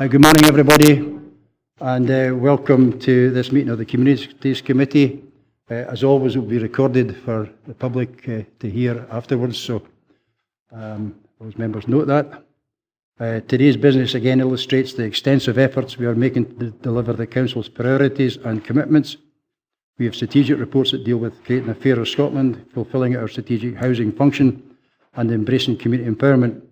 Good morning, everybody, and welcome to this meeting of the Communities Committee. As always, it will be recorded for the public to hear afterwards, so those members note that. Today's business again illustrates the extensive efforts we are making to deliver the Council's priorities and commitments. We have strategic reports that deal with creating a fairer Scotland, fulfilling our strategic housing function, and embracing community empowerment.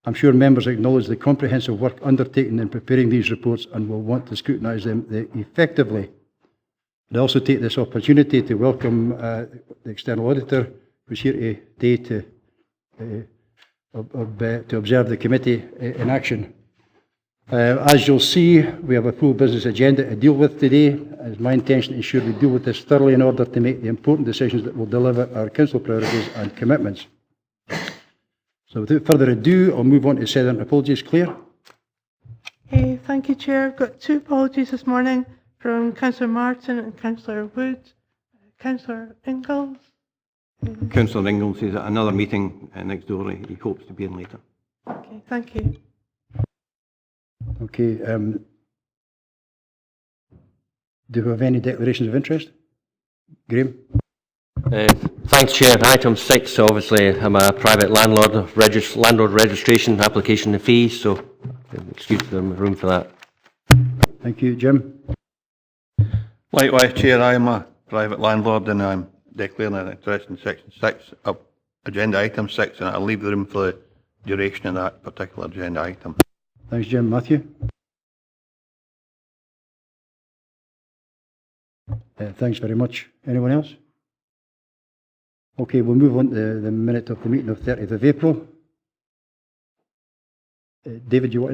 I'm sure members acknowledge the comprehensive work undertaken in preparing these reports and will want to scrutinise them effectively. I also take this opportunity to welcome the external auditor, who's here today to observe the committee in action. As you'll see, we have a full business agenda to deal with today. It's my intention to ensure we deal with this thoroughly in order to make the important decisions that will deliver our council priorities and commitments. So without further ado, I'll move on to SEDERUNT apologies. Claire? Thank you, Chair. I've got two apologies this morning from Councillor Martin and Councillor Wood. Councillor Ingalls? Councillor Ingalls is at another meeting next door. He hopes to be in later. Okay, thank you. Okay. Do we have any declarations of interest? Graham? Thanks, Chair. Item 6, obviously, I'm a private landlord, landlord registration application and fees, so excuse the room for that. Thank you. Jim? Likewise, Chair, I am a private landlord and I'm declaring an interest in Section 6 of Agenda Item 6, and I'll leave the room for the duration of that particular agenda item. Thanks, Jim. Matthew? Thanks very much. Anyone else? Okay, we'll move on to the minute of the meeting of 30th of April. David, you want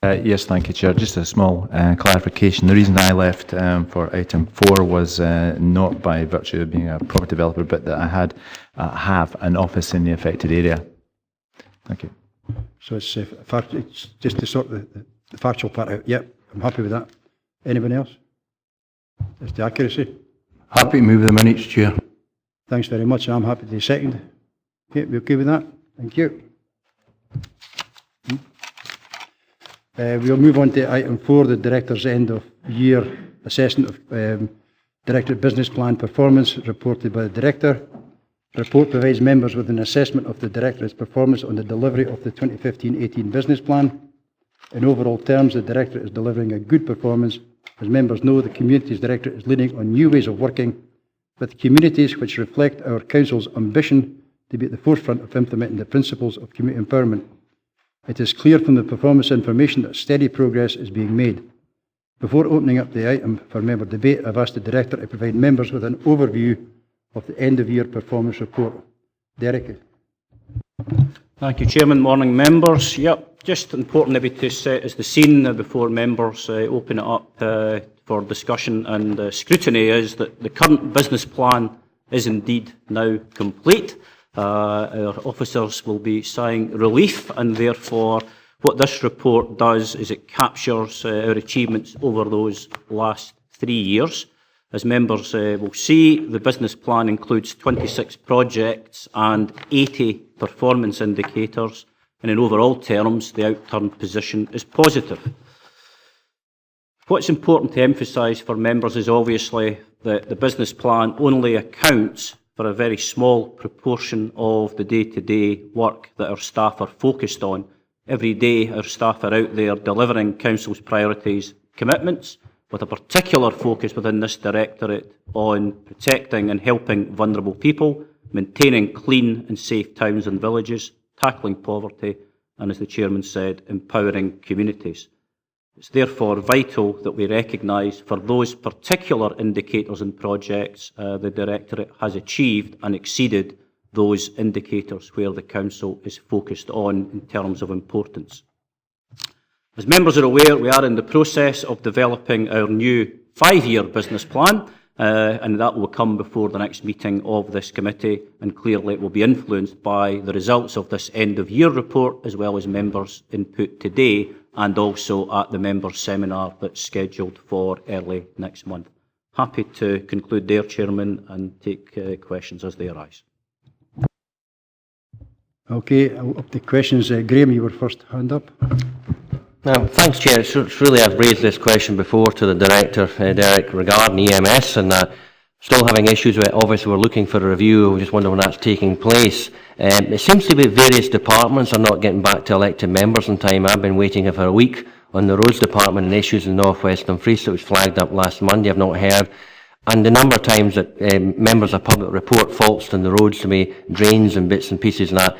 in? Yes, thank you, Chair. Just a small clarification. The reason I left for item 4 was not by virtue of being a property developer, but that I have an office in the affected area. Thank you. So it's just to sort the factual part out. Yep, I'm happy with that. Anyone else? It's the accuracy. Happy to move the minutes, Chair. Thanks very much, and I'm happy to second. Okay, we okay with that? Thank you. We'll move on to item 4, the Director's end of year assessment of Directorate Business Plan performance reported by the Director. The report provides members with an assessment of the Directorate's performance on the delivery of the 2015-18 Business Plan. In overall terms, the Directorate is delivering a good performance. As members know, the Communities Directorate is leading on new ways of working with communities which reflect our Council's ambition to be at the forefront of implementing the principles of community empowerment. It is clear from the performance information that steady progress is being made. Before opening up the item for member debate, I've asked the Director to provide members with an overview of the end-of-year performance report. Derek. Thank you, Chairman. Morning, members. Yep, just important maybe to set as the scene before members open it up for discussion and scrutiny is that the current business plan is indeed now complete. Our officers will be sighing relief, and therefore what this report does is it captures our achievements over those last 3 years. As members will see, the business plan includes 26 projects and 80 performance indicators, and in overall terms the OUTTURN position is positive. What's important to emphasise for members is obviously that the business plan only accounts for a very small proportion of the day-to-day work that our staff are focused on. Every day our staff are out there delivering Council's priorities, commitments, with a particular focus within this Directorate on protecting and helping vulnerable people, maintaining clean and safe towns and villages, tackling poverty, and as the Chairman said, empowering communities. It's therefore vital that we recognise for those particular indicators and projects the Directorate has achieved and exceeded those indicators where the Council is focused on in terms of importance. As members are aware, we are in the process of developing our new 5-year business plan, and that will come before the next meeting of this committee, and clearly it will be influenced by the results of this end-of-year report as well as members' input today and also at the members' seminar that's scheduled for early next month. Happy to conclude there, Chairman, and take questions as they arise. Okay, up to questions. Graham, you were first hand up. Thanks, Chair. It's really, I've raised this question before to the Director, Derek, regarding EMS, and still having issues with it. Obviously, we're looking for a review. We just wonder when that's taking place. It seems to be various departments are not getting back to elected members in time. I've been waiting here for a week on the roads department and issues in North West Dumfries that was flagged up last Monday. I've not heard. And the number of times that members of public report faults on the roads to me, drains and bits and pieces and that,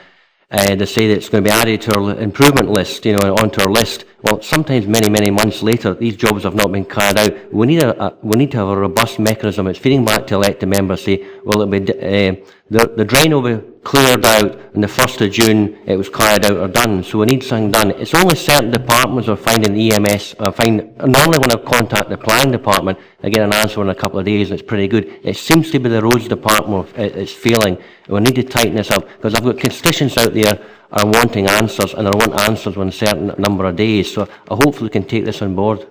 they say that it's going to be added to our improvement list, onto our list. Well, sometimes many, many months later, these jobs have not been carried out. We need to have a robust mechanism. It's feeding back to elected members, say, well, it'll be, the drain will be cleared out on the 1st of June, it was carried out or done. So we need something done. It's only certain departments are finding EMS, normally when I contact the planning department, I get an answer in a couple of days and it's pretty good. It seems to be the roads department it's failing. We need to tighten this up, because I've got constituents out there are wanting answers, and I want answers within a certain number of days. So I hopefully we can take this on board.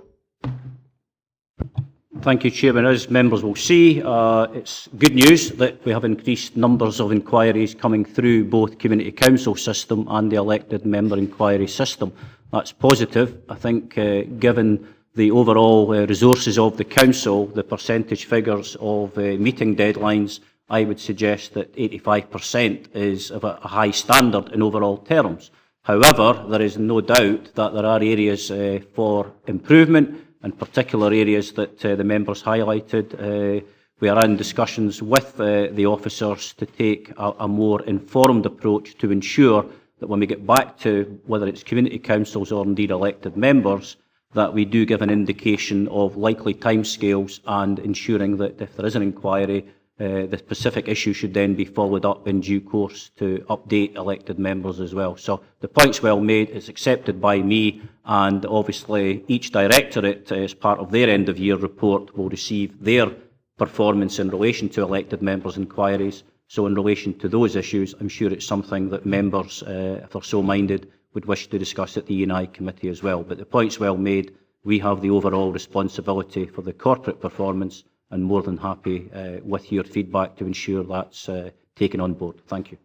Thank you, Chairman. As members will see, it's good news that we have increased numbers of inquiries coming through both community council system and the elected member inquiry system. That's positive. I think given the overall resources of the council, the percentage figures of meeting deadlines, I would suggest that 85% is of a high standard in overall terms. However, there is no doubt that there are areas for improvement, and particular areas that the members highlighted. We are in discussions with the officers to take a more informed approach to ensure that when we get back to whether it's community councils or indeed elected members, that we do give an indication of likely timescales and ensuring that if there is an inquiry, the specific issue should then be followed up in due course to update elected members as well. So the point's well made, it's accepted by me, and obviously each directorate, as part of their end of year report, will receive their performance in relation to elected members' inquiries. So in relation to those issues, I'm sure it's something that members, if they're so minded, would wish to discuss at the E&I committee as well. But the point's well made. We have the overall responsibility for the corporate performance, and more than happy with your feedback to ensure that's taken on board. Thank you.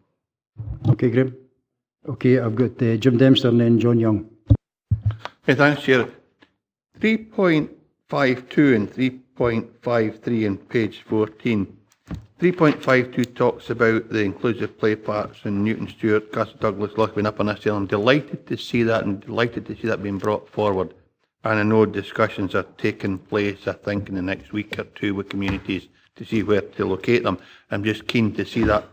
Okay, Graham. Okay, I've got Jim Dempster and then John Young. Hey, thanks, Chair. 3.52 and 3.53 on page 14. 3.52 talks about the inclusive play parks in Newton Stewart, Castle Douglas, Lochby and Upper Nissel. I'm delighted to see that, and delighted to see that being brought forward. And I know discussions are taking place, I think, in the next week or two with communities to see where to locate them. I'm just keen to see that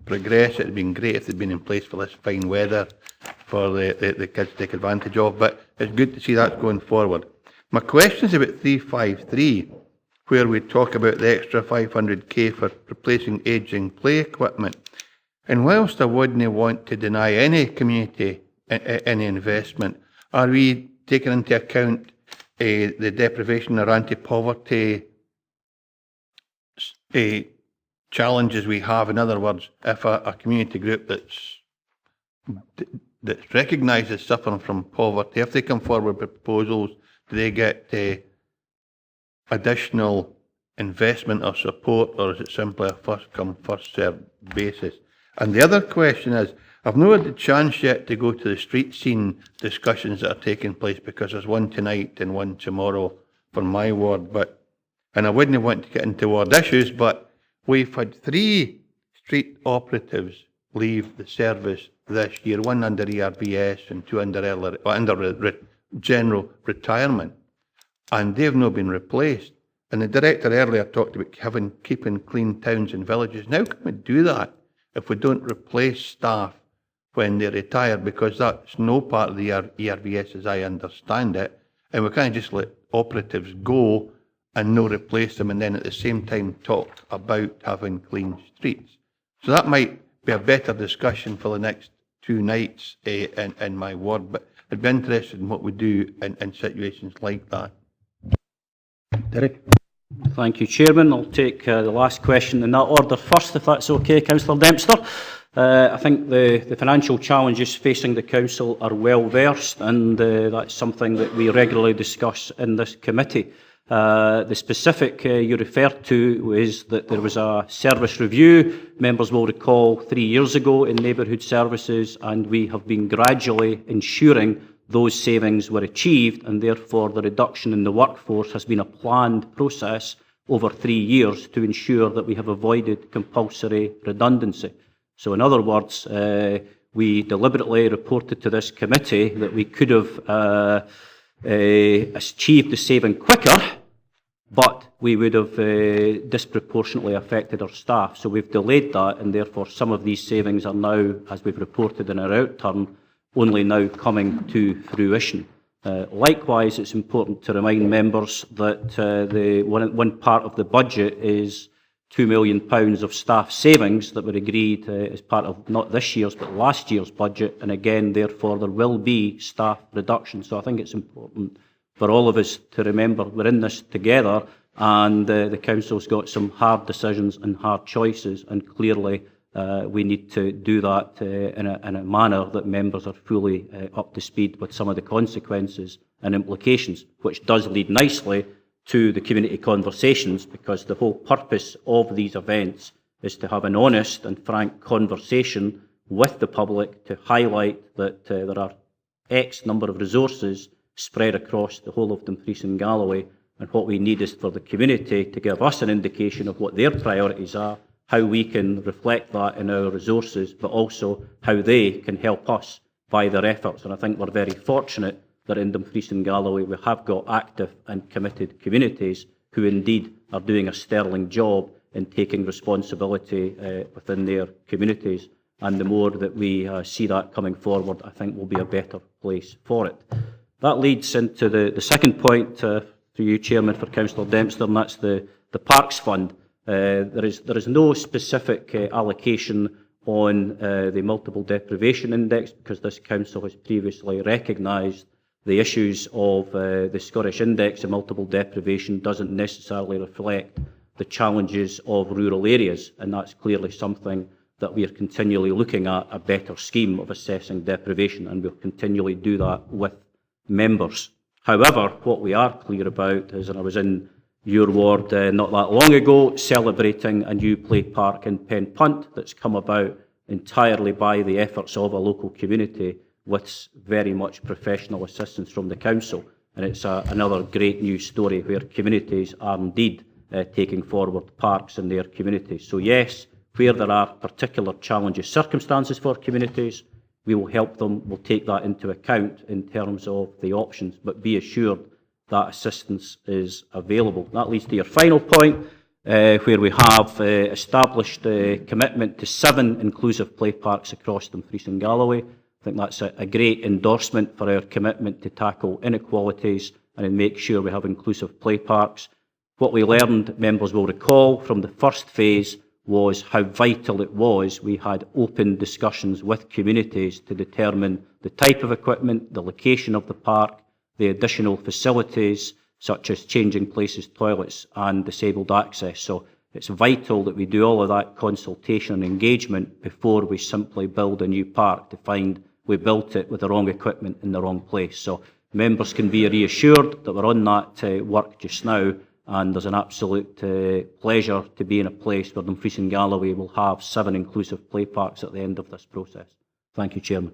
progress. It would have been great if they'd been in place for this fine weather for the kids to take advantage of, but it's good to see that going forward. My question is about 353, where we talk about the extra 500k for replacing ageing play equipment. And whilst I wouldn't want to deny any community any investment, are we taking into account the deprivation or anti-poverty challenges we have? In other words, if a community group that's recognised as suffering from poverty, if they come forward with proposals, do they get additional investment or support, or is it simply a first come, first served basis? And the other question is, I've not had the chance yet to go to the street scene discussions that are taking place, because there's one tonight and one tomorrow for my ward, and I wouldn't want to get into ward issues, but we've had 3 street operatives leave the service this year, one under ERBS and 2 under general retirement, and they've not been replaced. And the director earlier talked about keeping clean towns and villages. Now, can we do that if we don't replace staff when they retire? Because that's no part of the ERBS as I understand it, and we can't just let operatives go and no replace them, and then at the same time talk about having clean streets. So that might be a better discussion for the next 2 nights in my ward, but I'd be interested in what we do in situations like that. Derek? Thank you, Chairman. I'll take the last question in that order first, if that's okay, Councillor Dempster. I think the financial challenges facing the Council are well versed, and that's something that we regularly discuss in this committee. The specific you referred to is that there was a service review, members will recall, 3 years ago in neighbourhood services, and we have been gradually ensuring those savings were achieved, and therefore the reduction in the workforce has been a planned process over 3 years to ensure that we have avoided compulsory redundancy. So in other words, we deliberately reported to this committee that we could have achieved the saving quicker, but we would have disproportionately affected our staff. So we've delayed that, and therefore some of these savings are now, as we've reported in our outturn, only now coming to fruition. Likewise, it's important to remind members that one part of the budget is £2 million of staff savings that were agreed as part of not this year's but last year's budget, and again, therefore, there will be staff reduction. So I think it's important for all of us to remember we're in this together, and the Council's got some hard decisions and hard choices, and clearly we need to do that in a manner that members are fully up to speed with some of the consequences and implications, which does lead nicely to the community conversations, because the whole purpose of these events is to have an honest and frank conversation with the public to highlight that there are X number of resources spread across the whole of Dumfries and Galloway, and what we need is for the community to give us an indication of what their priorities are, how we can reflect that in our resources, but also how they can help us by their efforts. And I think we're very fortunate that in Dumfries and Galloway we have got active and committed communities who indeed are doing a sterling job in taking responsibility within their communities. And the more that we see that coming forward, I think we'll be a better place for it. That leads into the second point to you, Chairman, for Councillor Dempster, and that's the Parks Fund. There is no specific allocation on the multiple deprivation index, because this council has previously recognised the issues of the Scottish index of multiple deprivation doesn't necessarily reflect the challenges of rural areas, and that's clearly something that we are continually looking at, a better scheme of assessing deprivation, and we'll continually do that with members. However, what we are clear about is, and I was in your ward not that long ago, celebrating a new play park in Penpunt that's come about entirely by the efforts of a local community with very much professional assistance from the council. And it's another great news story where communities are indeed taking forward parks in their communities. So yes, where there are particular challenges, circumstances for communities, we will help them, we'll take that into account in terms of the options, but be assured that assistance is available. That leads to your final point, where we have established a commitment to 7 inclusive play parks across Dumfries and Galloway. I think that's a great endorsement for our commitment to tackle inequalities and make sure we have inclusive play parks. What we learned, members will recall, from the first phase was how vital it was we had open discussions with communities to determine the type of equipment, the location of the park, the additional facilities such as changing places, toilets and disabled access. So it's vital that we do all of that consultation and engagement before we simply build a new park to find we built it with the wrong equipment in the wrong place. So members can be reassured that we're on that work just now, and there's an absolute pleasure to be in a place where Dumfries and Galloway will have 7 inclusive play parks at the end of this process. Thank you, Chairman.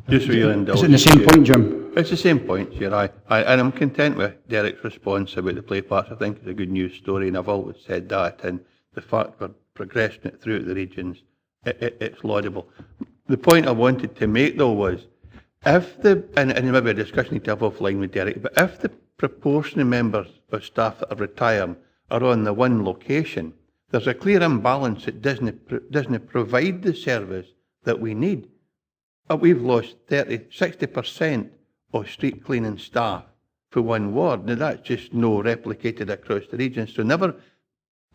Just for your indulgence. Is it the same point, Jim? It's the same point, Chair. And I'm content with Derek's response about the play parks. I think it's a good news story, and I've always said that. And the fact we're progressing it throughout the regions, it's laudable. The point I wanted to make, though, was if and maybe a discussion need to have offline with Derek, but if the proportion of members of staff that are retiring are on the one location, there's a clear imbalance that doesn't provide the service that we need. We've lost 60% of street cleaning staff for one ward. Now that's just no replicated across the region. So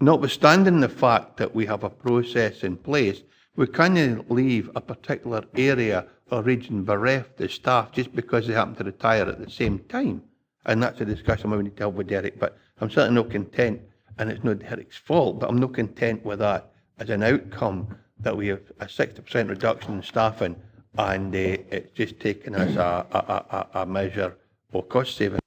notwithstanding the fact that we have a process in place, we can't leave a particular area or region bereft of staff just because they happen to retire at the same time. And that's a discussion we need to have with Derek. But I'm certainly not content, and it's not Derek's fault, but I'm not content with that as an outcome, that we have a 60% reduction in staffing, and it's just taken as a measure of cost saving.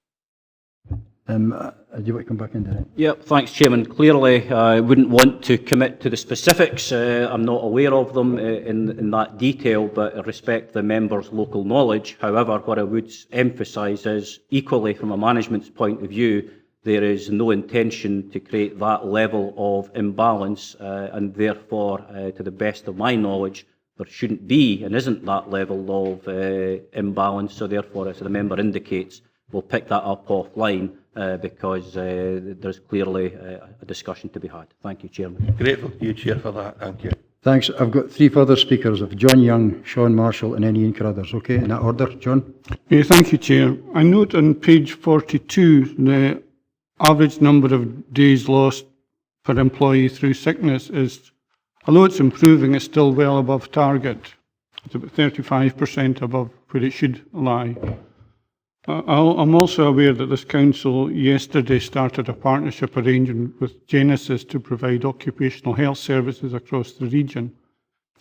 Do you want to come back in, Derek? Yep, thanks, Chairman. Clearly, I wouldn't want to commit to the specifics. I'm not aware of them in that detail, but I respect the member's local knowledge. However, what I would emphasise is, equally from a management's point of view, there is no intention to create that level of imbalance, and therefore, to the best of my knowledge, there shouldn't be and isn't that level of imbalance. So therefore, as the member indicates, we'll pick that up offline because there's clearly a discussion to be had. Thank you, Chairman. Grateful to you, Chair, for that. Thank you. Thanks. I've got 3 further speakers of John Young, Sean Marshall and Ian Carruthers. Okay, in that order. John? Thank you, Chair. I note on page 42 the average number of days lost per employee through sickness is, although it's improving, it's still well above target. It's about 35% above where it should lie. I'm also aware that this council yesterday started a partnership arrangement with Genesis to provide occupational health services across the region.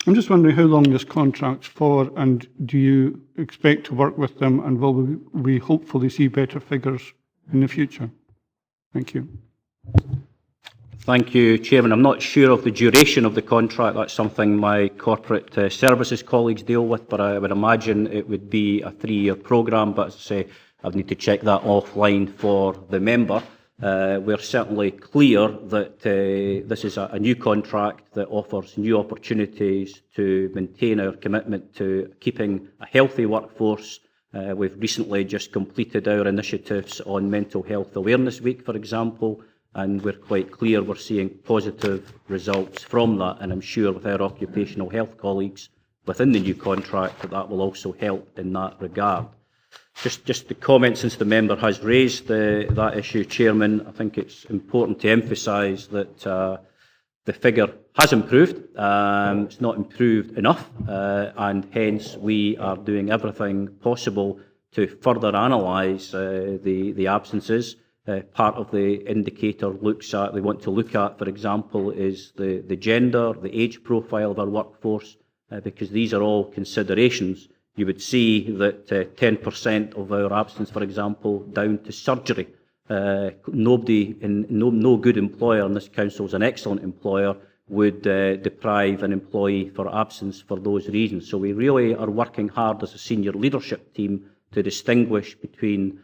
I'm just wondering how long this contract's for, and do you expect to work with them, and will we hopefully see better figures in the future? Thank you. Thank you, Chairman. I'm not sure of the duration of the contract. That's something my corporate services colleagues deal with, but I would imagine it would be a 3-year programme. But as I say, I'd need to check that offline for the member. We're certainly clear that this is a new contract that offers new opportunities to maintain our commitment to keeping a healthy workforce. We've recently just completed our initiatives on Mental Health Awareness Week, for example, and we're quite clear we're seeing positive results from that, and I'm sure with our occupational health colleagues within the new contract that will also help in that regard. Just the comment, since the member has raised that issue, Chairman, I think it's important to emphasise that the figure has improved. It's not improved enough, and hence we are doing everything possible to further analyse the absences. Part of the indicator we want to look at, for example, is the gender, the age profile of our workforce, because these are all considerations. You would see that 10% of our absence, for example, down to surgery. No good employer in this council is an excellent employer would deprive an employee for absence for those reasons. So we really are working hard as a senior leadership team to distinguish between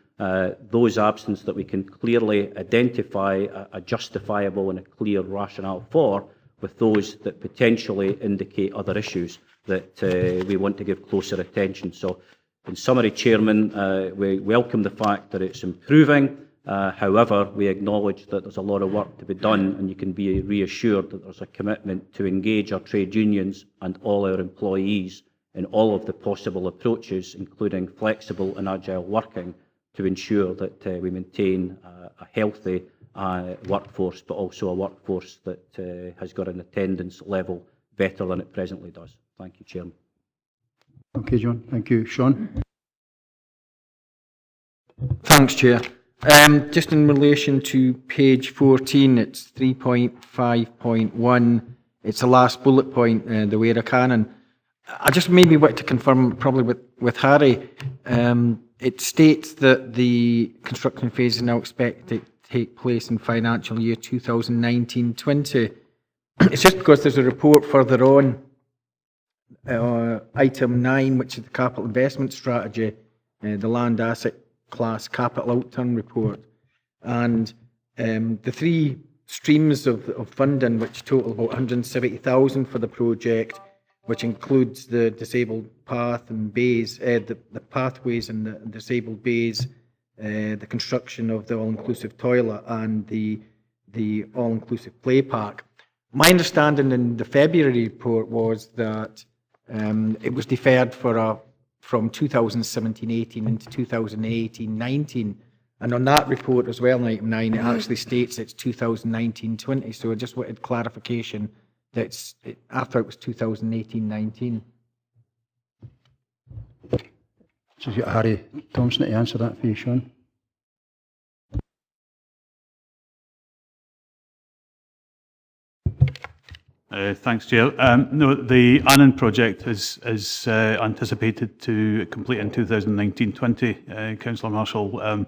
those absences that we can clearly identify a justifiable and a clear rationale for, with those that potentially indicate other issues that we want to give closer attention. So, in summary, Chairman, we welcome the fact that it's improving. However, we acknowledge that there's a lot of work to be done, and you can be reassured that there's a commitment to engage our trade unions and all our employees in all of the possible approaches, including flexible and agile working, to ensure that we maintain a healthy workforce, but also a workforce that has got an attendance level better than it presently does. Thank you, Chairman. Okay, John. Thank you. Sean? Thanks, Chair. Just in relation to page 14, it's 3.5.1. It's the last bullet point, the Weir Canon. I just maybe want to confirm, probably with Harry, it states that the construction phase is now expected to take place in financial year 2019-20. It's just because there's a report further on, item 9, which is the capital investment strategy, the land asset class capital OUTTURN report, and the 3 streams of funding, which total about 170,000 for the project, which includes the disabled path and bays, the pathways and the disabled bays, the construction of the all-inclusive toilet and the all-inclusive play park. My understanding in the February report was that it was deferred from 2017-18 into 2018-19, and on that report as well, in item 9, it actually states it's 2019-20. So I just wanted clarification that after it was 2018-19. So you've got Harry Thompson to answer that for you, Sean. Thanks, Chair. No, the Annan project is anticipated to complete in 2019-20. Councillor Marshall,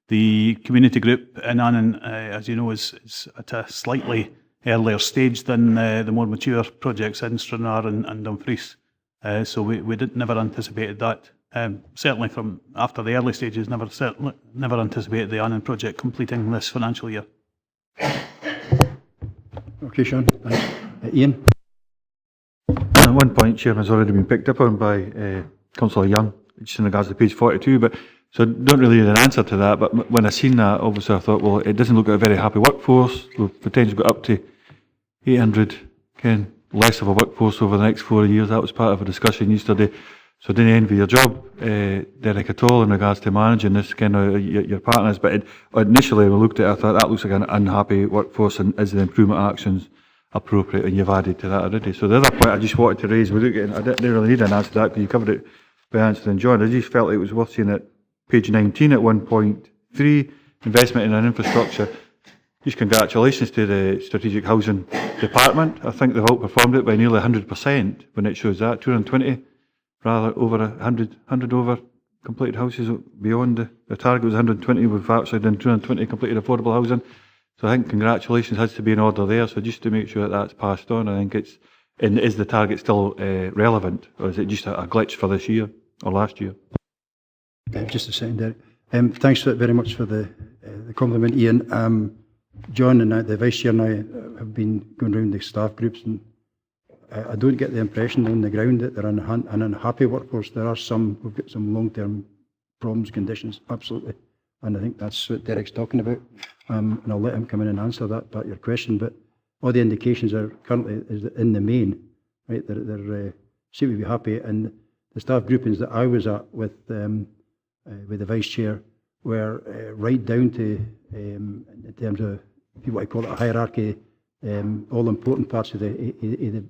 The community group in Annan, as you know, is at a slightly earlier stage than the more mature projects in Stranraer and Dumfries. So we never anticipated that. Certainly from after the early stages, never anticipated the Annan project completing this financial year. Okay, Sean. Thanks. Ian? One point, Chairman, has already been picked up on by Councillor Young, just in regards to page 42, but so don't really need an answer to that, but when I seen that, obviously I thought, well, it doesn't look like a very happy workforce. We've potentially got up to 800, less of a workforce over the next 4 years. That was part of a discussion yesterday. So I didn't envy your job, Derek, at all in regards to managing this kind of your partners. But initially, when we looked at it, I thought that looks like an unhappy workforce, and is the improvement actions appropriate? And you've added to that already. So the other point I just wanted to raise, I didn't really need an answer to that because you covered it by answering John. I just felt it was worth seeing at page 19 at 1.3, investment in an infrastructure. Just congratulations to the Strategic Housing Department. I think they've outperformed it by nearly 100% when it shows that, 220. Rather over 100 over completed houses beyond the target was 120. We've actually done 220 completed affordable housing. So I think congratulations has to be in order there. So just to make sure that that's passed on, I think it's, and is the target still relevant, or is it just a glitch for this year or last year? Just a second, Derek. Thanks very much for the compliment, Ian. John and I, the Vice Chair and I have been going around the staff groups, and I don't get the impression on the ground that they're an unhappy workforce. There are some who've got some long-term problems, conditions, absolutely. And I think that's what Derek's talking about. And I'll let him come in and answer that part of your question. But all the indications are currently is that in the main, right, they're seem to be happy. And the staff groupings that I was at with the Vice Chair were right down to, in terms of, if you want to call it a hierarchy, all important parts of the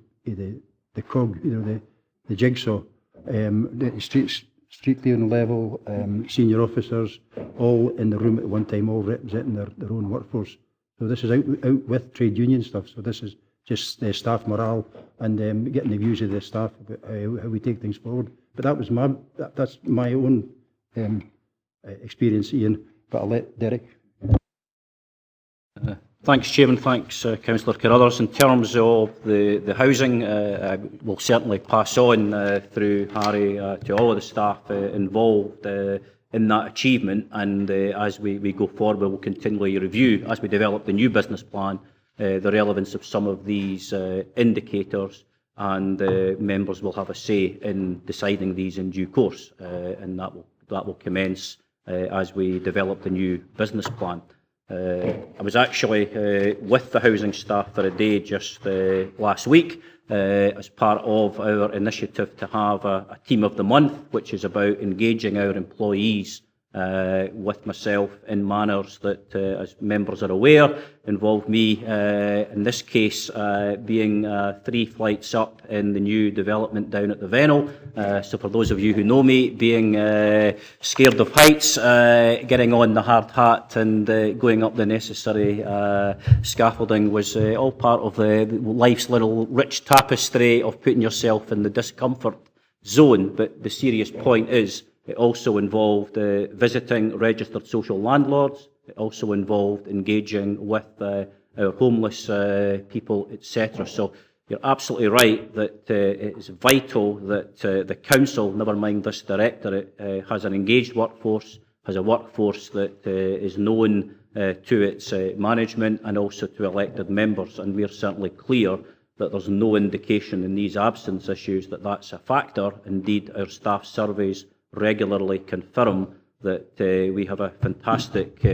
cog, the jigsaw, the street clearing level, senior officers, all in the room at one time, all representing their own workforce. So this is out with trade union stuff. So this is just staff morale and getting the views of the staff about how we take things forward. But that was that's my own experience, Ian. But I'll let Derek. Thanks, Chairman. Thanks, Councillor Carruthers. In terms of the housing, I will certainly pass on through Harry to all of the staff involved in that achievement. And as we go forward, we'll continually review, as we develop the new business plan, the relevance of some of these indicators, and members will have a say in deciding these in due course. And that will commence as we develop the new business plan. I was actually with the housing staff for a day just last week as part of our initiative to have a team of the month, which is about engaging our employees with myself in manners that, as members are aware, involve me, in this case, being 3 flights up in the new development down at the Vennel. So for those of you who know me, being scared of heights, getting on the hard hat and going up the necessary scaffolding was all part of life's little rich tapestry of putting yourself in the discomfort zone. But the serious point is, it also involved visiting registered social landlords. It also involved engaging with our homeless people, etc. So you're absolutely right that it is vital that the council, never mind this directorate, has an engaged workforce, has a workforce that is known to its management and also to elected members. And we are certainly clear that there's no indication in these absence issues that that's a factor. Indeed, our staff surveys regularly confirm that we have a fantastic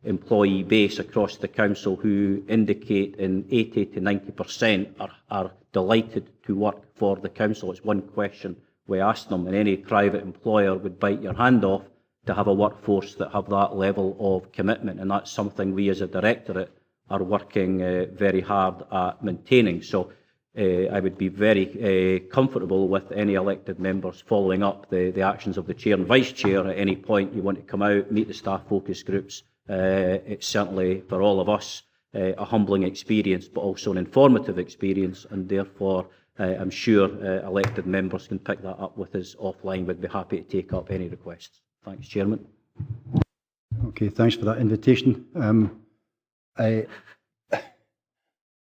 employee base across the council who indicate in 80 to 90% are delighted to work for the council. It's one question we ask them, and any private employer would bite your hand off to have a workforce that have that level of commitment, and that's something we as a directorate are working very hard at maintaining. So I would be very comfortable with any elected members following up the actions of the Chair and Vice Chair at any point you want to come out, meet the staff focus groups. It's certainly, for all of us, a humbling experience, but also an informative experience, and therefore I'm sure elected members can pick that up with us offline. We'd be happy to take up any requests. Thanks, Chairman. Okay, thanks for that invitation.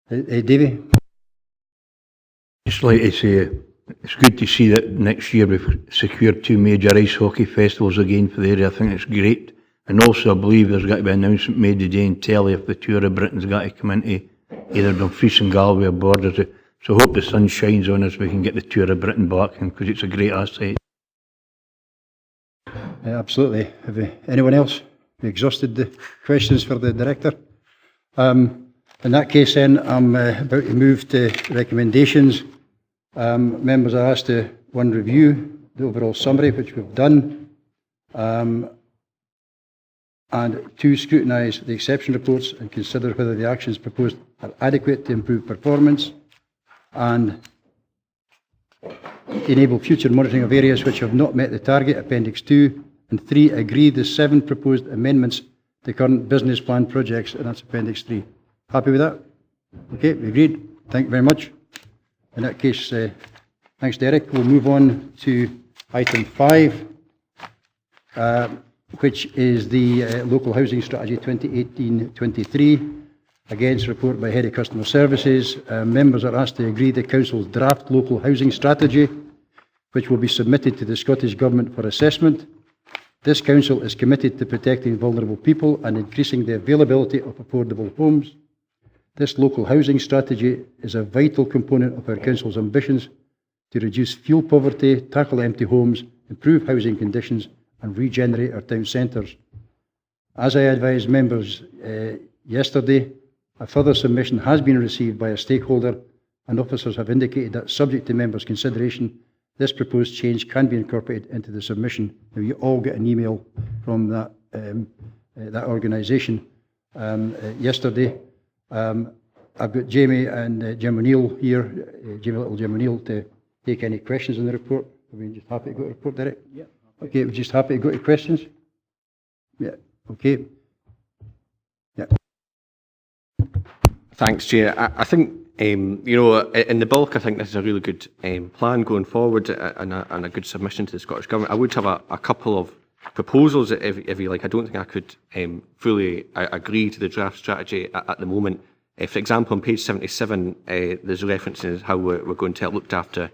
Davy? Just like to say, it's good to see that next year we've secured 2 major ice hockey festivals again for the area. I think it's great. And also I believe there's got to be an announcement made today in telly if the Tour of Britain's got to come into either Dumfries and Galloway or Borders. So I hope the sun shines on us, we can get the Tour of Britain back, because it's a great asset. Absolutely. Anyone else? We exhausted the questions for the Director. In that case then, I'm about to move to recommendations. Members are asked to, 1, review the overall summary, which we've done, and 2, scrutinise the exception reports and consider whether the actions proposed are adequate to improve performance and enable future monitoring of areas which have not met the target, Appendix 2, and 3, agree the 7 proposed amendments to current business plan projects, and that's Appendix 3. Happy with that? Okay, we agreed. Thank you very much. In that case, thanks, Derek. We'll move on to item 5, which is the Local Housing Strategy 2018-23. Against report by Head of Customer Services. Members are asked to agree the Council's draft Local Housing Strategy, which will be submitted to the Scottish Government for assessment. This Council is committed to protecting vulnerable people and increasing the availability of affordable homes. This Local Housing Strategy is a vital component of our Council's ambitions to reduce fuel poverty, tackle empty homes, improve housing conditions and regenerate our town centres. As I advised members yesterday, a further submission has been received by a stakeholder, and officers have indicated that, subject to members' consideration, this proposed change can be incorporated into the submission. Now, you all get an email from that organisation yesterday. I've got Jamie and Jim O'Neill here, Jim O'Neill, to take any questions on the report. Are we just happy to go to the report, Derek? Yeah. Okay, we're just happy to go to questions? Yeah, okay. Yeah. Thanks, Chair. I think, in the bulk, I think this is a really good plan going forward and a good submission to the Scottish Government. I would have a couple of proposals, if you like. I don't think I could fully agree to the draft strategy at the moment. For example, on page 77, there's references how we're going to have looked after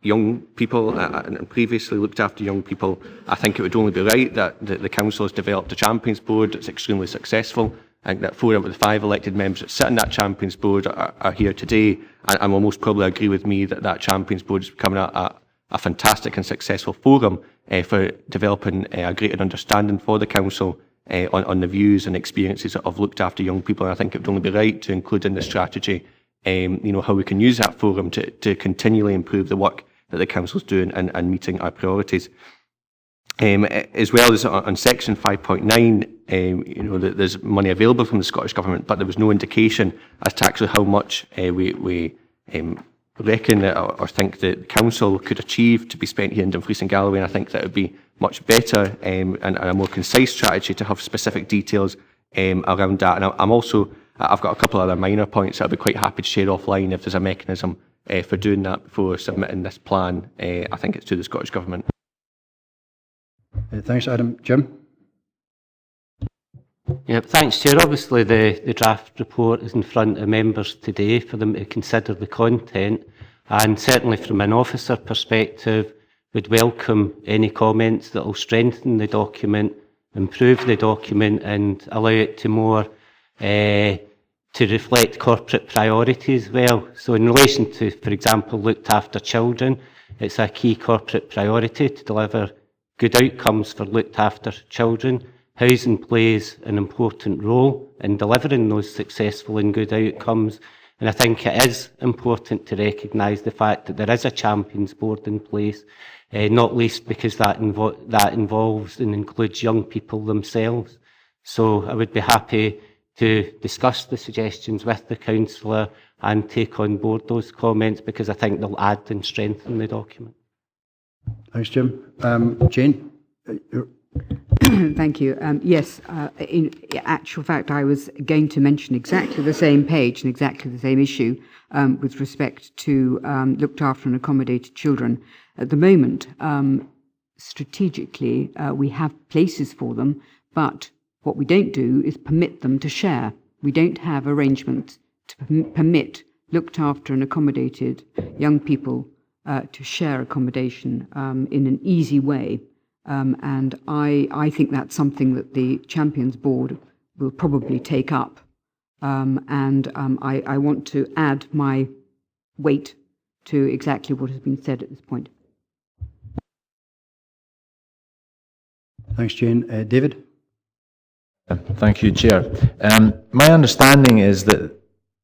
young people and previously looked after young people. I think it would only be right that the Council has developed a Champions Board that's extremely successful. I think that 4 out of the 5 elected members that sit on that Champions Board are here today and will most probably agree with me that Champions Board is becoming a fantastic and successful forum for developing a greater understanding for the Council on the views and experiences of looked after young people. And I think it would only be right to include in the strategy how we can use that forum to continually improve the work that the Council is doing and meeting our priorities. As well as on section 5.9, there's money available from the Scottish Government, but there was no indication as to actually how much we reckon or think that the Council could achieve to be spent here in Dumfries and Galloway. And I think that would be much better and a more concise strategy to have specific details around that. And I've got a couple of other minor points that I'd be quite happy to share offline if there's a mechanism for doing that before submitting this plan. I think it's to the Scottish Government. Thanks, Adam. Jim? Yeah, thanks, Chair. Obviously, the draft report is in front of members today for them to consider the content, and certainly from an officer perspective, would welcome any comments that will strengthen the document, improve the document, and allow it to more to reflect corporate priorities well. So in relation to, for example, looked after children, it's a key corporate priority to deliver good outcomes for looked after children. Housing plays an important role in delivering those successful and good outcomes. And I think it is important to recognise the fact that there is a Champions Board in place, not least because that involves and includes young people themselves. So I would be happy to discuss the suggestions with the councillor and take on board those comments, because I think they'll add and strengthen the document. Thanks, Jim. Jane? Thank you. Yes, in actual fact, I was going to mention exactly the same page and exactly the same issue with respect to looked after and accommodated children. At the moment, strategically, we have places for them, But what we don't do is permit them to share. We don't have arrangements to permit looked after and accommodated young people to share accommodation in an easy way. And I think that's something that the Champions Board will probably take up. I want to add my weight to exactly what has been said at this point. Thanks, Jane. David? Thank you, Chair. My understanding is that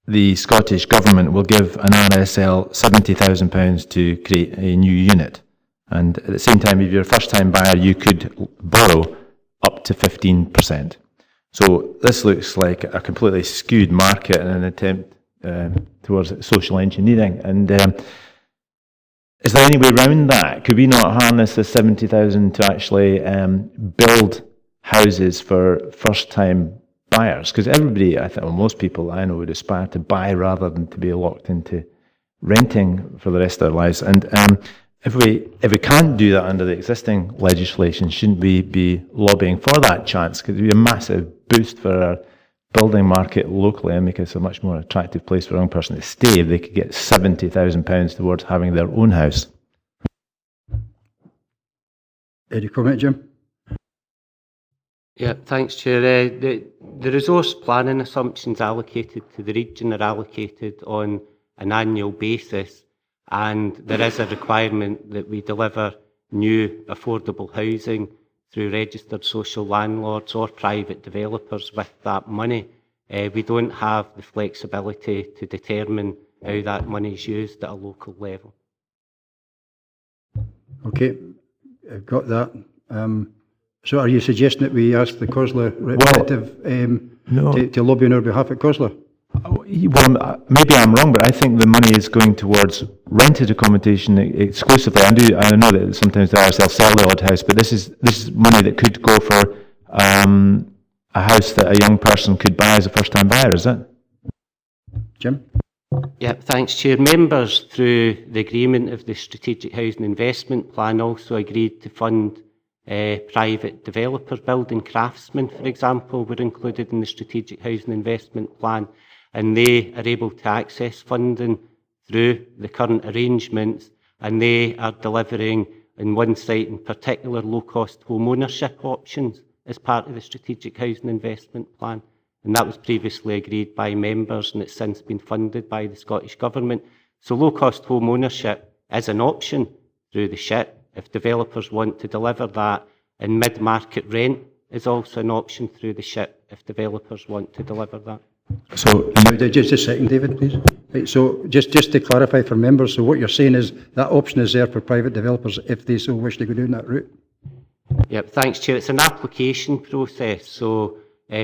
the Scottish Government will give an RSL £70,000 to create a new unit. And at the same time, if you're a first-time buyer, you could borrow up to 15%. So this looks like a completely skewed market and an attempt towards social engineering. And is there any way around that? Could we not harness the 70,000 to actually build houses for first-time buyers? Because everybody, I think, well, most people I know would aspire to buy rather than to be locked into renting for the rest of their lives. And if we can't do that under the existing legislation, shouldn't we be lobbying for that chance? Because it would be a massive boost for our building market locally and make us a much more attractive place for a young person to stay if they could get £70,000 towards having their own house. Any comment, Jim? Yeah, thanks, Chair. The resource planning assumptions allocated to the region are allocated on an annual basis, and there is a requirement that we deliver new affordable housing through registered social landlords or private developers with that money. We don't have the flexibility to determine how that money is used at a local level. Okay, I've got that. So are you suggesting that we ask the COSLA representative to lobby on our behalf at COSLA? Well, maybe I'm wrong, but I think the money is going towards rented accommodation exclusively. I know that sometimes the RSL sell the odd house, but this is money that could go for a house that a young person could buy as a first-time buyer, is it? Jim? Yeah, thanks, Chair. Members, through the agreement of the Strategic Housing Investment Plan, also agreed to fund private developers. Building craftsmen, for example, were included in the Strategic Housing Investment Plan, and they are able to access funding through the current arrangements, and they are delivering, in one site in particular, low-cost home ownership options as part of the Strategic Housing Investment Plan. And that was previously agreed by members, and it's since been funded by the Scottish Government. So low-cost home ownership is an option through the SHIP if developers want to deliver that, and mid-market rent is also an option through the SHIP if developers want to deliver that. So just a second, David, please. Right, so just to clarify for members, so what you're saying is that option is there for private developers if they so wish to go down that route? Yep, thanks, Chair. It's an application process, so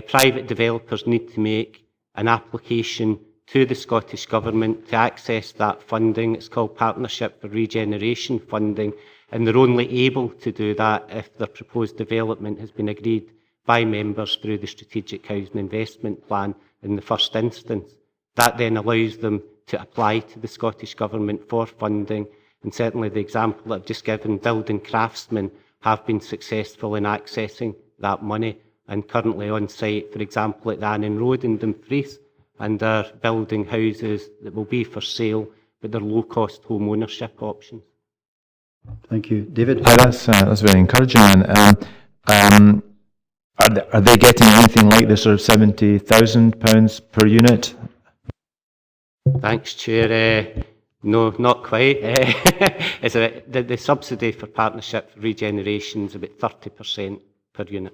private developers need to make an application to the Scottish Government to access that funding. It's called Partnership for Regeneration funding, and they're only able to do that if their proposed development has been agreed by members through the Strategic Housing Investment Plan in the first instance. That then allows them to apply to the Scottish Government for funding, and certainly the example that I've just given, building craftsmen have been successful in accessing that money and currently on site, for example, at the Annan Road in Dumfries, and are building houses that will be for sale, but they're low-cost home ownership options. Thank you. David? That's very encouraging. Are they getting anything like the sort of £70,000 per unit? Thanks, Chair. No, not quite. The subsidy for Partnership for Regeneration is about 30% per unit.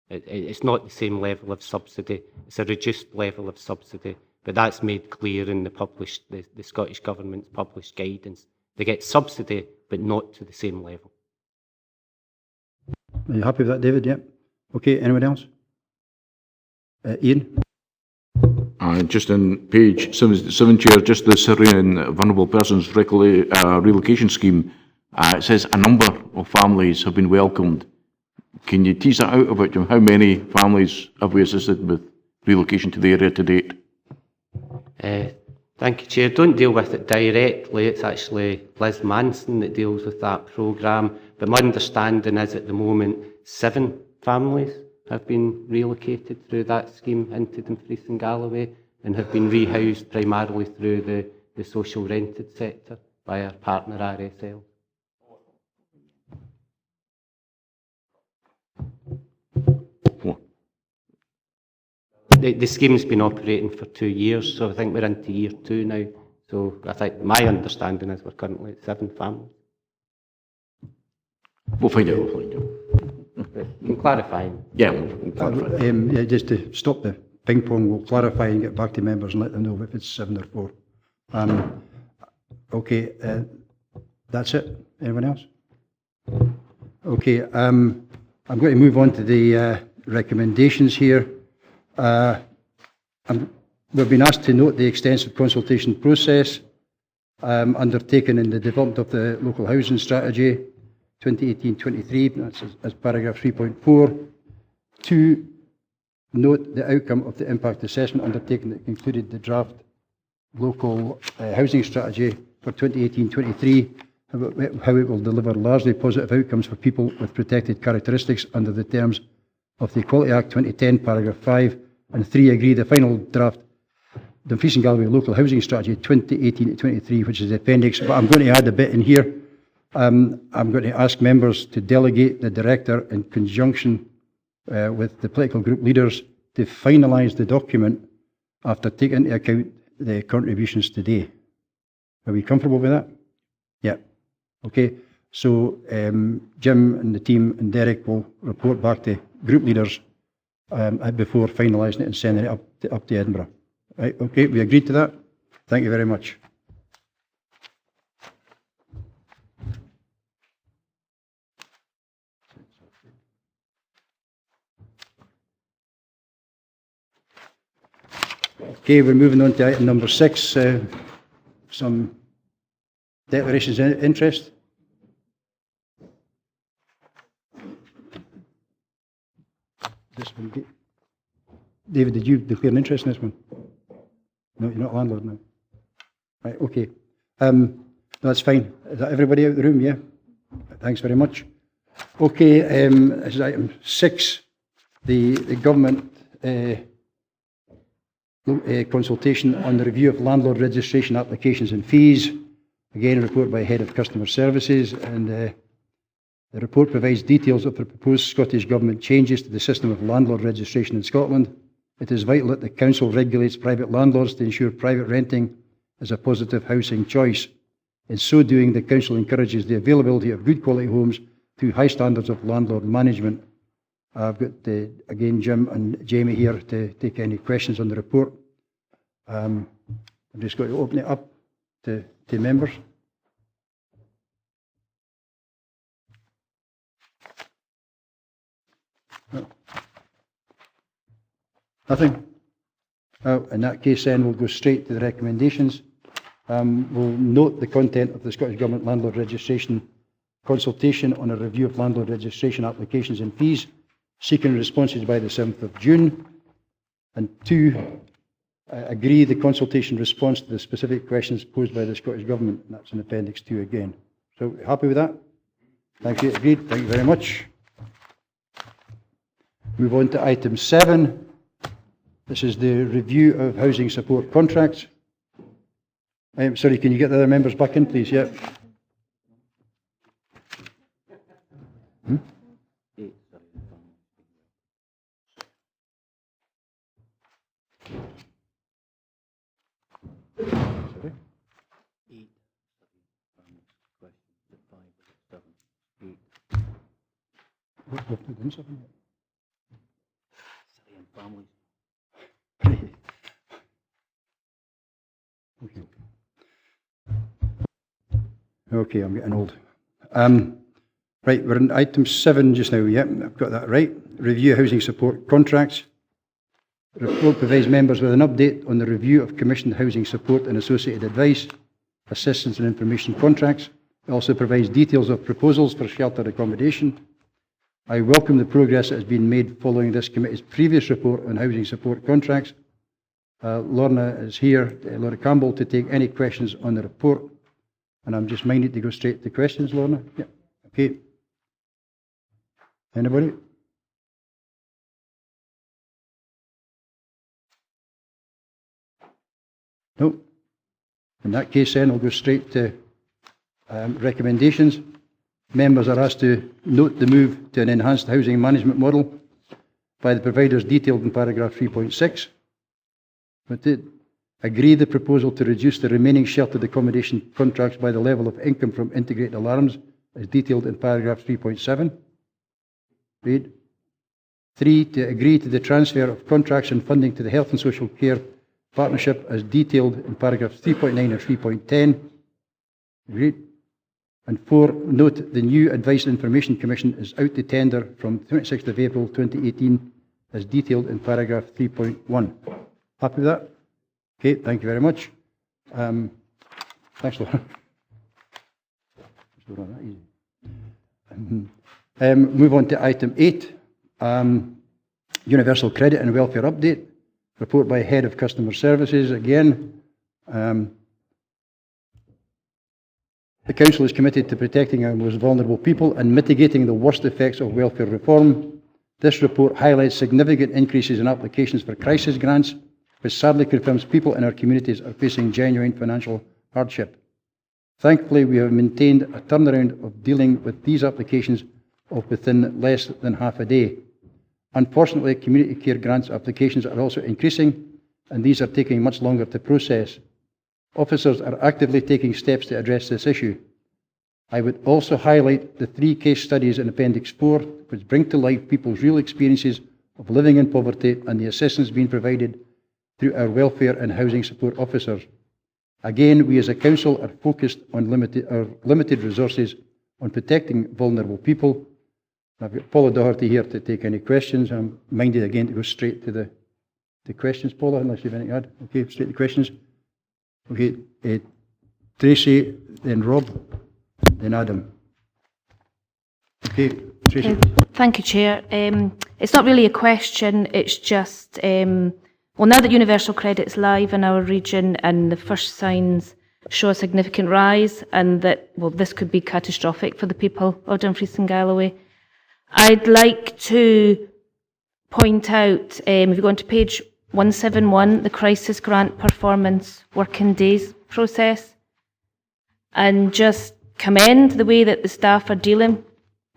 It's not the same level of subsidy. It's a reduced level of subsidy, but that's made clear in the Scottish Government's published guidance. They get subsidy, but not to the same level. Are you happy with that, David? Yep. Okay, anyone else? Ian? Just on page 7, Chair, just the Syrian Vulnerable Persons Relocation Scheme, it says a number of families have been welcomed. Can you tease that out about how many families have we assisted with relocation to the area to date? Thank you, Chair. Don't deal with it directly. It's actually Liz Manson that deals with that programme. But my understanding is at the moment 7 families have been relocated through that scheme into Dumfries and Galloway and have been rehoused primarily through the social rented sector by our partner RSL. The scheme's been operating for 2 years, so I think we're into year 2 now. So I think my understanding is we're currently at 7 families. We'll find out. We'll find out. You can clarify. Yeah, we'll clarify. Yeah, just to stop the ping pong, we'll clarify and get back to members and let them know if it's 7 or 4. Okay, that's it. Anyone else? Okay, I'm going to move on to the recommendations here. We've been asked to note the extensive consultation process undertaken in the development of the local housing strategy 2018-23, that's as paragraph 3.4, to note the outcome of the impact assessment undertaken that concluded the draft local housing strategy for 2018-23, how it will deliver largely positive outcomes for people with protected characteristics under the terms of the Equality Act 2010, paragraph 5, and 3, agree the final draft Dumfries and Galloway Local Housing Strategy 2018-23, which is the appendix. But I'm going to add a bit in here. I'm going to ask members to delegate the director in conjunction with the political group leaders to finalise the document after taking into account the contributions today. Are we comfortable with that? Yeah. Okay. So Jim and the team and Derek will report back to group leaders before finalising it and sending it up to Edinburgh. Right, okay, we agreed to that? Thank you very much. Okay, we're moving on to item number 6, some declarations of interest. This one, David, did you declare an interest in this one? No, you're not a landlord now. Right, okay. That's fine. Is that everybody out of the room? Yeah? Thanks very much. Okay, this is item 6, the government consultation on the review of landlord registration applications and fees. Again, a report by Head of Customer Services, and the report provides details of the proposed Scottish Government changes to the system of landlord registration in Scotland. It is vital that the Council regulates private landlords to ensure private renting is a positive housing choice. In so doing, the Council encourages the availability of good quality homes to high standards of landlord management. I've got, again, Jim and Jamie here to take any questions on the report. I'm just going to open it up to members. No. Nothing? In that case, then, we'll go straight to the recommendations. We'll note the content of the Scottish Government Landlord Registration Consultation on a review of landlord registration applications and fees, seeking responses by the 7th of June. And 2, agree the consultation response to the specific questions posed by the Scottish Government. And that's in Appendix 2 again. So, happy with that? Thank you. Agreed. Thank you very much. Move on to item 7. This is the review of housing support contracts. Sorry, can you get the other members back in, please? Yeah. Sorry? 8. What have we done 7 yet? Families. Okay, I'm getting old. Right, we're in item 7 just now. Yep, I've got that right. Review housing support contracts. The report provides members with an update on the review of commissioned housing support and associated advice, assistance and information contracts. It also provides details of proposals for shelter accommodation. I welcome the progress that has been made following this committee's previous report on housing support contracts. Lorna is here, Laura Campbell, to take any questions on the report. And I'm just minded to go straight to questions, Lorna. Yeah. Okay. Anybody? No. In that case then, I'll go straight to recommendations. Members are asked to note the move to an enhanced housing management model by the providers detailed in paragraph 3.6. Agree the proposal to reduce the remaining sheltered accommodation contracts by the level of income from integrated alarms as detailed in paragraph 3.7. Read. 3, to agree to the transfer of contracts and funding to the Health and Social Care Partnership as detailed in paragraphs 3.9 and 3.10. Agreed. And 4, note the new Advice and Information Commission is out to tender from 26th of April 2018 as detailed in paragraph 3.1. Happy with that? Okay, thank you very much. Thanks, Laura. Move on to item 8, Universal Credit and Welfare Update. Report by Head of Customer Services. Again, the Council is committed to protecting our most vulnerable people and mitigating the worst effects of welfare reform. This report highlights significant increases in applications for crisis grants, which sadly confirms people in our communities are facing genuine financial hardship. Thankfully, we have maintained a turnaround of dealing with these applications of within less than half a day. Unfortunately, community care grants applications are also increasing, and these are taking much longer to process. Officers are actively taking steps to address this issue. I would also highlight the 3 case studies in Appendix 4, which bring to life people's real experiences of living in poverty and the assistance being provided through our welfare and housing support officers. Again, we as a council are focused on our limited resources on protecting vulnerable people. I've got Paula Doherty here to take any questions. I'm minded again to go straight to the questions, Paula, unless you have anything to add. Okay, straight to questions. Okay, Tracy, then Rob, then Adam. Okay, Tracy. Thank you, Chair. It's not really a question, it's just, well, now that Universal Credit is live in our region and the first signs show a significant rise and that, well, this could be catastrophic for the people of Dumfries and Galloway, I'd like to point out, if you go on to page 171, the Crisis Grant Performance Working Days process, and just commend the way that the staff are dealing,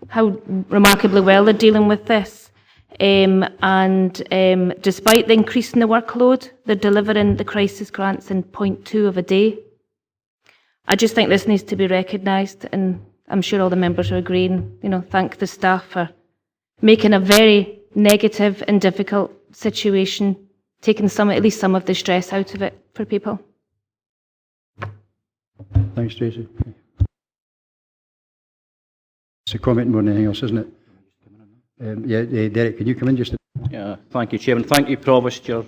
how remarkably well they're dealing with this. Despite the increase in the workload, they're delivering the crisis grants in 0.2 of a day. I just think this needs to be recognised, and I'm sure all the members are agreeing, thank the staff for making a very negative and difficult situation, taking at least some of the stress out of it for people. Thanks, Tracy. It's a comment more than anything else, isn't it? Derek, can you come in just? Yeah, thank you, Chairman. Thank you, Provost. Your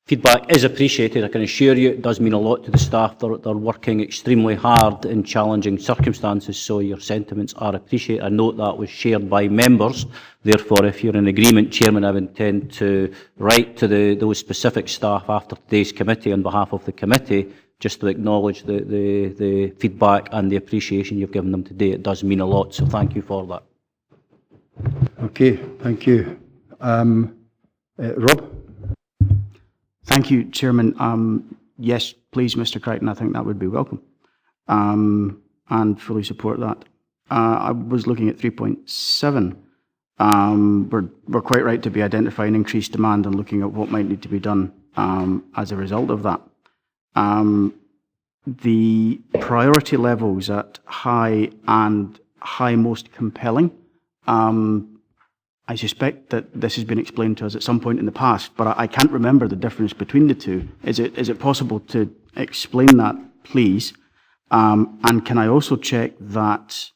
feedback is appreciated. I can assure you it does mean a lot to the staff. They're working extremely hard in challenging circumstances, so your sentiments are appreciated. I note that was shared by members. Therefore, if you're in agreement, Chairman, I would intend to write to those specific staff after today's committee on behalf of the committee, just to acknowledge the feedback and the appreciation you've given them today. It does mean a lot, so thank you for that. Okay, thank you. Rob? Thank you, Chairman. Yes, please, Mr. Crichton, I think that would be welcome, and fully support that. I was looking at 3.7. We're quite right to be identifying increased demand and looking at what might need to be done as a result of that. The priority levels at high and high most compelling, I suspect that this has been explained to us at some point in the past, but I can't remember the difference between the two. Is it possible to explain that, please? And can I also check that,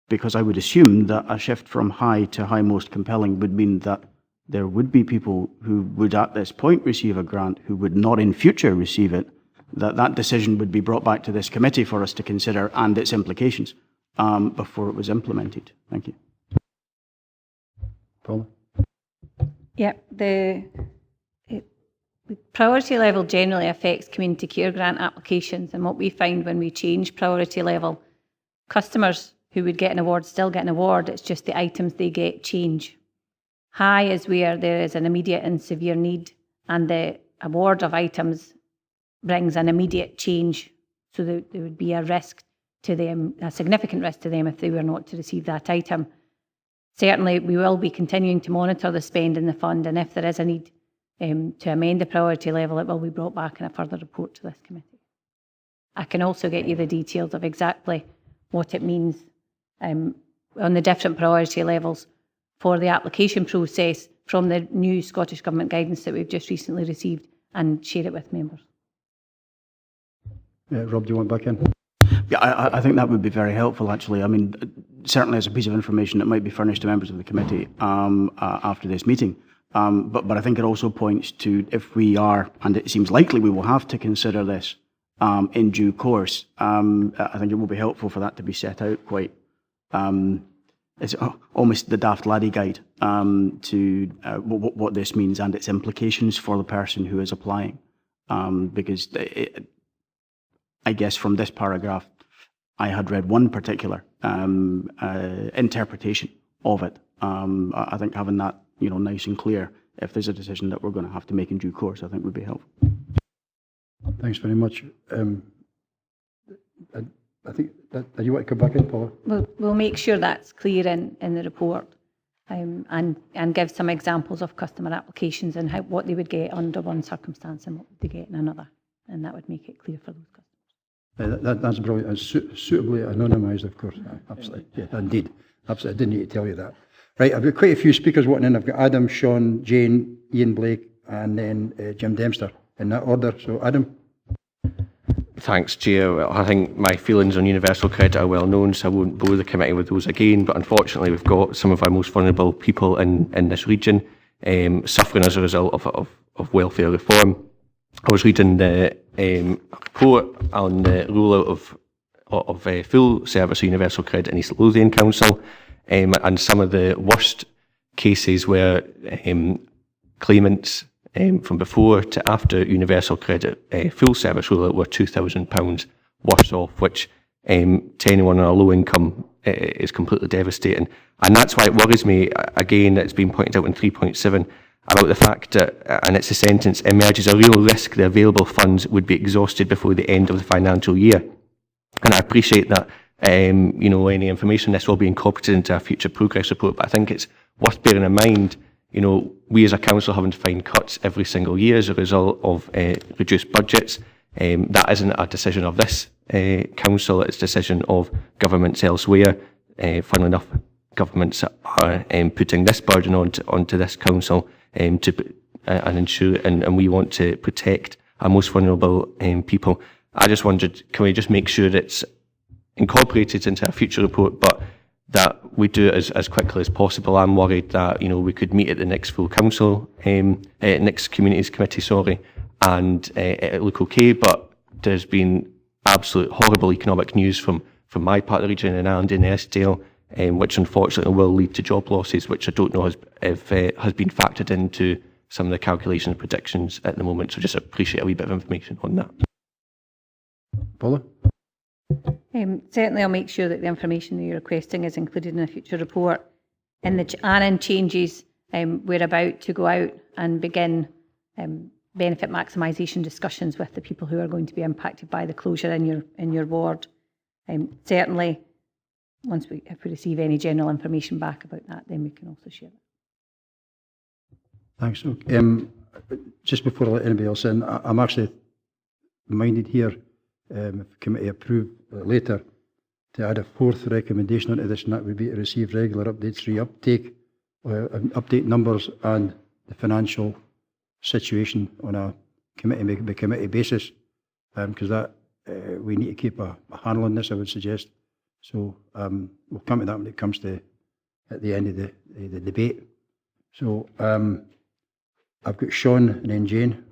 because I would assume that a shift from high to high most compelling would mean that there would be people who would at this point receive a grant who would not in future receive it, that decision would be brought back to this committee for us to consider and its implications before it was implemented. Thank you. Paula? Yeah, the priority level generally affects community care grant applications, and what we find when we change priority level, customers who would get an award still get an award, it's just the items they get change. High is where there is an immediate and severe need, and the award of items brings an immediate change, so that there would be a risk to them, a significant risk to them if they were not to receive that item. Certainly, we will be continuing to monitor the spend in the fund, and if there is a need to amend the priority level, it will be brought back in a further report to this committee. I can also get you the details of exactly what it means on the different priority levels for the application process from the new Scottish Government guidance that we've just recently received, and share it with members. Rob, do you want back in? Yeah, I think that would be very helpful, actually. I mean, certainly as a piece of information that might be furnished to members of the committee after this meeting. But I think it also points to, if we are, and it seems likely we will have to consider this in due course, I think it will be helpful for that to be set out quite, it's almost the daft laddie guide to what this means and its implications for the person who is applying. Because I guess from this paragraph, I had read one particular interpretation of it. I think having that, nice and clear, if there's a decision that we're going to have to make in due course, I think would be helpful. Thanks very much. I think that you want to come back in, Paula? We'll make sure that's clear in the report, and give some examples of customer applications and what they would get under one circumstance and what they get in another, and that would make it clear for those customers. That's brilliant. And suitably anonymised, of course. Absolutely. Yeah, indeed. Absolutely. I didn't need to tell you that. Right, I've got quite a few speakers wanting in. I've got Adam, Sean, Jane, Ian Blake, and then Jim Dempster in that order. So, Adam. Thanks, Chair. I think my feelings on universal credit are well known, so I won't bore the committee with those again. But unfortunately, we've got some of our most vulnerable people in this region suffering as a result of welfare reform. I was reading the report on the rollout of full service universal credit in East Lothian Council, and some of the worst cases where claimants from before to after universal credit full service rollout were £2,000 worse off, which to anyone on a low income is completely devastating. And that's why it worries me, again, it's been pointed out in 3.7, about the fact that, and it's a sentence, emerges a real risk the available funds would be exhausted before the end of the financial year. And I appreciate that, any information this will be incorporated into a future progress report, but I think it's worth bearing in mind, we as a council having to find cuts every single year as a result of reduced budgets. That isn't a decision of this council, it's a decision of governments elsewhere. Funnily enough, governments are putting this burden onto this council to ensure, and we want to protect our most vulnerable people. I just wondered, can we just make sure it's incorporated into a future report, but that we do it as quickly as possible? I'm worried that we could meet at the next full council, next communities committee, and it look okay. But there's been absolute horrible economic news from my part of the region in Ireland and Eskdale, which unfortunately will lead to job losses, which I don't know if has been factored into some of the calculations and predictions at the moment. So just appreciate a wee bit of information on that. Paula? Certainly, I'll make sure that the information that you're requesting is included in a future report. And in changes, we're about to go out and begin benefit maximisation discussions with the people who are going to be impacted by the closure in your ward. Certainly, if we receive any general information back about that, then we can also share it. Thanks. Just before I let anybody else in, I'm actually minded here, if the committee approve later, to add a fourth recommendation onto this, and that would be to receive regular updates, update numbers and the financial situation on a committee basis, because that we need to keep a handle on this, I would suggest. So we'll come to that when it comes to at the end of the debate. So I've got Sean and then Jane.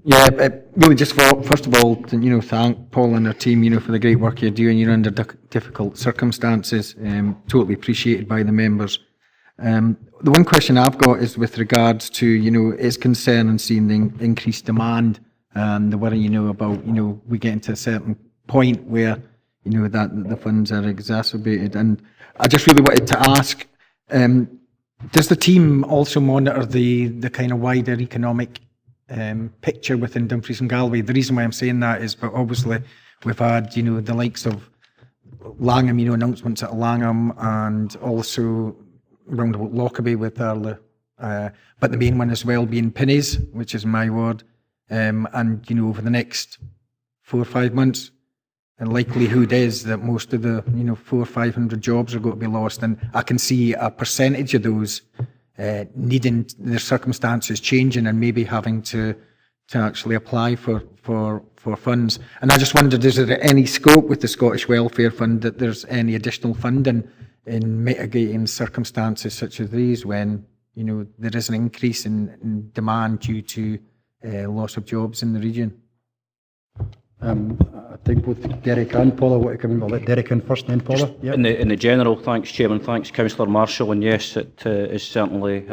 Yeah, really just first of all, to, thank Paul and her team, for the great work you're doing. You're under difficult circumstances, totally appreciated by the members. The one question I've got is with regards to, its concern and seeing the increased demand, the worry, about, we getting to a certain point where, that the funds are exacerbated. And I just really wanted to ask, Does the team also monitor the kind of wider economic picture within Dumfries and Galloway? The reason why I'm saying that is, but obviously we've had, you know, the likes of Langham, you know, announcements at Langham, and also round about Lockerbie with Arla, but the main one as well being Pinneys, which is my ward, and, you know, over the next 4 or 5 months, the likelihood is that most of the, you know, 400 or 500 jobs are going to be lost, and I can see a percentage of those needing their circumstances changing and maybe having to actually apply for funds. And I just wondered, is there any scope with the Scottish Welfare Fund that there's any additional funding in mitigating circumstances such as these when, you know, there is an increase in demand due to loss of jobs in the region? I think both Derek and Paula want to come in. We'll let Derek in first and then Paula. Yep. In the general, thanks Chairman, thanks Councillor Marshall, and yes, it is certainly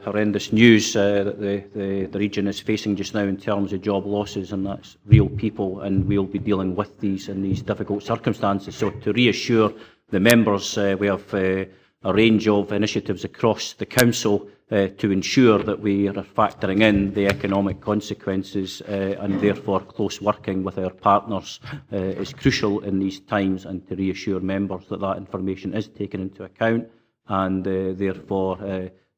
horrendous news that the region is facing just now in terms of job losses, and that's real people, and we'll be dealing with these in these difficult circumstances. So to reassure the members, we have a range of initiatives across the Council to ensure that we are factoring in the economic consequences, and therefore close working with our partners is crucial in these times, and to reassure members that that information is taken into account, and therefore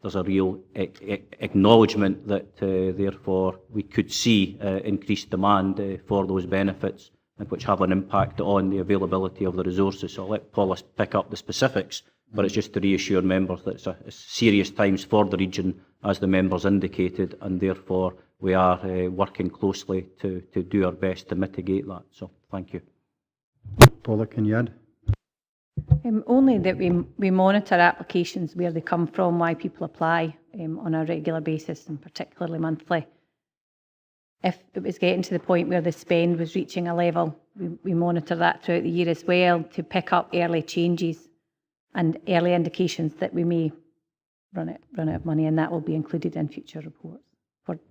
there's a real acknowledgement that therefore we could see increased demand for those benefits, which have an impact on the availability of the resources. So I'll let Paula pick up the specifics, but it's just to reassure members that it's serious times for the region, as the members indicated, and therefore we are working closely to do our best to mitigate that. So thank you. Paula, can you add? Only that we monitor applications, where they come from, why people apply on a regular basis, and particularly monthly. If it was getting to the point where the spend was reaching a level, we monitor that throughout the year as well, to pick up early changes and early indications that we may run out of money, and that will be included in future reports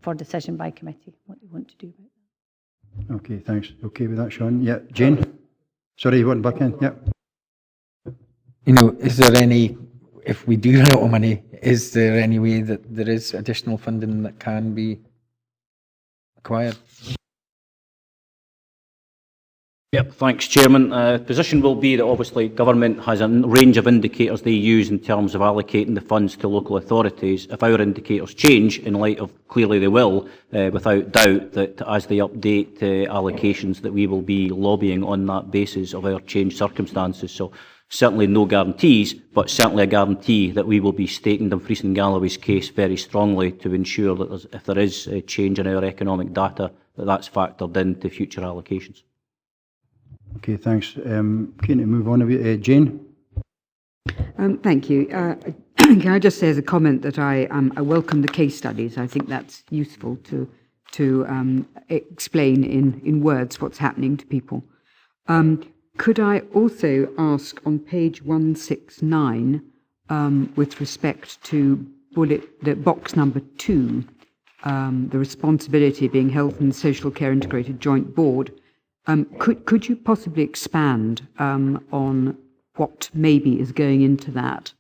for decision by committee, what they want to do about that. Okay, thanks. Okay with that, Sean? Yeah, Jane? Sorry, you want back in? Yeah. You know, is there any, if we do run out of money, is there any way that there is additional funding that can be acquired? Yep, thanks Chairman. Position will be that obviously government has a range of indicators they use in terms of allocating the funds to local authorities. If our indicators change, in light of clearly they will, without doubt, that as they update allocations, that we will be lobbying on that basis of our changed circumstances. So certainly no guarantees, but certainly a guarantee that we will be stating Dumfries and Galloway's case very strongly to ensure that if there is a change in our economic data, that that's factored into future allocations. Okay, thanks. Keen to move on a bit. Jane? Thank you. Can I just say as a comment that I welcome the case studies. I think that's useful to explain in words what's happening to people. Could I also ask on page 169, with respect to the box number 2, the responsibility being Health and Social Care Integrated Joint Board, could you possibly expand on what maybe is going into that?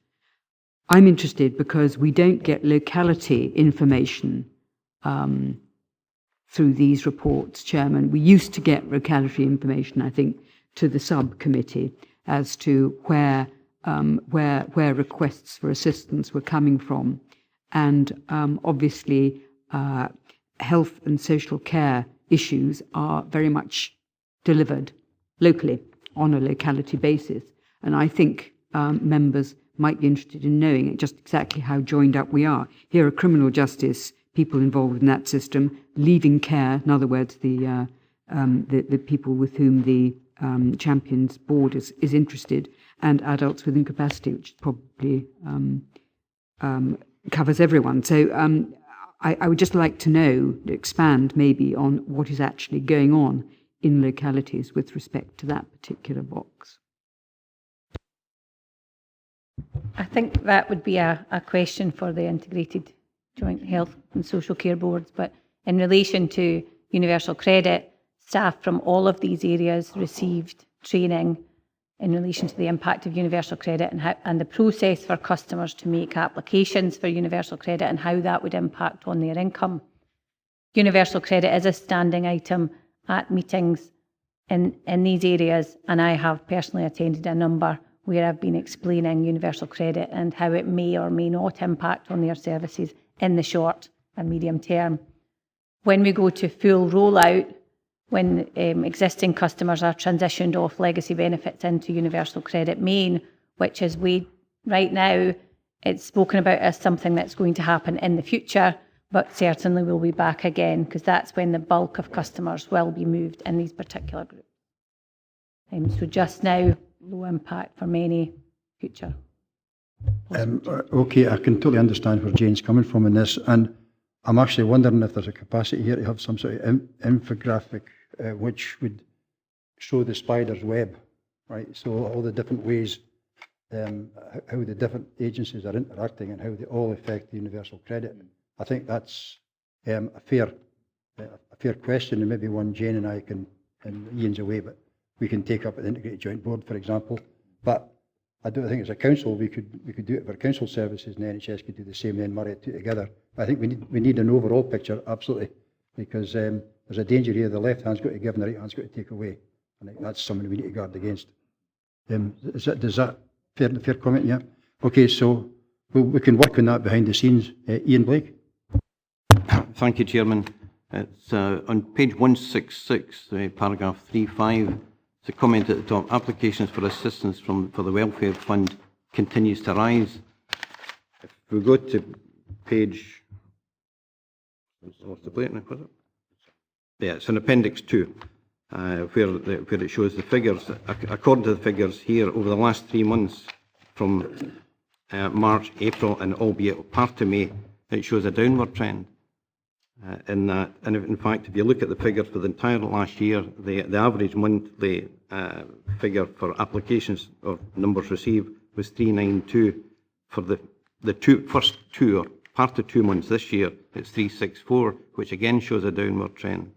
I'm interested because we don't get locality information through these reports, Chairman. We used to get locality information, I think, to the subcommittee as to where requests for assistance were coming from, and obviously health and social care issues are very much delivered locally on a locality basis, and I think members might be interested in knowing just exactly how joined up we are. Here are criminal justice people involved in that system, leaving care, in other words, the people with whom the Champions Board is interested, and adults with incapacity, which probably covers everyone. So I would just like to know, expand maybe on what is actually going on in localities with respect to that particular box. I think that would be a question for the Integrated Joint Health and Social Care Boards, but in relation to universal credit, staff from all of these areas received training in relation to the impact of universal credit and the process for customers to make applications for universal credit and how that would impact on their income. Universal credit is a standing item at meetings in these areas, and I have personally attended a number where I've been explaining universal credit and how it may or may not impact on their services in the short and medium term. When we go to full rollout, when existing customers are transitioned off legacy benefits into universal credit main, which is right now, it's spoken about as something that's going to happen in the future, but certainly will be back again, because that's when the bulk of customers will be moved in these particular groups. So just now, low impact for many future. Okay, I can totally understand where Jane's coming from in this, and I'm actually wondering if there's a capacity here to have some sort of infographic which would show the spider's web, right? So all the different ways, how the different agencies are interacting and how they all affect the universal credit. I think that's a fair question, and maybe one Jane and I can, and Ian's away, but we can take up at the Integrated Joint Board, for example. But I don't think as a council we could do it for council services, and the NHS could do the same, then marry it two together. I think we need an overall picture, absolutely, because there's a danger here. The left hand's got to give and the right hand's got to take away. I think that's something we need to guard against. Does that fair comment? Yeah. Okay, so we can work on that behind the scenes. Ian Blake. Thank you, Chairman. It's on page 166, paragraph 3.5. It's a comment at the top. Applications for assistance for the Welfare Fund continues to rise. If we go to page, what's the plate now, was it? Yeah, it's in Appendix 2, where it shows the figures. According to the figures here, over the last 3 months, from March, April, and albeit part of May, it shows a downward trend. In that, and in fact, if you look at the figures for the entire last year, the average monthly figure for applications or numbers received was 392. For the first two or part of 2 months this year, it's 364, which again shows a downward trend.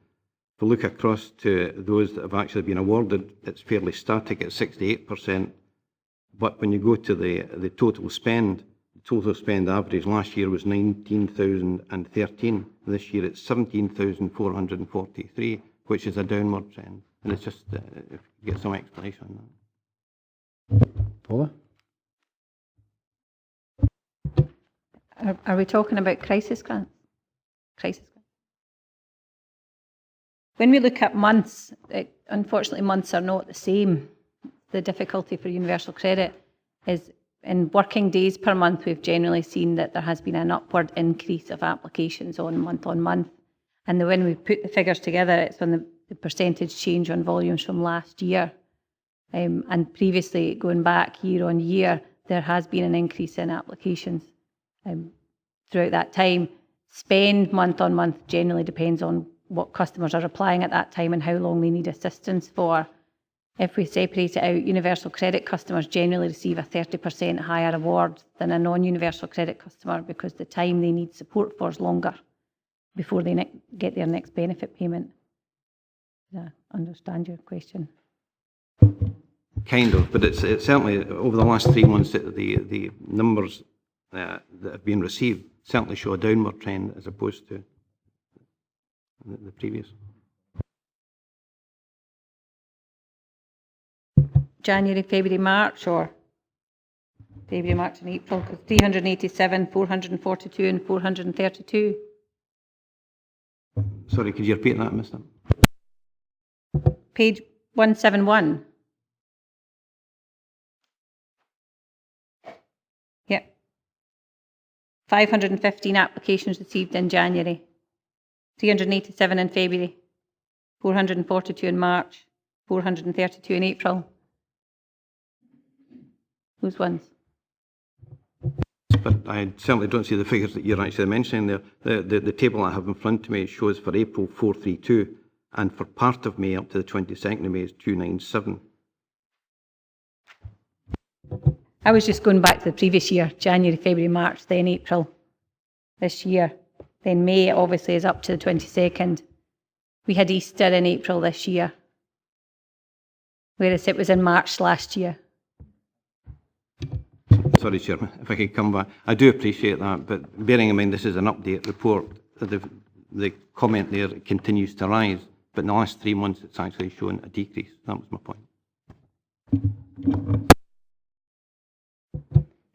If we look across to those that have actually been awarded, it's fairly static at 68%. But when you go to the total spend, total spend average last year was 19,013. This year it's 17,443, which is a downward trend. And it's just get some explanation on that. Paula? Are we talking about crisis grants? Crisis grants. When we look at months, unfortunately months are not the same. The difficulty for universal credit is in working days per month, we've generally seen that there has been an upward increase of applications on month. And when we put the figures together, it's on the percentage change on volumes from last year. And previously, going back year on year, there has been an increase in applications throughout that time. Spend month on month generally depends on what customers are applying at that time and how long they need assistance for. If we separate it out, universal credit customers generally receive a 30% higher award than a non-universal credit customer because the time they need support for is longer before they get their next benefit payment. I understand your question. Kind of, but it's certainly over the last 3 months the numbers that have been received certainly show a downward trend as opposed to the previous. January, February, March, or February, March and April, because 387, 442 and 432. Sorry, could you repeat that, Mr.? Page 171. Yep. 515 applications received in January, 387 in February, 442 in March, 432 in April. Those ones. But I certainly don't see the figures that you're actually mentioning there. The table I have in front of me shows for April 432, and for part of May up to the 22nd of May is 297. I was just going back to the previous year, January, February, March, then April this year. Then May obviously is up to the 22nd. We had Easter in April this year. whereas it was in March last year. Sorry, Chairman, if I could come back. I do appreciate that, but bearing in mind this is an update report, the comment there continues to rise, but in the last 3 months it's actually shown a decrease. That was my point.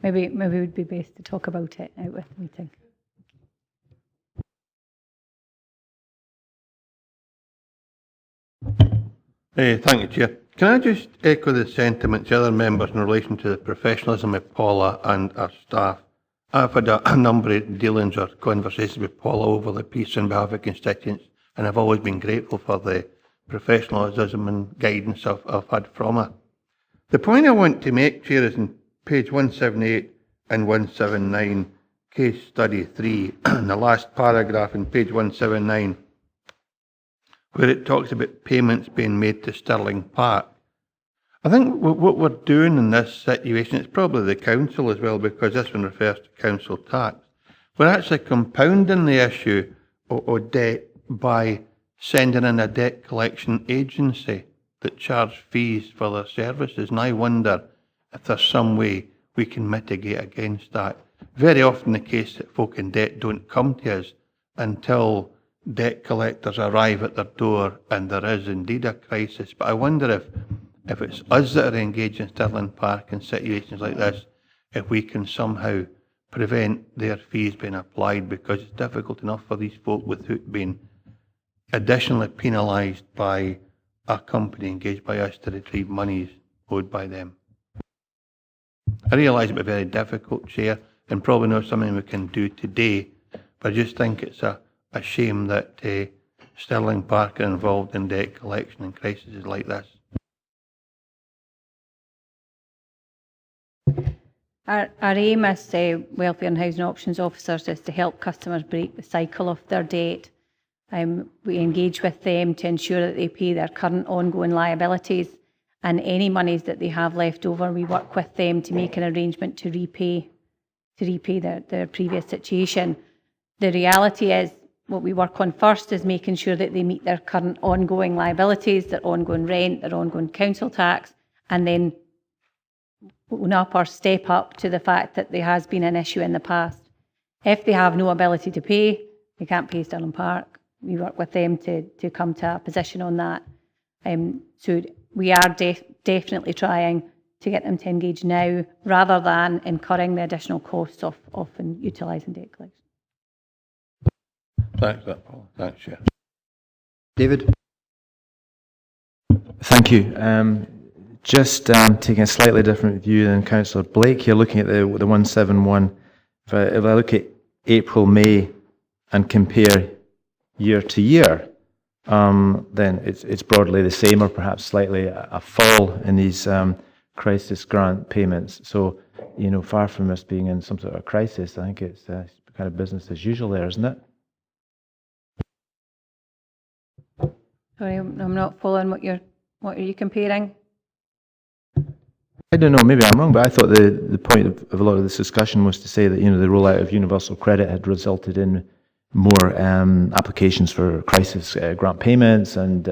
Maybe it would be best to talk about it out with the meeting. Thank you, Chair. Can I just echo the sentiments of other members in relation to the professionalism of Paula and our staff? I've had a number of dealings or conversations with Paula over the piece on behalf of constituents, and I've always been grateful for the professionalism and guidance I've had from her. The point I want to make, Chair, is in page 178 and 179, case study 3, in the last paragraph in page 179, where it talks about payments being made to Stirling Park. I think what we're doing in this situation, it's probably the council as well, because this one refers to council tax. We're actually compounding the issue of debt by sending in a debt collection agency that charge fees for their services, and I wonder if there's some way we can mitigate against that. Very often the case that folk in debt don't come to us until debt collectors arrive at their door and there is indeed a crisis. But I wonder if it's us that are engaged in Stirling Park in situations like this, if we can somehow prevent their fees being applied, because it's difficult enough for these folk without being additionally penalised by a company engaged by us to retrieve monies owed by them. I realise it will be very difficult, Chair, and probably not something we can do today, but I just think it's a shame that Stirling Park are involved in debt collection and crises like this. Our aim as Welfare and Housing Options Officers is to help customers break the cycle of their debt. We engage with them to ensure that they pay their current ongoing liabilities, and any monies that they have left over, we work with them to make an arrangement to repay their previous situation. The reality is, what we work on first is making sure that they meet their current ongoing liabilities, their ongoing rent, their ongoing council tax, and then own up or step up to the fact that there has been an issue in the past. If they have no ability to pay, they can't pay Stirling Park. We work with them to come to a position on that. So we are definitely trying to get them to engage now, rather than incurring the additional costs of utilising debt collection. Thanks for that, Paul. Thanks, Chair. David? Thank you. Just taking a slightly different view than Councillor Blake here, looking at the 171. If I look at April, May, and compare year to year, then it's broadly the same, or perhaps slightly a fall in these crisis grant payments. So, far from us being in some sort of crisis, I think it's kind of business as usual there, isn't it? Sorry, I'm not following what are you comparing? I don't know, maybe I'm wrong, but I thought the point of a lot of this discussion was to say that, the rollout of universal credit had resulted in more applications for crisis grant payments and,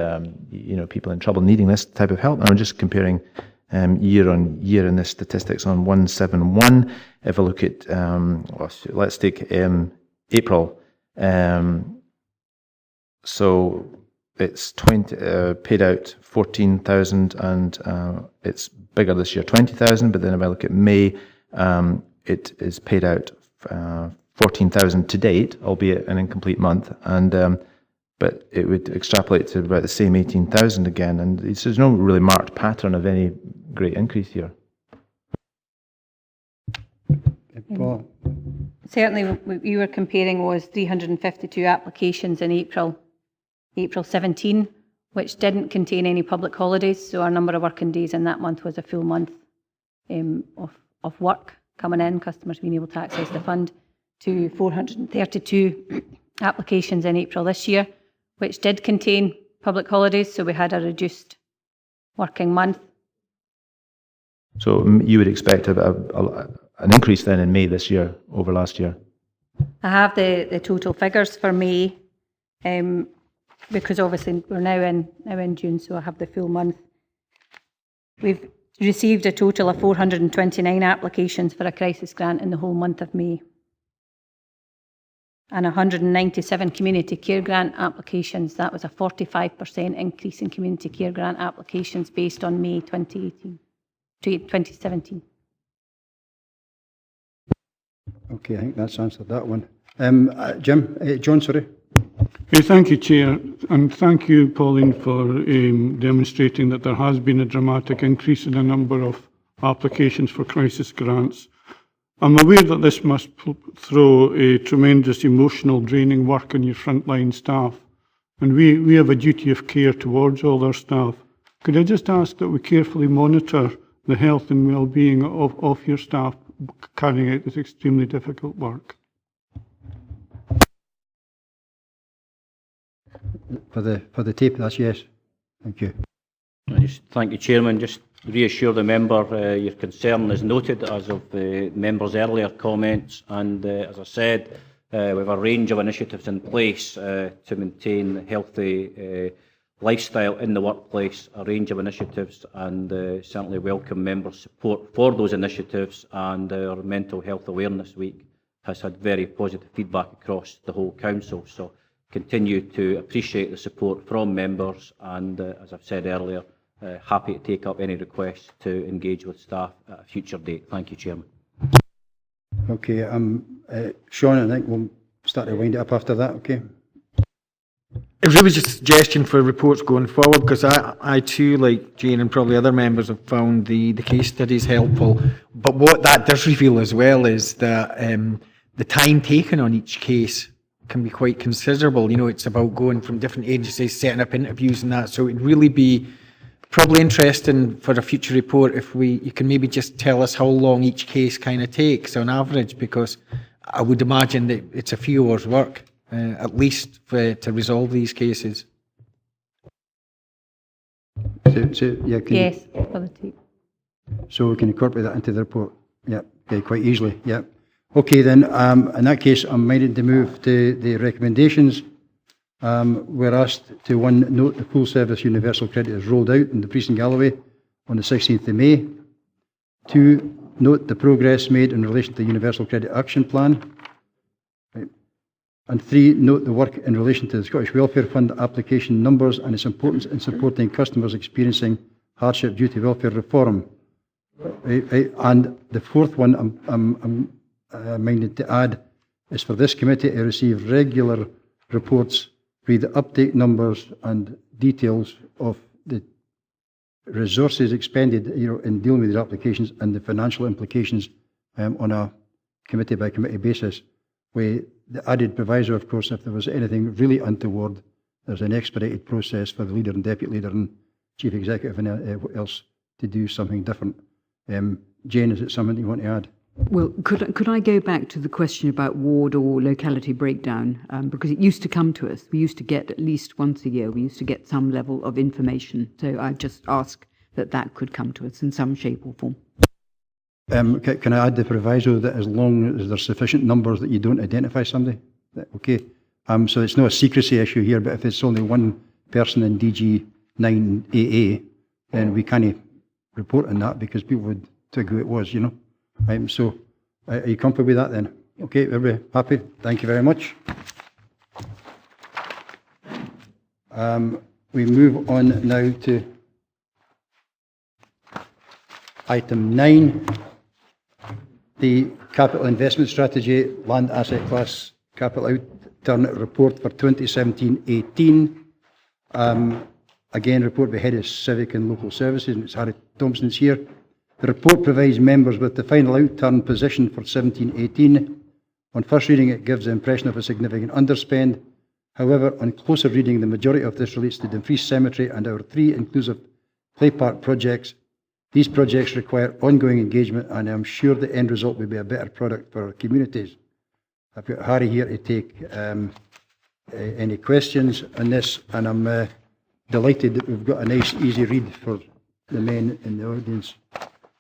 people in trouble needing this type of help. And I'm just comparing year on year in the statistics on 171. If I look at, let's take April. So it's paid out 14,000, and it's bigger this year, 20,000. But then if I look at May, it is paid out 14,000 to date, albeit an incomplete month, and but it would extrapolate to about the same 18,000 again, and there's no really marked pattern of any great increase here. Certainly, what you were comparing was 352 applications in April 17, which didn't contain any public holidays, so our number of working days in that month was a full month of work coming in, customers being able to access the fund, to 432 applications in April this year, which did contain public holidays, so we had a reduced working month. So you would expect an increase then in May this year over last year? I have the total figures for May, because obviously we're now in June, so I have the full month. We've received a total of 429 applications for a crisis grant in the whole month of May, and 197 community care grant applications. That was a 45% increase in community care grant applications based on May 2017. Okay, I think that's answered that one. John, sorry. Thank you, Chair, and thank you, Pauline, for demonstrating that there has been a dramatic increase in the number of applications for crisis grants. I'm aware that this must throw a tremendous emotional draining work on your frontline staff, and we have a duty of care towards all our staff. Could I just ask that we carefully monitor the health and well-being of your staff carrying out this extremely difficult work? For the tape, that's yes. Thank you. Thank you, Chairman. Just reassure the member your concern is noted as of the member's earlier comments, and as I said, we have a range of initiatives in place to maintain a healthy lifestyle in the workplace, a range of initiatives, and certainly welcome members' support for those initiatives. And our Mental Health Awareness Week has had very positive feedback across the whole Council. So continue to appreciate the support from members, and as I've said earlier, happy to take up any requests to engage with staff at a future date. Thank you, Chairman. Okay, Sean, I think we'll start to wind it up after that, okay? It was really just a suggestion for reports going forward, because I too, like Jane and probably other members, have found the case studies helpful. But what that does reveal as well is that the time taken on each case can be quite considerable. You know, it's about going from different agencies, setting up interviews and that. So it'd really be probably interesting for a future report if you can maybe just tell us how long each case kind of takes on average, because I would imagine that it's a few hours' work at least to resolve these cases. Yes, for the tape. So we can incorporate that into the report. Yeah, okay, quite easily. Yeah. Okay, then, in that case, I'm minded to move to the recommendations. We're asked to, one, note the full service universal credit is rolled out in Dumfries and Galloway on the 16th of May. 2, note the progress made in relation to the Universal Credit Action Plan. Right. And 3, note the work in relation to the Scottish Welfare Fund application numbers and its importance in supporting customers experiencing hardship due to welfare reform. Right. And the 4th one I'm minded to add is for this committee to receive regular reports with the update numbers and details of the resources expended, in dealing with these applications and the financial implications on a committee by committee basis. With the added proviso, of course, if there was anything really untoward, there's an expedited process for the leader and deputy leader and chief executive and else to do something different. Jane, is it something you want to add? Well, could I go back to the question about ward or locality breakdown? Because it used to come to us. We used to get at least once a year, we used to get some level of information. So I just ask that could come to us in some shape or form. Can I add the proviso that as long as there's sufficient numbers that you don't identify somebody? Okay. So it's not a secrecy issue here, but if it's only one person in DG 9AA, then we can't report on that because people would think who it was, So, are you comfortable with that then? Okay, everybody happy? Thank you very much. We move on now to item 9, the Capital Investment Strategy Land Asset Class Capital Outturn Report for 2017-18. Again, report by Head of Civic and Local Services, and it's Harry Thompson's here. The report provides members with the final outturn position for 17-18. On first reading, it gives the impression of a significant underspend. However, on closer reading, the majority of this relates to Dumfries Cemetery and our 3 inclusive play park projects. These projects require ongoing engagement, and I'm sure the end result will be a better product for our communities. I've got Harry here to take any questions on this, and I'm delighted that we've got a nice, easy read for the men in the audience.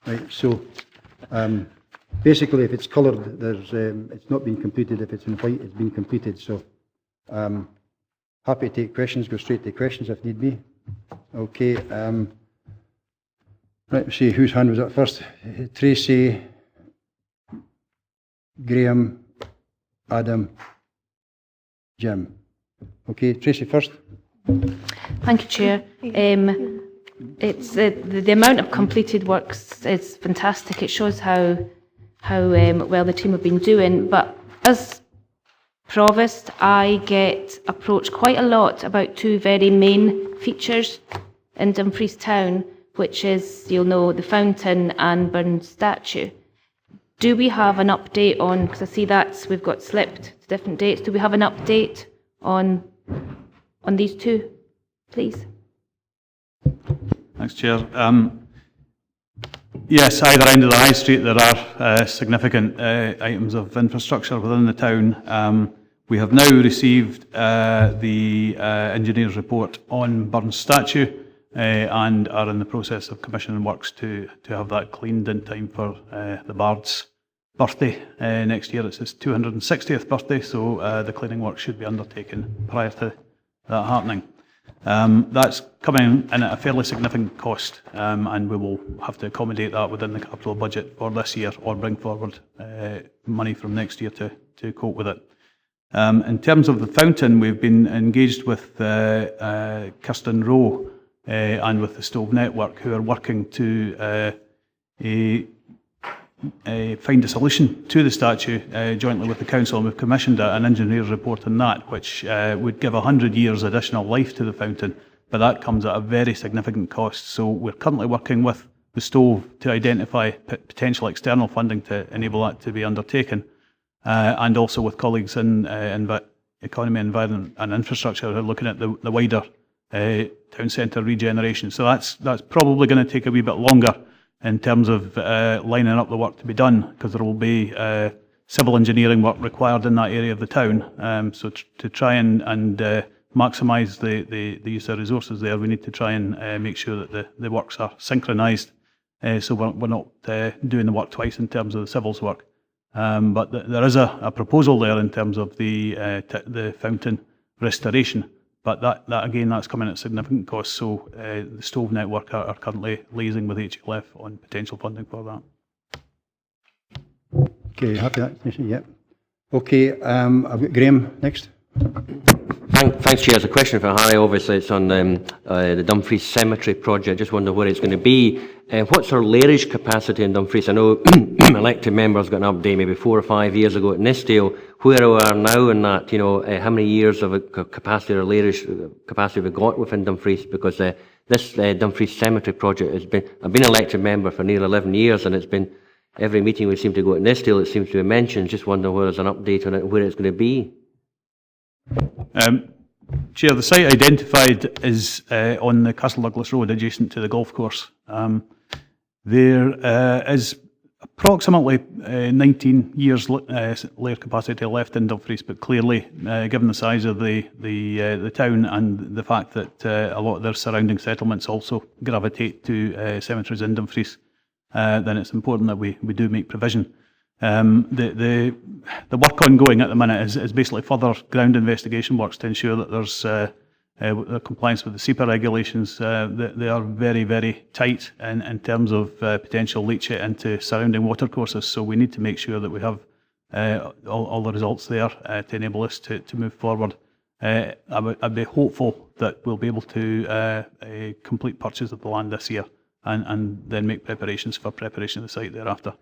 Right, so basically, if it's coloured, it's not been completed. If it's in white, it's been completed. So happy to take questions. Go straight to questions if need be. Okay. Right, see whose hand was up first. Tracy, Graham, Adam, Jim. Okay, Tracy first. Thank you, Chair. It's the amount of completed works is fantastic. It shows how well the team have been doing. But as Provost, I get approached quite a lot about two very main features in Dumfries town, which is, you'll know, the fountain and Burns statue. Do we have an update on, because I see that we've got slipped to different dates, do we have an update on these two, please? Thanks, Chair. Yes, either end of the High Street there are significant items of infrastructure within the town. We have now received the engineer's report on Burns statue and are in the process of commissioning works to have that cleaned in time for the Bard's birthday next year. It's his 260th birthday, so the cleaning work should be undertaken prior to that happening. That's coming in at a fairly significant cost, and we will have to accommodate that within the capital budget for this year or bring forward money from next year to cope with it. In terms of the fountain, we've been engaged with Kirsten Rowe and with the Stove Network, who are working to find a solution to the statue jointly with the council, and we've commissioned an engineer's report on that, which would give 100 years additional life to the fountain, but that comes at a very significant cost. So we're currently working with the Stove to identify potential external funding to enable that to be undertaken, and also with colleagues in economy, environment and infrastructure who are looking at the wider town centre regeneration. So that's probably going to take a wee bit longer in terms of lining up the work to be done, because there will be civil engineering work required in that area of the town. So to try and maximise the use of resources there, we need to try and make sure that the works are synchronised, so we're not doing the work twice in terms of the civils work. But there is a proposal there in terms of the fountain restoration. But that again, that's coming at significant cost. So the Stove Network are currently liaising with HLF on potential funding for that. Okay, happy with that? Yeah. Okay, I've got Graham next. Thanks, Chair. There's a question for Harry. Obviously, it's on the Dumfries Cemetery project. I just wonder where it's going to be. What's our lairage capacity in Dumfries? I know elected members got an update maybe 4 or 5 years ago at Nistdale. Where we are now in that, how many years of capacity or lairage capacity have we got within Dumfries? Because this Dumfries Cemetery project has been, I've been elected member for nearly 11 years, and it's been, every meeting we seem to go at Nistdale, it seems to be mentioned. Just wonder where there's an update on it, where it's going to be. Chair, the site identified is on the Castle Douglas Road, adjacent to the golf course. There is approximately 19 years layer capacity left in Dumfries, but clearly, given the size of the town and the fact that a lot of their surrounding settlements also gravitate to cemeteries in Dumfries, then it's important that we do make provision. The work ongoing at the minute is basically further ground investigation works to ensure that there's compliance with the SEPA regulations. They are very, very tight in terms of potential leachate into surrounding watercourses, so we need to make sure that we have all the results there to enable us to move forward. I'd be hopeful that we'll be able to complete purchase of the land this year and then make preparations for preparation of the site thereafter.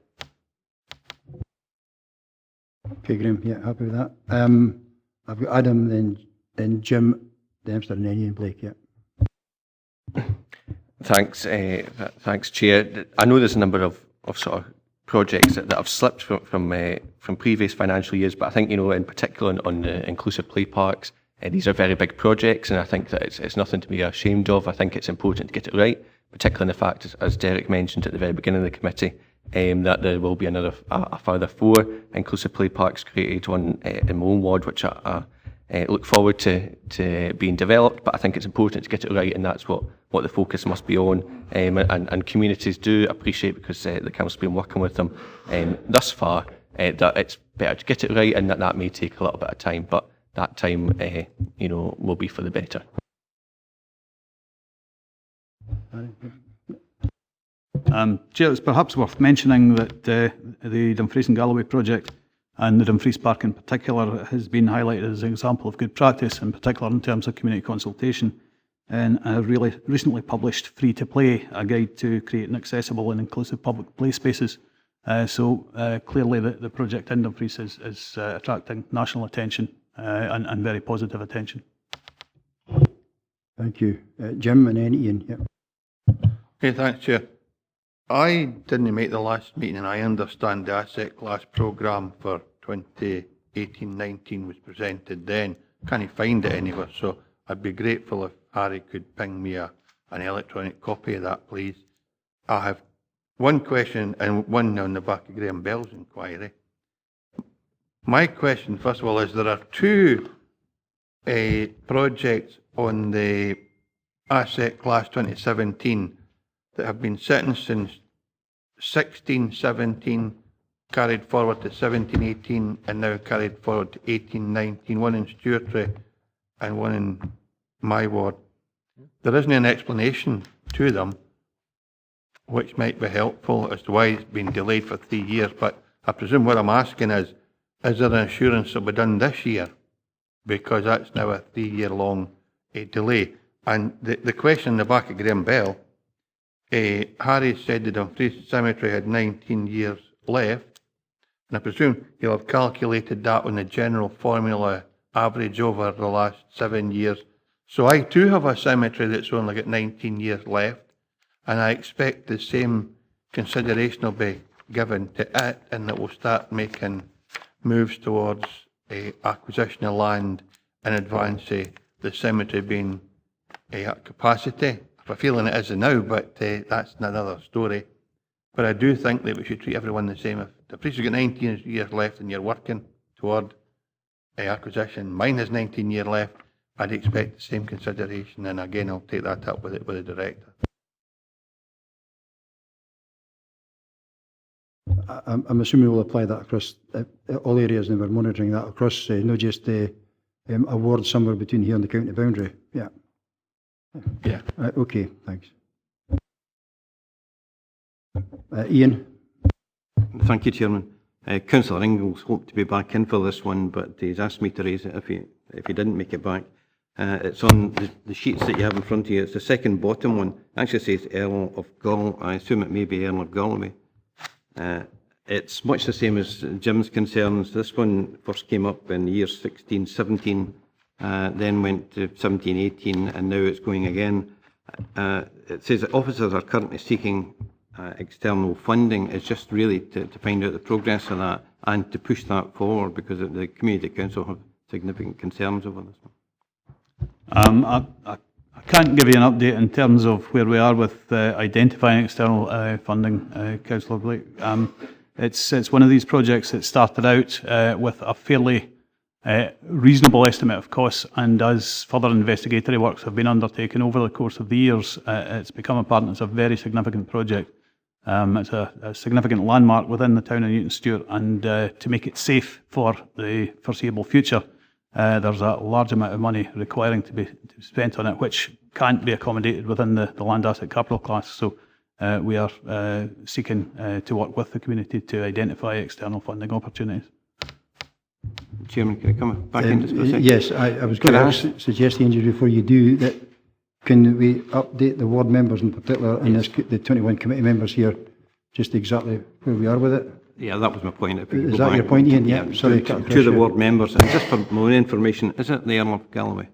Okay, Graham, yeah, happy with that. I've got Adam, then Jim, Dempster, and then Ian Blake, yeah. Thanks, Chair. I know there's a number of sort of projects that have slipped from previous financial years, but I think, in particular on the inclusive play parks, these are very big projects, and I think that it's nothing to be ashamed of. I think it's important to get it right, particularly in the fact, as Derek mentioned at the very beginning of the committee, that there will be a further 4 inclusive play parks created, one in my own ward, which I look forward to being developed. But I think it's important to get it right, and that's what the focus must be on. And communities do appreciate, because the council's been working with them thus far, that it's better to get it right, and that may take a little bit of time, but that time will be for the better. Chair, it's perhaps worth mentioning that the Dumfries and Galloway project and the Dumfries Park in particular has been highlighted as an example of good practice, in particular in terms of community consultation, and a really recently published Free to Play, a guide to creating accessible and inclusive public play spaces. So clearly the project in Dumfries is attracting national attention and very positive attention. Thank you. Jim and then Ian. Yep. Okay, thanks, Chair. I didn't make the last meeting, and I understand the asset class programme for 2018-19 was presented then. Can't find it anywhere, so I'd be grateful if Harry could ping me an electronic copy of that, please. I have one question and one on the back of Graham Bell's inquiry. My question, first of all, is there are two projects on the asset class 2017 that have been sitting since 16-17, carried forward to 17-18, and now carried forward to 18-19, one in Stewartry and one in my ward. There isn't an explanation to them, which might be helpful as to why it's been delayed for 3 years, but I presume what I'm asking is there an assurance that will be done this year? Because that's now a 3-year-long delay. And the question in the back of Graham Bell, Harry said the Dumfries Cemetery had 19 years left, and I presume he'll have calculated that on the general formula average over the last 7 years. So I too have a cemetery that's only got 19 years left, and I expect the same consideration will be given to it, and that we'll start making moves towards acquisition of land in advance of the cemetery being at capacity. I have a feeling it is now, but that's another story. But I do think that we should treat everyone the same. If the priest has got 19 years left and you're working toward acquisition, mine has 19 years left, I'd expect the same consideration, and again I'll take that up with the director. I'm assuming we'll apply that across all areas, and we're monitoring that across, not just awards somewhere between here and the county boundary. Yeah. Yeah. Okay, thanks. Ian. Thank you, Chairman. Councillor Ingalls hoped to be back in for this one, but he's asked me to raise it if he didn't make it back. It's on the sheets that you have in front of you. It's the second bottom one. It actually says Earl of Gall. I assume it may be Earl of Galloway. It's much the same as Jim's concerns. This one first came up in years 16-17, then went to 17-18, and now it's going again. It says that officers are currently seeking external funding. It's just really to find out the progress of that and to push that forward, because the Community Council have significant concerns over this one. I can't give you an update in terms of where we are with identifying external funding, Councillor Blake. It's one of these projects that started out with a fairly reasonable estimate of costs, and as further investigatory works have been undertaken over the course of the years, it's become apparent it's a very significant project. It's a significant landmark within the town of Newton Stewart, and to make it safe for the foreseeable future, there's a large amount of money requiring to be spent on it, which can't be accommodated within the land asset capital class. So we are seeking to work with the community to identify external funding opportunities. Chairman, can I come back in just for a second? Yes, I was going to suggest, Andrew, before you do, that can we update the ward members in particular, and the 21 committee members here, just exactly where we are with it? Yeah, that was my point. Is that your point, Ian? Yeah, sorry. To the ward members, and just for my own information, is it the Earl of Galloway?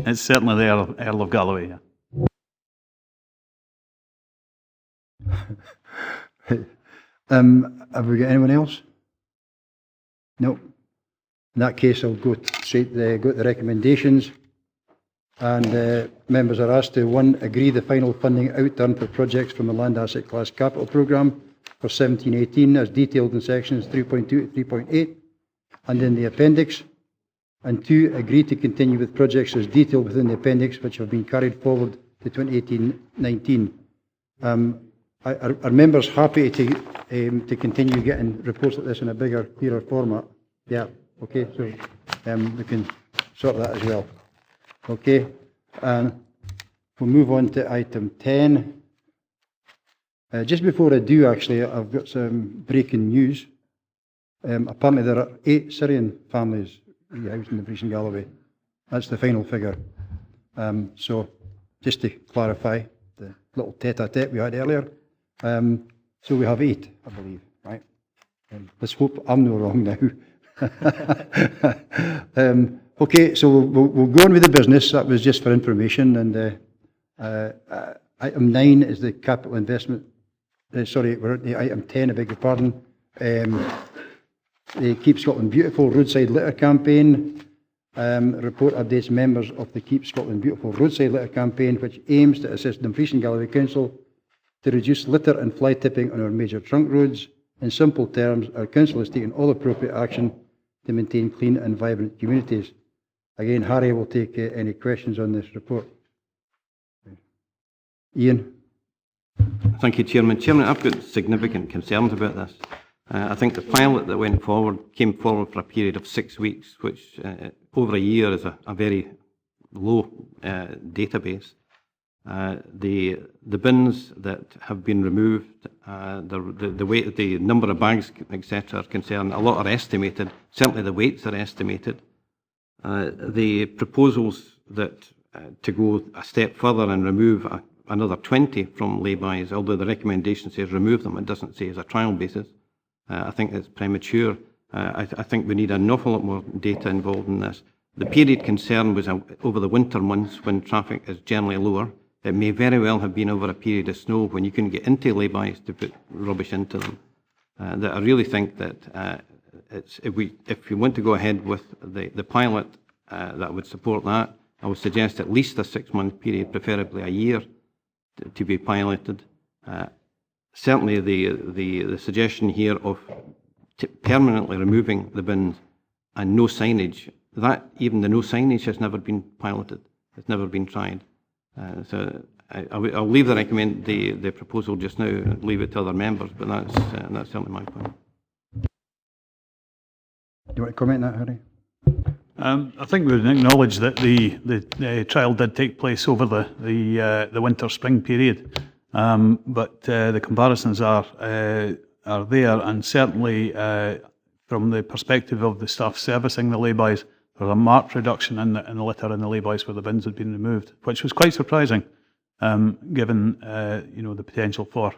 It's certainly the Earl of Galloway, yeah. Have we got anyone else? No. In that case, I'll go straight go to the recommendations. And members are asked to, 1, agree the final funding OUTTURN for projects from the Land Asset Class Capital Programme for 17-18 as detailed in sections 3.2 to 3.8 and in the appendix. And 2, agree to continue with projects as detailed within the appendix which have been carried forward to 2018-19. Are members happy to continue getting reports like this in a bigger, clearer format? Yeah, okay, so we can sort that as well. Okay, We'll move on to item 10. Just before I do, actually, I've got some breaking news. Apparently there are 8 Syrian families rehoused in Dumfries and Galloway. That's the final figure. So, just to clarify the little tete-a-tete we had earlier. So we have 8, I believe, right? Let's hope I'm not wrong now. Okay, so we'll go on with the business. That was just for information. And item 9 is the capital investment. Sorry, we're at the item 10, I beg your pardon. The Keep Scotland Beautiful roadside litter campaign. Report updates members of the Keep Scotland Beautiful roadside litter campaign, which aims to assist Dumfries and Galloway Council to reduce litter and fly tipping on our major trunk roads. In simple terms, our council has taken all appropriate action to maintain clean and vibrant communities. Again, Harry will take any questions on this report. Ian. Thank you, Chairman. Chairman, I've got significant concerns about this. I think the pilot that went forward came forward for a period of 6 weeks, which over a year is a very low database. The bins that have been removed, the weight, the number of bags, etc., are concerned. A lot are estimated. Certainly, the weights are estimated. The proposals that to go a step further and remove another 20 from laybys, although the recommendation says remove them, it doesn't say as a trial basis. I think it's premature. I think we need an awful lot more data involved in this. The period concern was over the winter months when traffic is generally lower. It may very well have been over a period of snow when you couldn't get into laybys to put rubbish into them. That I really think that if we want to go ahead with the pilot, that would support that. I would suggest at least a 6-month period, preferably a year, to be piloted. Certainly the suggestion here of permanently removing the bins and no signage, that even the no signage has never been piloted. It's never been tried. So I'll leave the proposal just now and leave it to other members, but that's certainly my point. Do you want to comment on that, Harry? I think we would acknowledge that the trial did take place over the winter-spring period, but the comparisons are there, and certainly from the perspective of the staff servicing the laybys, there was a marked reduction in the litter in the laybys where the bins had been removed, which was quite surprising, given the potential for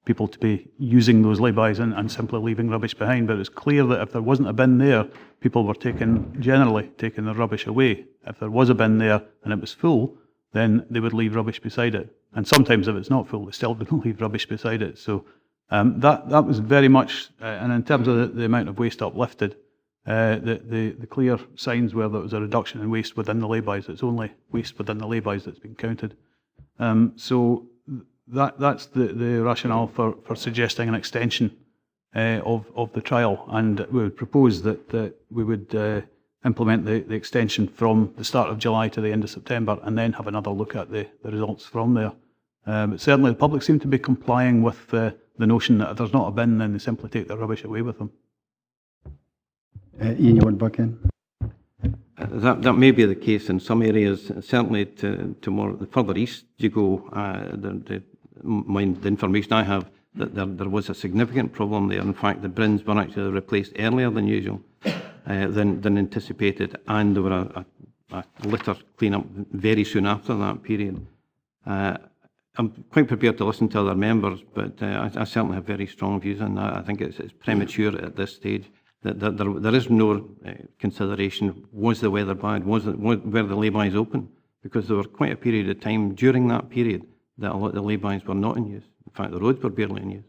people to be using those laybys and simply leaving rubbish behind. But it's clear that if there wasn't a bin there, people were generally taking their rubbish away. If there was a bin there and it was full, then they would leave rubbish beside it. And sometimes if it's not full, they still would leave rubbish beside it. So that was very much, and in terms of the amount of waste uplifted, the clear signs were that there was a reduction in waste within the laybys. It's only waste within the laybys that's been counted. So that's the rationale for suggesting an extension of the trial, and we would propose that we would implement the extension from the start of July to the end of September, and then have another look at the results from there. But certainly the public seem to be complying with the notion that if there's not a bin, then they simply take their rubbish away with them. Ian, you want back in? That may be the case in some areas. Certainly to more the further east you go, the information I have, that there was a significant problem there. In fact, the bins were actually replaced earlier than usual, than anticipated, and there were a litter clean-up very soon after that period. I'm quite prepared to listen to other members, but I certainly have very strong views on that. I think it's premature at this stage. That there is no consideration, was the weather bad, were the laybys open? Because there was quite a period of time during that period that a lot of the laybys were not in use. In fact, the roads were barely in use.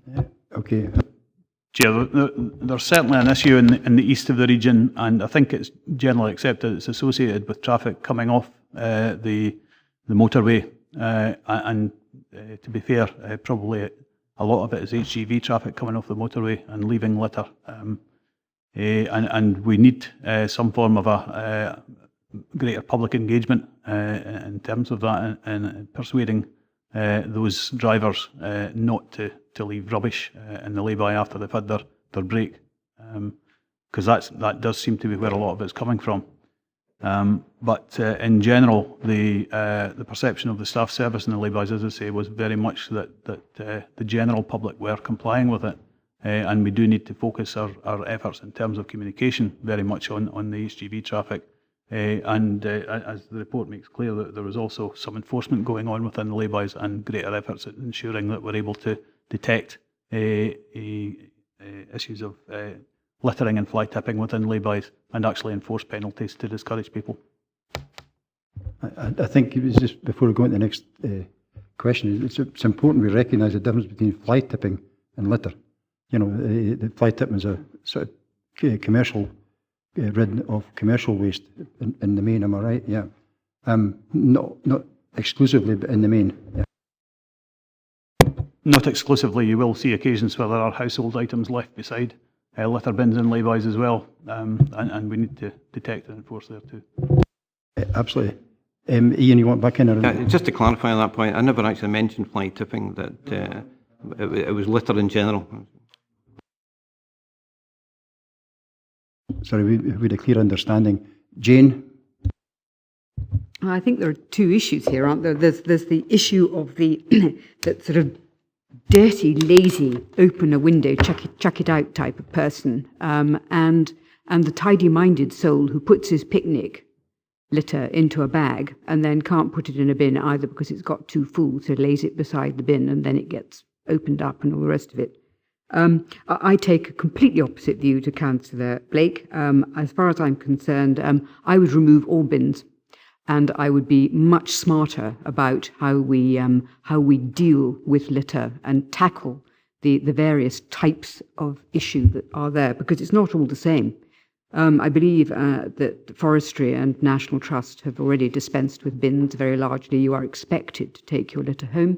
Yeah. Okay. Chair, there's certainly an issue in the east of the region, and I think it's generally accepted it's associated with traffic coming off the motorway, and to be fair, probably a lot of it is HGV traffic coming off the motorway and leaving litter, and we need some form of a greater public engagement in terms of that, and persuading those drivers not to leave rubbish in the lay-by after they've had their break, because that does seem to be where a lot of it's coming from. But in general, the perception of the staff service in the laybys, as I say, was very much that the general public were complying with it. And we do need to focus our efforts in terms of communication very much on the HGV traffic. As the report makes clear, that there was also some enforcement going on within the laybys and greater efforts at ensuring that we're able to detect issues of littering and fly tipping within laybys and actually enforce penalties to discourage people. I think it was just before we go on to the next question, it's important we recognise the difference between fly tipping and litter. You know, the fly tipping is a sort of commercial, ridden of commercial waste in the main, am I right? Yeah. Not exclusively, but in the main. Yeah. Not exclusively, you will see occasions where there are household items left beside litter bins and laybys as well, and we need to detect and enforce there too. Absolutely. Ian, you want back in? Or just to clarify that point, I never actually mentioned fly tipping, that it was litter in general. Sorry, we had a clear understanding. Jane? I think there are two issues here, aren't there? There's the issue of the that sort of dirty, lazy, open a window, chuck it out type of person, and the tidy-minded soul who puts his picnic litter into a bag and then can't put it in a bin either because it's got too full, so lays it beside the bin and then it gets opened up and all the rest of it. I take a completely opposite view to Councillor Blake. As far as I'm concerned, I would remove all bins, and I would be much smarter about how we deal with litter and tackle the various types of issue that are there, because it's not all the same. I believe that Forestry and National Trust have already dispensed with bins very largely. You are expected to take your litter home.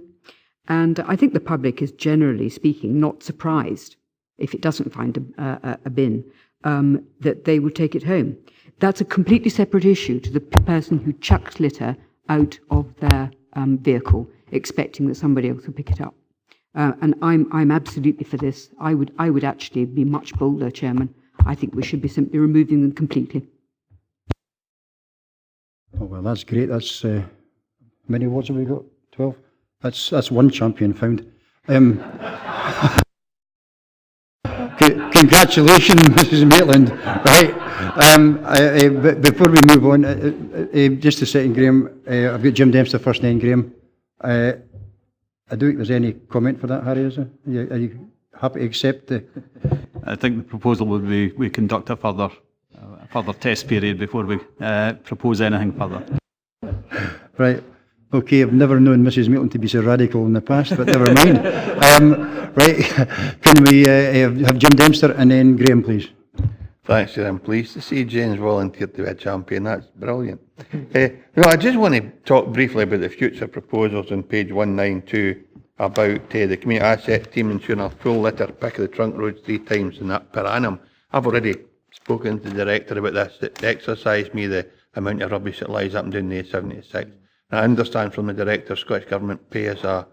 And I think the public is, generally speaking, not surprised if it doesn't find a bin, that they will take it home. That's a completely separate issue to the person who chucks litter out of their vehicle, expecting that somebody else will pick it up. And I'm absolutely for this. I would actually be much bolder, Chairman. I think we should be simply removing them completely. Oh, well, that's great. That's how many awards have we got? 12? That's one champion found. Congratulations, Mrs. Maitland. Right. Before we move on, just a second, Graham. I've got Jim Dempster first name, Graham. I don't think there's any comment for that, Harry, is there? Are you happy to accept the... I think the proposal would be we conduct a further test period before we propose anything further. Right. Okay, I've never known Mrs. Maitland to be so radical in the past, but never mind. Right, can we have Jim Dempster and then Graham, please? Thanks, sir. I'm pleased to see Jane's volunteered to be a champion. That's brilliant. I just want to talk briefly about the future proposals on page 192 about the community asset team ensuring a full litter pick of the trunk roads 3 times in that per annum. I've already spoken to the director about this. It exercised me the amount of rubbish that lies up and down the A76. I understand from the director, Scottish Government pay us a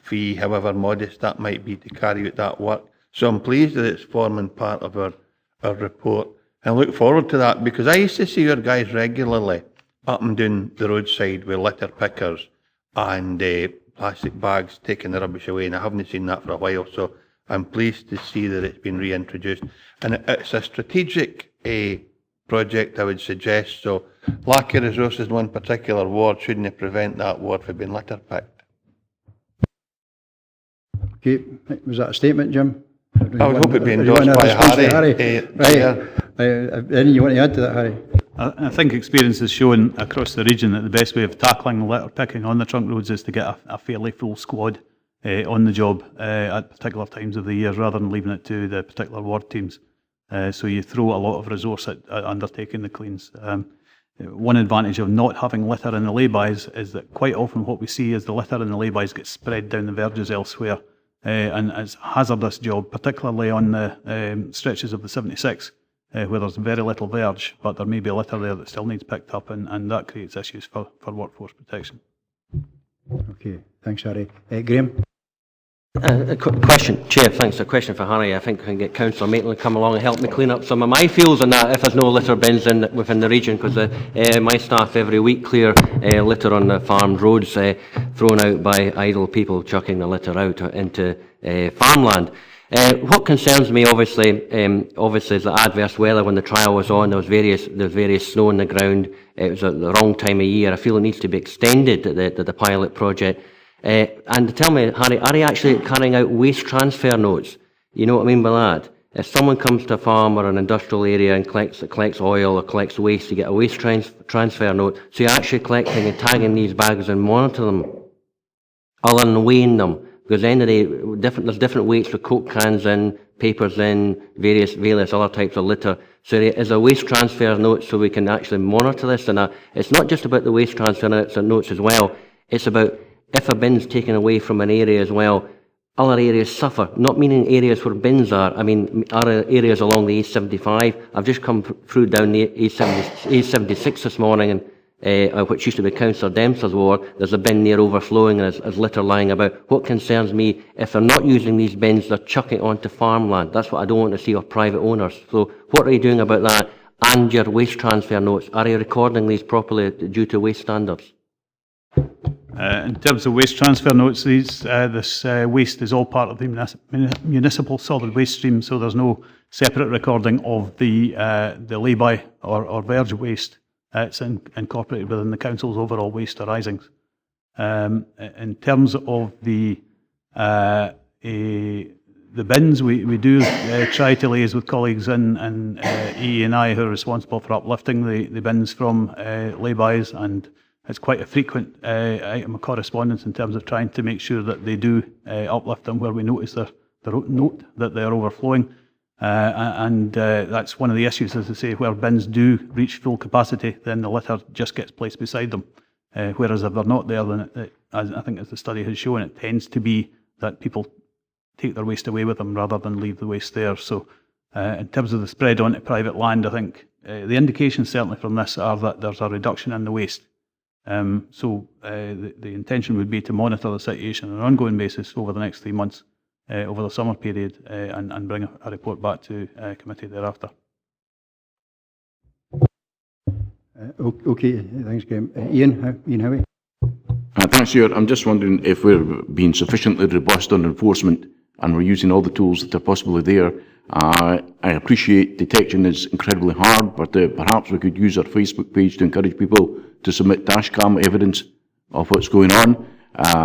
fee, however modest that might be, to carry out that work. So I'm pleased that it's forming part of our report. And I look forward to that, because I used to see your guys regularly up and down the roadside with litter pickers and plastic bags taking the rubbish away, and I haven't seen that for a while. So I'm pleased to see that it's been reintroduced. And it's a strategic project, I would suggest. So lack of resources in one particular ward shouldn't prevent that ward from being litter picked. Okay, was that a statement, Jim? I would hope it'd be endorsed by Harry. Right. Anything you want to add to that, Harry? I think experience has shown across the region that the best way of tackling litter picking on the trunk roads is to get a fairly full squad on the job at particular times of the year, rather than leaving it to the particular ward teams. So you throw a lot of resource at undertaking the cleans. One advantage of not having litter in the laybys is that quite often what we see is the litter in the laybys gets spread down the verges elsewhere, and it's a hazardous job, particularly on the stretches of the 76, where there's very little verge, but there may be litter there that still needs picked up, and that creates issues for workforce protection. Okay, thanks, Harry. Graham? Question, Chair, thanks. A question for Harry. I think I can get Councillor Maitland to come along and help me clean up some of my fields on that if there's no litter bins within the region, because my staff every week clear litter on the farmed roads thrown out by idle people chucking the litter out into farmland. What concerns me, obviously, is the adverse weather. When the trial was on, there was various snow on the ground. It was at the wrong time of year. I feel it needs to be extended, the pilot project. And tell me, Harry, are they actually carrying out waste transfer notes? You know what I mean by that? If someone comes to a farm or an industrial area and collects oil or collects waste, you get a waste transfer note. So you're actually collecting and tagging these bags and monitor them, other than weighing them. Because at the end of the day, there's different weights for Coke cans in, papers in, various other types of litter. So there is a waste transfer note so we can actually monitor this. And it's not just about the waste transfer notes as well. It's about if a bin's taken away from an area as well, other areas suffer. Not meaning areas where bins are. I mean, other areas along the A75. I've just come through down the A76 this morning, and which used to be Councillor Dempster's ward. There's a bin there overflowing and there's litter lying about. What concerns me, if they're not using these bins, they're chucking it onto farmland. That's what I don't want to see of private owners. So what are you doing about that? And your waste transfer notes, are you recording these properly due to waste standards? In terms of waste transfer notes, this waste is all part of the municipal solid waste stream, so there's no separate recording of the lay-by or verge waste. It's incorporated within the council's overall waste arisings. In terms of the bins, we do try to liaise with colleagues in EE&I who are responsible for uplifting the bins from lay-bys, and it's quite a frequent item of correspondence in terms of trying to make sure that they do uplift them where we notice their note that they are overflowing. That's one of the issues, as I say, where bins do reach full capacity, then the litter just gets placed beside them. Whereas if they're not there, then as I think as the study has shown, it tends to be that people take their waste away with them rather than leave the waste there. So in terms of the spread onto private land, I think the indications certainly from this are that there's a reduction in the waste. So the intention would be to monitor the situation on an ongoing basis over the next 3 months, over the summer period, and bring a report back to committee thereafter. Okay, thanks, Graham. Ian Howie. Thanks, Chair. I'm just wondering if we're being sufficiently robust on enforcement and we're using all the tools that are possibly there. I appreciate detection is incredibly hard, but perhaps we could use our Facebook page to encourage people to submit dashcam evidence of what's going on.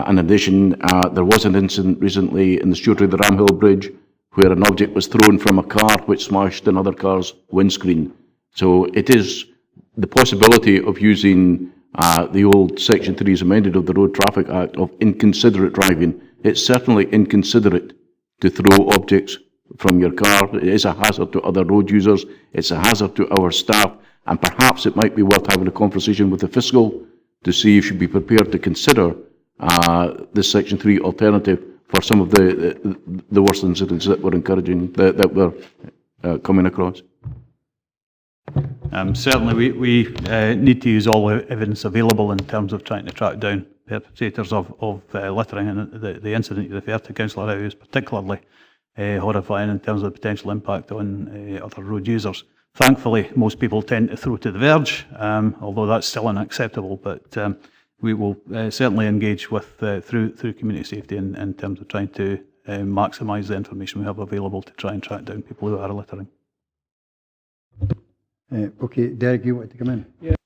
In addition, there was an incident recently in the Stewart of the Ramhill Bridge where an object was thrown from a car which smashed another car's windscreen. So it is the possibility of using the old Section 3 as amended of the Road Traffic Act of inconsiderate driving. It's certainly inconsiderate to throw objects from your car. It is a hazard to other road users. It's a hazard to our staff. And perhaps it might be worth having a conversation with the fiscal to see if she'd be prepared to consider this Section 3 alternative for some of the worst incidents that we're encouraging, that we're coming across. Certainly we need to use all the evidence available in terms of trying to track down perpetrators of littering, and the incident you referred to, Councillor Howe, is particularly horrifying in terms of the potential impact on other road users. Thankfully, most people tend to throw to the verge, although that's still unacceptable, but we will certainly engage with through community safety in terms of trying to maximise the information we have available to try and track down people who are littering. Okay, Derek, you want to come in? Yeah.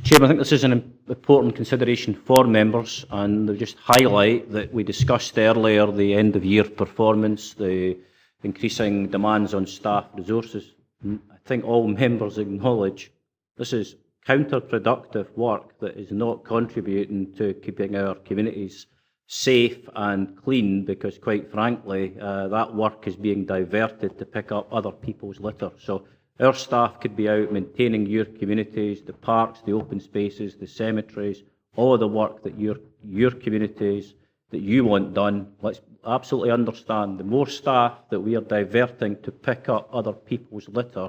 Chairman, I think this is an important consideration for members, and I'll just highlight that we discussed earlier the end of year performance, the increasing demands on staff resources. I think all members acknowledge this is counterproductive work that is not contributing to keeping our communities safe and clean, because quite frankly that work is being diverted to pick up other people's litter. So our staff could be out maintaining your communities, the parks, the open spaces, the cemeteries, all of the work that your communities that you want done. Let's absolutely understand the more staff that we are diverting to pick up other people's litter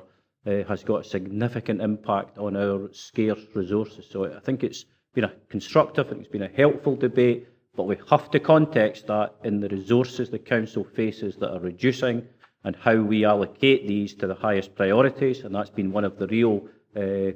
has got a significant impact on our scarce resources. So I think it's been a constructive, I think it's been a helpful debate, but we have to context that in the resources the council faces that are reducing and how we allocate these to the highest priorities, and that's been one of the real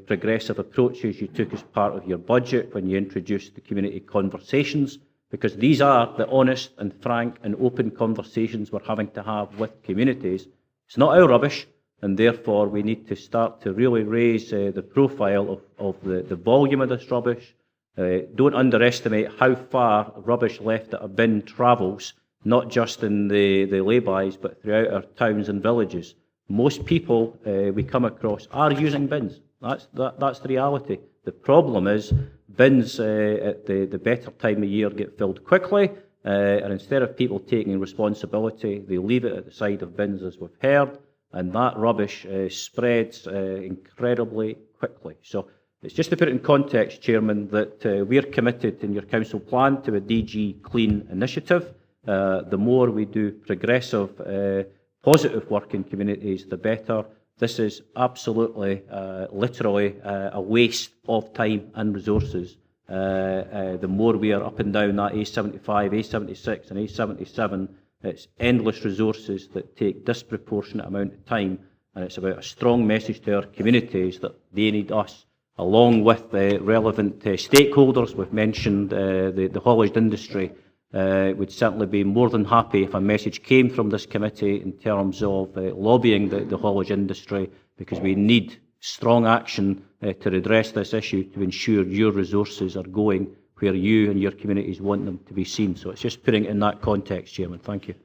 progressive approaches you took as part of your budget when you introduced the community conversations, because these are the honest and frank and open conversations we're having to have with communities. It's not our rubbish, and therefore we need to start to really raise the profile of the volume of this rubbish. Don't underestimate how far rubbish left at a bin travels, not just in the laybys, but throughout our towns and villages. Most people we come across are using bins. That's the reality. The problem is bins at the better time of year get filled quickly, and instead of people taking responsibility, they leave it at the side of bins, as we've heard, and that rubbish spreads incredibly quickly. So it's just to put it in context, Chairman, that we're committed in your council plan to a DG Clean initiative. The more we do progressive, positive work in communities, the better. This is absolutely, literally a waste of time and resources. The more we are up and down that A75, A76 and A77, it's endless resources that take disproportionate amount of time, and it's about a strong message to our communities that they need us, along with the relevant stakeholders. We've mentioned the haulage industry. Would certainly be more than happy if a message came from this committee in terms of lobbying the haulage industry, because we need strong action to redress this issue to ensure your resources are going where you and your communities want them to be seen. So it's just putting it in that context, Chairman. Thank you.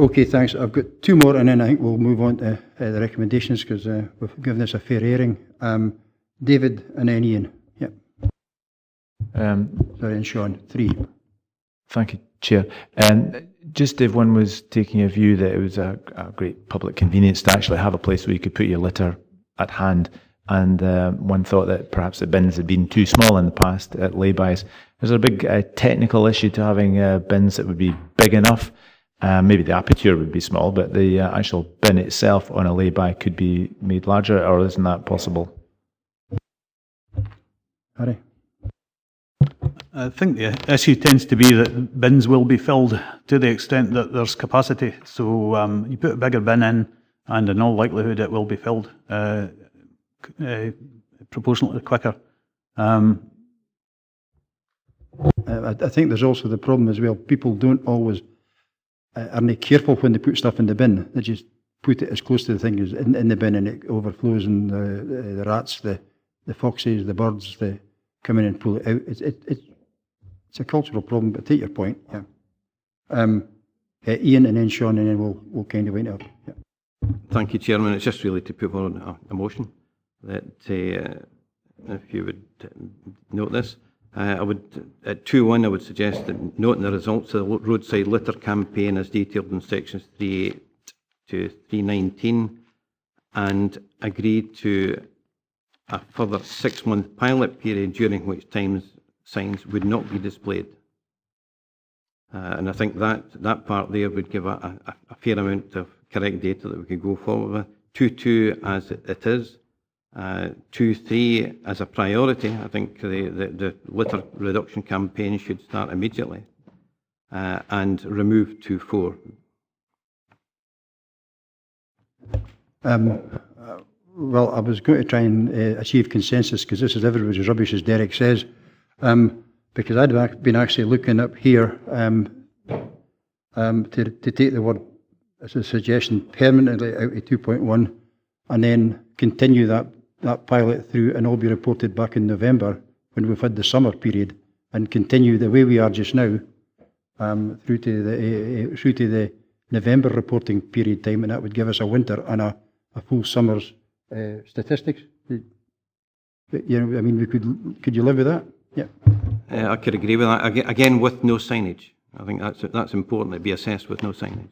Okay, thanks. I've got two more, and then I think we'll move on to the recommendations, because we've given this a fair airing. David and then Ian. Yep. Sorry, and Sean. 3. Thank you, Chair. Just if one was taking a view that it was a great public convenience to actually have a place where you could put your litter at hand, and one thought that perhaps the bins had been too small in the past at laybys. Is there a big technical issue to having bins that would be big enough? Maybe the aperture would be small, but the actual bin itself on a lay-by could be made larger, or isn't that possible? Harry? I think the issue tends to be that bins will be filled to the extent that there's capacity. So you put a bigger bin in, and in all likelihood it will be filled proportionately quicker. I think there's also the problem as well. People don't always are they careful when they put stuff in the bin. They just put it as close to the thing as in the bin, and it overflows, and the rats, the foxes, the birds, they come in and pull it out. It's a cultural problem, but take your point. Yeah. Ian and then Sean, and then we'll kind of wind up. Yeah. Thank you, Chairman. It's just really to put on a motion that if you would note this. I would, at 2.1, I would suggest that noting the results of the roadside litter campaign as detailed in sections 3.8 to 3.19, and agree to a further 6-month pilot period during which signs would not be displayed. And I think that part there would give a fair amount of correct data that we could go forward with. 2.2 as it is. 2.3 as a priority. I think the litter reduction campaign should start immediately, and remove 2.4. Well, I was going to try and achieve consensus, because this is everybody's rubbish, as Derek says, because I'd been actually looking up here to take the word, as a suggestion, permanently out of 2.1, and then continue that pilot through, and all be reported back in November when we've had the summer period, and continue the way we are just now through to the November reporting period time, and that would give us a winter and a full summer's statistics. You know, I mean, could you live with that? Yeah. I could agree with that. Again, with no signage. I think that's important. It'd be assessed with no signage.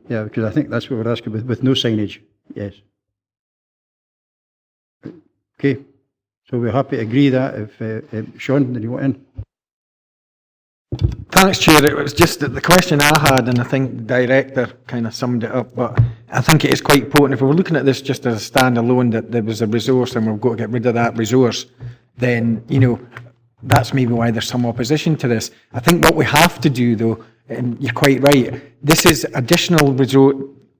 Yeah, because I think that's what we're asking with no signage. Yes. Okay, so we're happy to agree that. If Sean, did you want in? Thanks, Chair. It was just that the question I had, and I think the Director kind of summed it up, but I think it is quite important. If we were looking at this just as a standalone, that there was a resource and we've got to get rid of that resource, then, you know, that's maybe why there's some opposition to this. I think what we have to do, though, and you're quite right, this is additional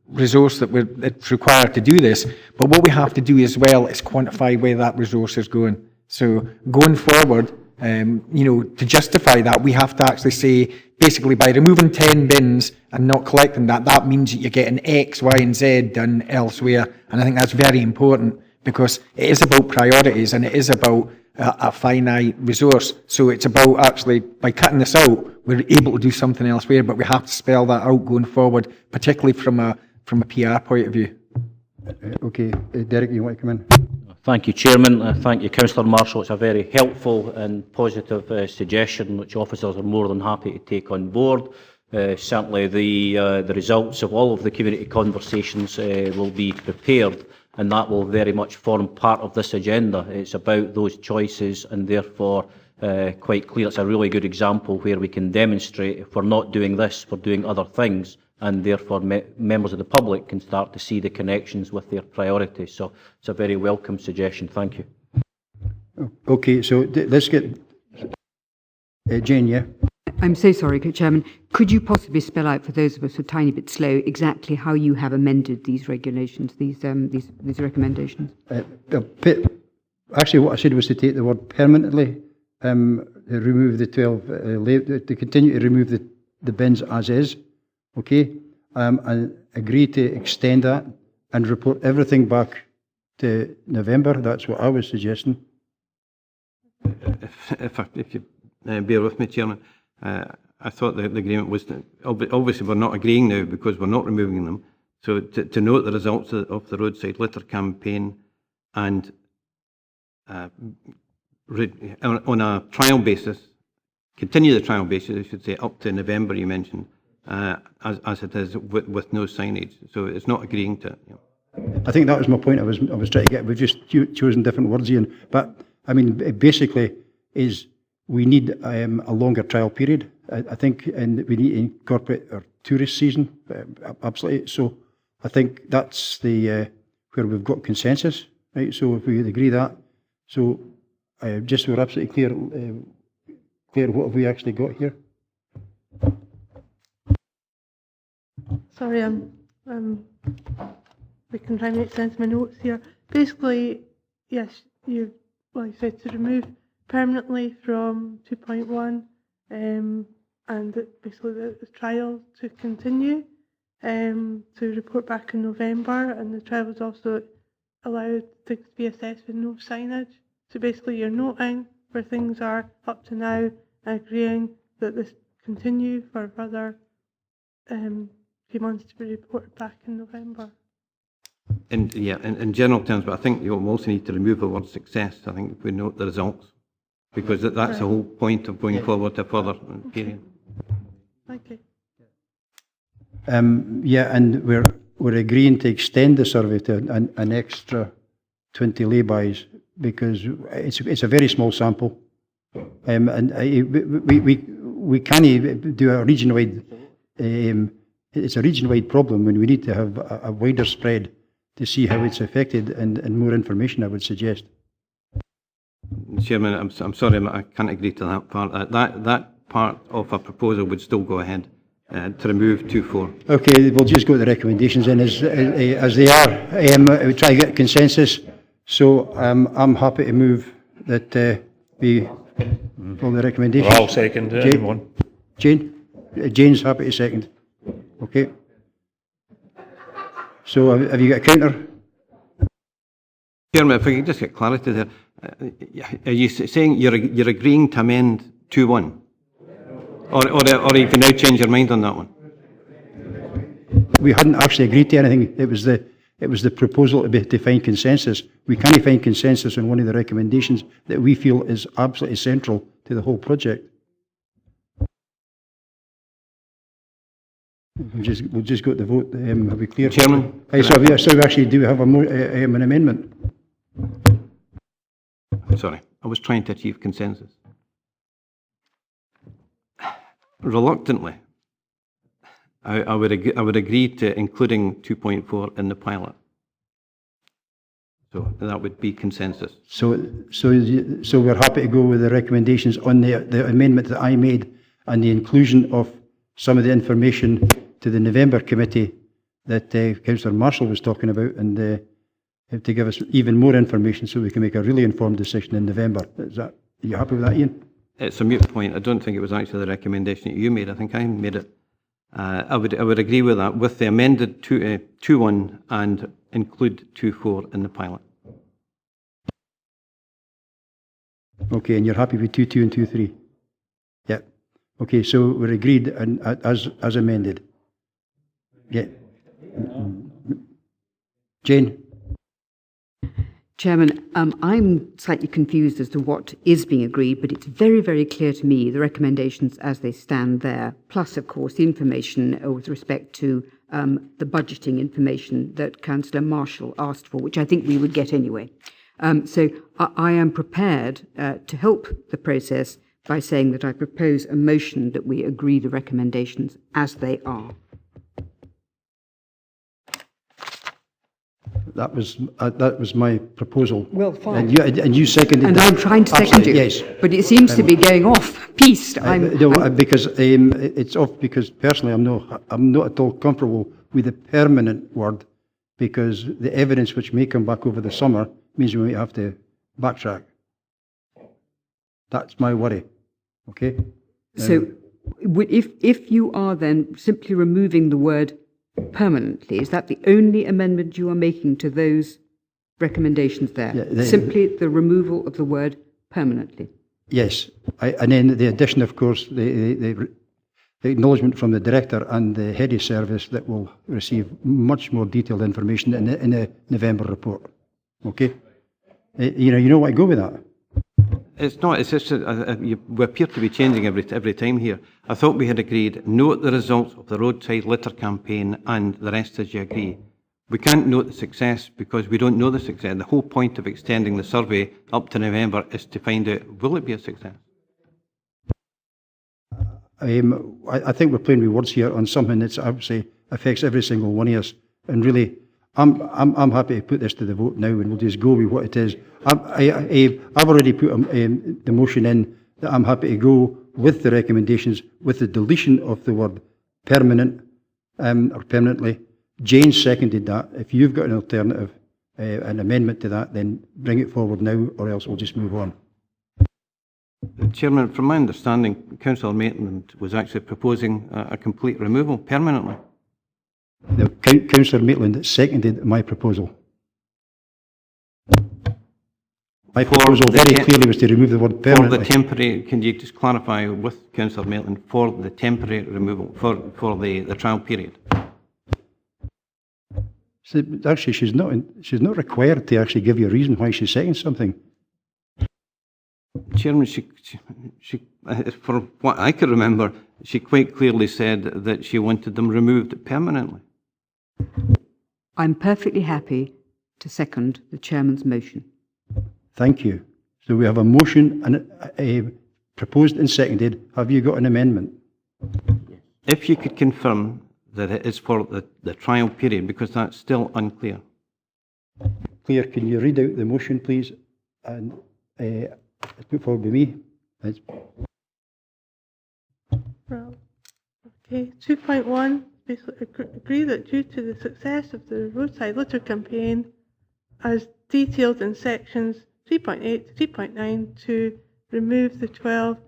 resource that's required to do this, but what we have to do as well is quantify where that resource is going. So going forward, to justify that, we have to actually say, basically, by removing 10 bins and not collecting that, that means that you're getting X, Y, and Z done elsewhere. And I think that's very important, because it is about priorities and it is about a finite resource. So it's about actually, by cutting this out, we're able to do something elsewhere, but we have to spell that out going forward, particularly from a PR point of view. Okay, Derek, you want to come in? Thank you, Chairman. Thank you, Councillor Marshall. It's a very helpful and positive suggestion, which officers are more than happy to take on board. Certainly the results of all of the community conversations will be prepared, and that will very much form part of this agenda. It's about those choices, and therefore quite clear. It's a really good example where we can demonstrate if we're not doing this, we're doing other things, and therefore members of the public can start to see the connections with their priorities. So it's a very welcome suggestion. Thank you. Okay, so let's get Jane, yeah? I'm so sorry, Chairman. Could you possibly spell out for those of us who are a tiny bit slow exactly how you have amended these regulations, these recommendations? Actually, what I said was to take the word permanently, remove the 12, to continue to remove the bins as is, okay, and agree to extend that and report everything back to November. That's what I was suggesting. If you bear with me, Chairman, I thought the agreement was that obviously we're not agreeing now because we're not removing them. So to note the results of the roadside litter campaign and on a trial basis, continue the trial basis, I should say, up to November, you mentioned, as it is with no signage. So it's not agreeing to it. You know. I think that was my point I was trying to get. We've just chosen different words, Ian. But, I mean, it basically is we need a longer trial period, I think, and we need to incorporate our tourist season, absolutely. So I think that's the where we've got consensus, right? So if we agree that, so just so we're absolutely clear, what have we actually got here? Sorry, we can try and make sense of my notes here. Basically, yes, you said to remove permanently from 2.1, and basically the trial to continue, to report back in November, and the trial was also allowed things to be assessed with no signage. So basically you're noting where things are up to now and agreeing that this continue for further few months to be reported back in November. In general terms, but I think you also need to remove the word success. I think if we note the results, because that's the whole point of going forward to a further period. Thank you. Yeah, and we're agreeing to extend the survey to an extra 20 laybys because it's a very small sample, and we can't do a region-wide. It's a region-wide problem when we need to have a wider spread to see how it's affected and more information, I would suggest. Chairman, I'm sorry, I can't agree to that part. That part of a proposal would still go ahead to remove 2.4. Okay, we'll just go to the recommendations then as they are. We try to get consensus. So I'm happy to move that we follow the recommendations. Well, I'll second anyone. Jane's happy to second. Okay. So have you got a counter? Chairman, if I could just get clarity there. Are you saying you're agreeing to amend 2.1? Or you can now change your mind on that one? We hadn't actually agreed to anything. It was the proposal to find consensus. We can't find consensus on one of the recommendations that we feel is absolutely central to the whole project. We'll just go to the vote. Have we clear? Chairman? So we actually do have an amendment. Sorry, I was trying to achieve consensus. Reluctantly, I would agree to including 2.4 in the pilot. So that would be consensus. So we're happy to go with the recommendations on the amendment that I made and the inclusion of some of the information to the November committee that Councillor Marshall was talking about, and to give us even more information so we can make a really informed decision in November. Are you happy with that, Ian? It's a moot point. I don't think it was actually the recommendation that you made. I think I made it. I would agree with that, with the amended 2.1 and include 2.4 in the pilot. Okay, and you're happy with 2.2 and 2.3? Yeah. Okay, so we're agreed and as amended. Yeah. Jane? Chairman, I'm slightly confused as to what is being agreed, but it's very, very clear to me, the recommendations as they stand there, plus, of course, the information with respect to the budgeting information that Councillor Marshall asked for, which I think we would get anyway. So I am prepared to help the process by saying that I propose a motion that we agree the recommendations as they are. That was my proposal. Well, fine. And you seconded and that. I'm trying to second you. Yes. But it seems to be going off piste. Because it's off because personally I'm not at all comfortable with the permanent word, because the evidence which may come back over the summer means we might have to backtrack. That's my worry. Okay. So, if you are then simply removing the word permanently, is that the only amendment you are making to those recommendations there? Yeah, simply the removal of the word permanently? Yes. And then the addition, of course, the acknowledgement from the director and the head of service that will receive much more detailed information in the November report. Okay? You know why I go with that? It's not. It's just we appear to be changing every time here. I thought we had agreed, note the results of the roadside litter campaign, and the rest as you agree. We can't note the success because we don't know the success. The whole point of extending the survey up to November is to find out, will it be a success? I think we're playing with words here on something that I would say affects every single one of us. And really, I'm happy to put this to the vote now, and we'll just go with what it is. I've already put the motion in that I'm happy to go with the recommendations with the deletion of the word permanent or permanently. Jane seconded that. If you've got an alternative, an amendment to that, then bring it forward now, or else we'll just move on. Chairman, from my understanding, Councillor Maitland was actually proposing a complete removal permanently. No, Councillor Maitland seconded my proposal. My proposal very clearly was to remove the word permanently. For the temporary, can you just clarify with Councillor Maitland for the temporary removal, for the trial period? So actually, she's not required to actually give you a reason why she's saying something. Chairman, she, for what I can remember, she quite clearly said that she wanted them removed permanently. I'm perfectly happy to second the chairman's motion. Thank you. So we have a motion and proposed and seconded. Have you got an amendment? If you could confirm that it is for the trial period, because that's still unclear. Claire, can you read out the motion, please? And it's put forward by me. Well, okay, 2.1, basically agree that due to the success of the roadside litter campaign, as detailed in sections 3.8 to 3.9, to remove the 12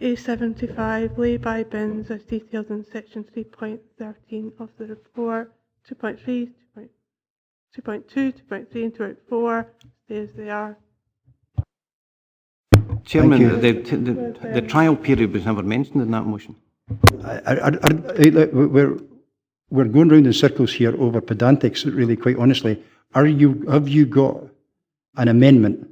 A75 lay-by bins as detailed in section 3.13 of the report, 2.3, 2.2, 2.3 and 2.4 stay as they are. Chairman, the trial period was never mentioned in that motion. We're going round in circles here over pedantics, really, quite honestly. Have you got an amendment?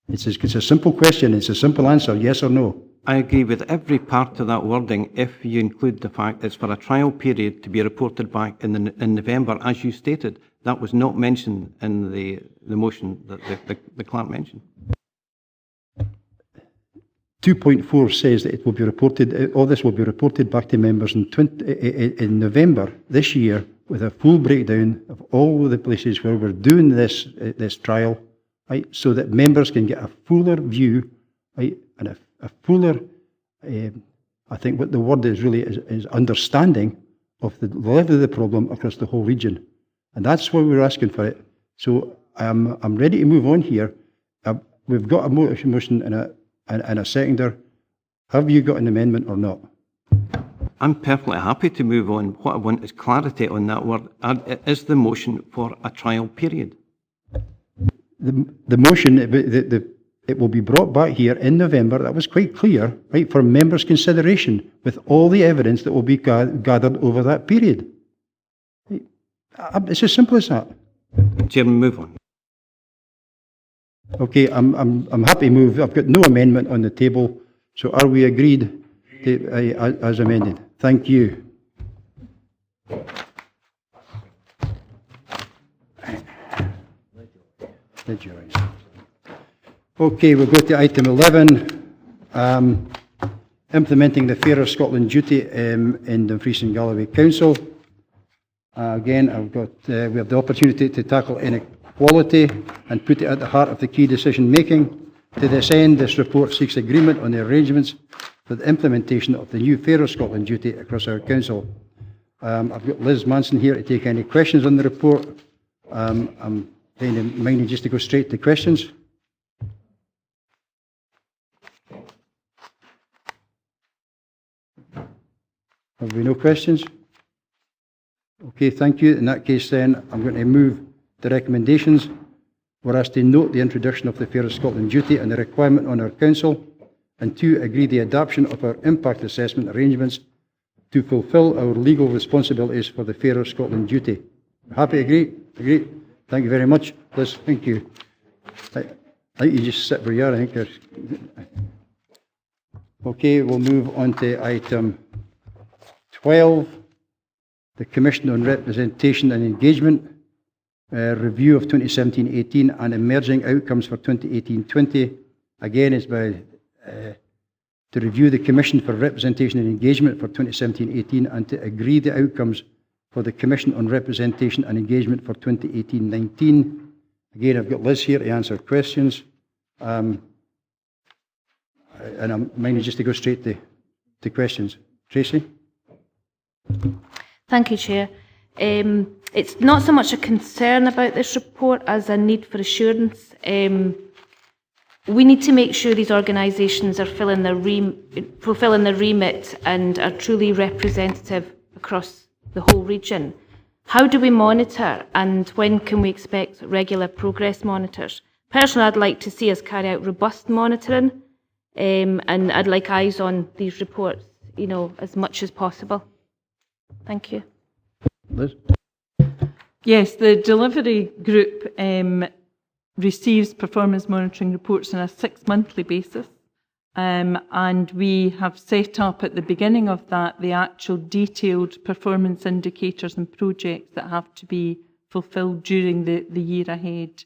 It's a simple question, it's a simple answer, yes or no. I agree with every part of that wording if you include the fact it's for a trial period to be reported back in November, as you stated. That was not mentioned in the motion that the clerk mentioned. 2.4 says that it will be reported, all this will be reported back to members in November this year with a full breakdown of all the places where we're doing this trial, right, so that members can get a fuller view, right, and a fuller, I think what the word is really is understanding of the level of the problem across the whole region. And that's why we're asking for it. So I'm ready to move on here. We've got a motion and a seconder. Have you got an amendment or not? I'm perfectly happy to move on. What I want is clarity on that word. Is the motion for a trial period? The motion, it will be brought back here in November. That was quite clear, right, for members' consideration with all the evidence that will be gathered over that period. Right. It's as simple as that. Chairman, move on. Okay, I'm happy to move. I've got no amendment on the table. So are we agreed to, as amended? Thank you. Okay, we'll go to item 11, implementing the Fairer Scotland duty in Dumfries and Galloway Council. Again, we have the opportunity to tackle inequality and put it at the heart of the key decision making. To this end, this report seeks agreement on the arrangements for the implementation of the new Fairer Scotland duty across our council. I've got Liz Manson here to take any questions on the report. I'm kind of minded just to go straight to questions. Have we no questions? Okay, thank you. In that case then, I'm going to move the recommendations. We're asked to note the introduction of the Fairer Scotland duty and the requirement on our council, and 2, agree the adoption of our impact assessment arrangements to fulfil our legal responsibilities for the Fairer Scotland duty. Happy? Agree? Agree? Thank you very much. Liz, thank you. I think you just sit where you are, I think. Okay, we'll move on to item 12, the Commission on Representation and Engagement, review of 2017-18 and emerging outcomes for 2018-20. Again, is by to review the Commission for Representation and Engagement for 2017-18 and to agree the outcomes for the Commission on Representation and Engagement for 2018-19. Again, I've got Liz here to answer questions. And I'm minded just to go straight to questions. Tracy? Thank you, Chair. It's not so much a concern about this report as a need for assurance. We need to make sure these organisations are fulfilling their remit and are truly representative across the whole region. How do we monitor, and when can we expect regular progress monitors? Personally, I'd like to see us carry out robust monitoring, and I'd like eyes on these reports, as much as possible. Thank you. Liz? Yes, the delivery group receives performance monitoring reports on a 6-monthly basis, and we have set up at the beginning of that the actual detailed performance indicators and projects that have to be fulfilled during the year ahead.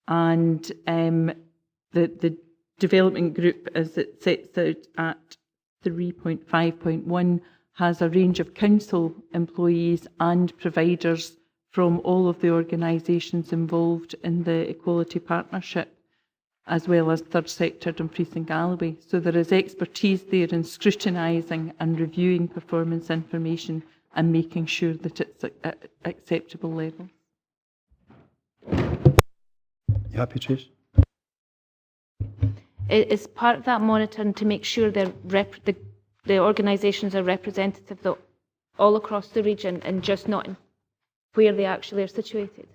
And the development group, as it sets out at 3.5.1, has a range of council employees and providers from all of the organisations involved in the Equality Partnership, as well as third sector Dumfries and Galloway. So there is expertise there in scrutinising and reviewing performance information and making sure that it's at acceptable levels. You happy, Trace? Is part of that monitoring to make sure the organisations are representative all across the region and just not in where they actually are situated?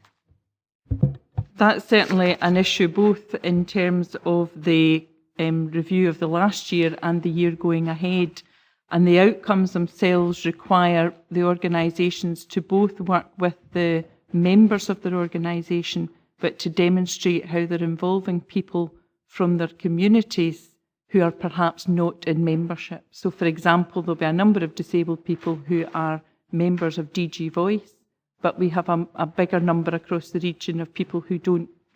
That's certainly an issue, both in terms of the review of the last year and the year going ahead. And the outcomes themselves require the organisations to both work with the members of their organisation, but to demonstrate how they're involving people from their communities who are perhaps not in membership. So, for example, there'll be a number of disabled people who are members of DG Voice, but we have a bigger number across the region of people who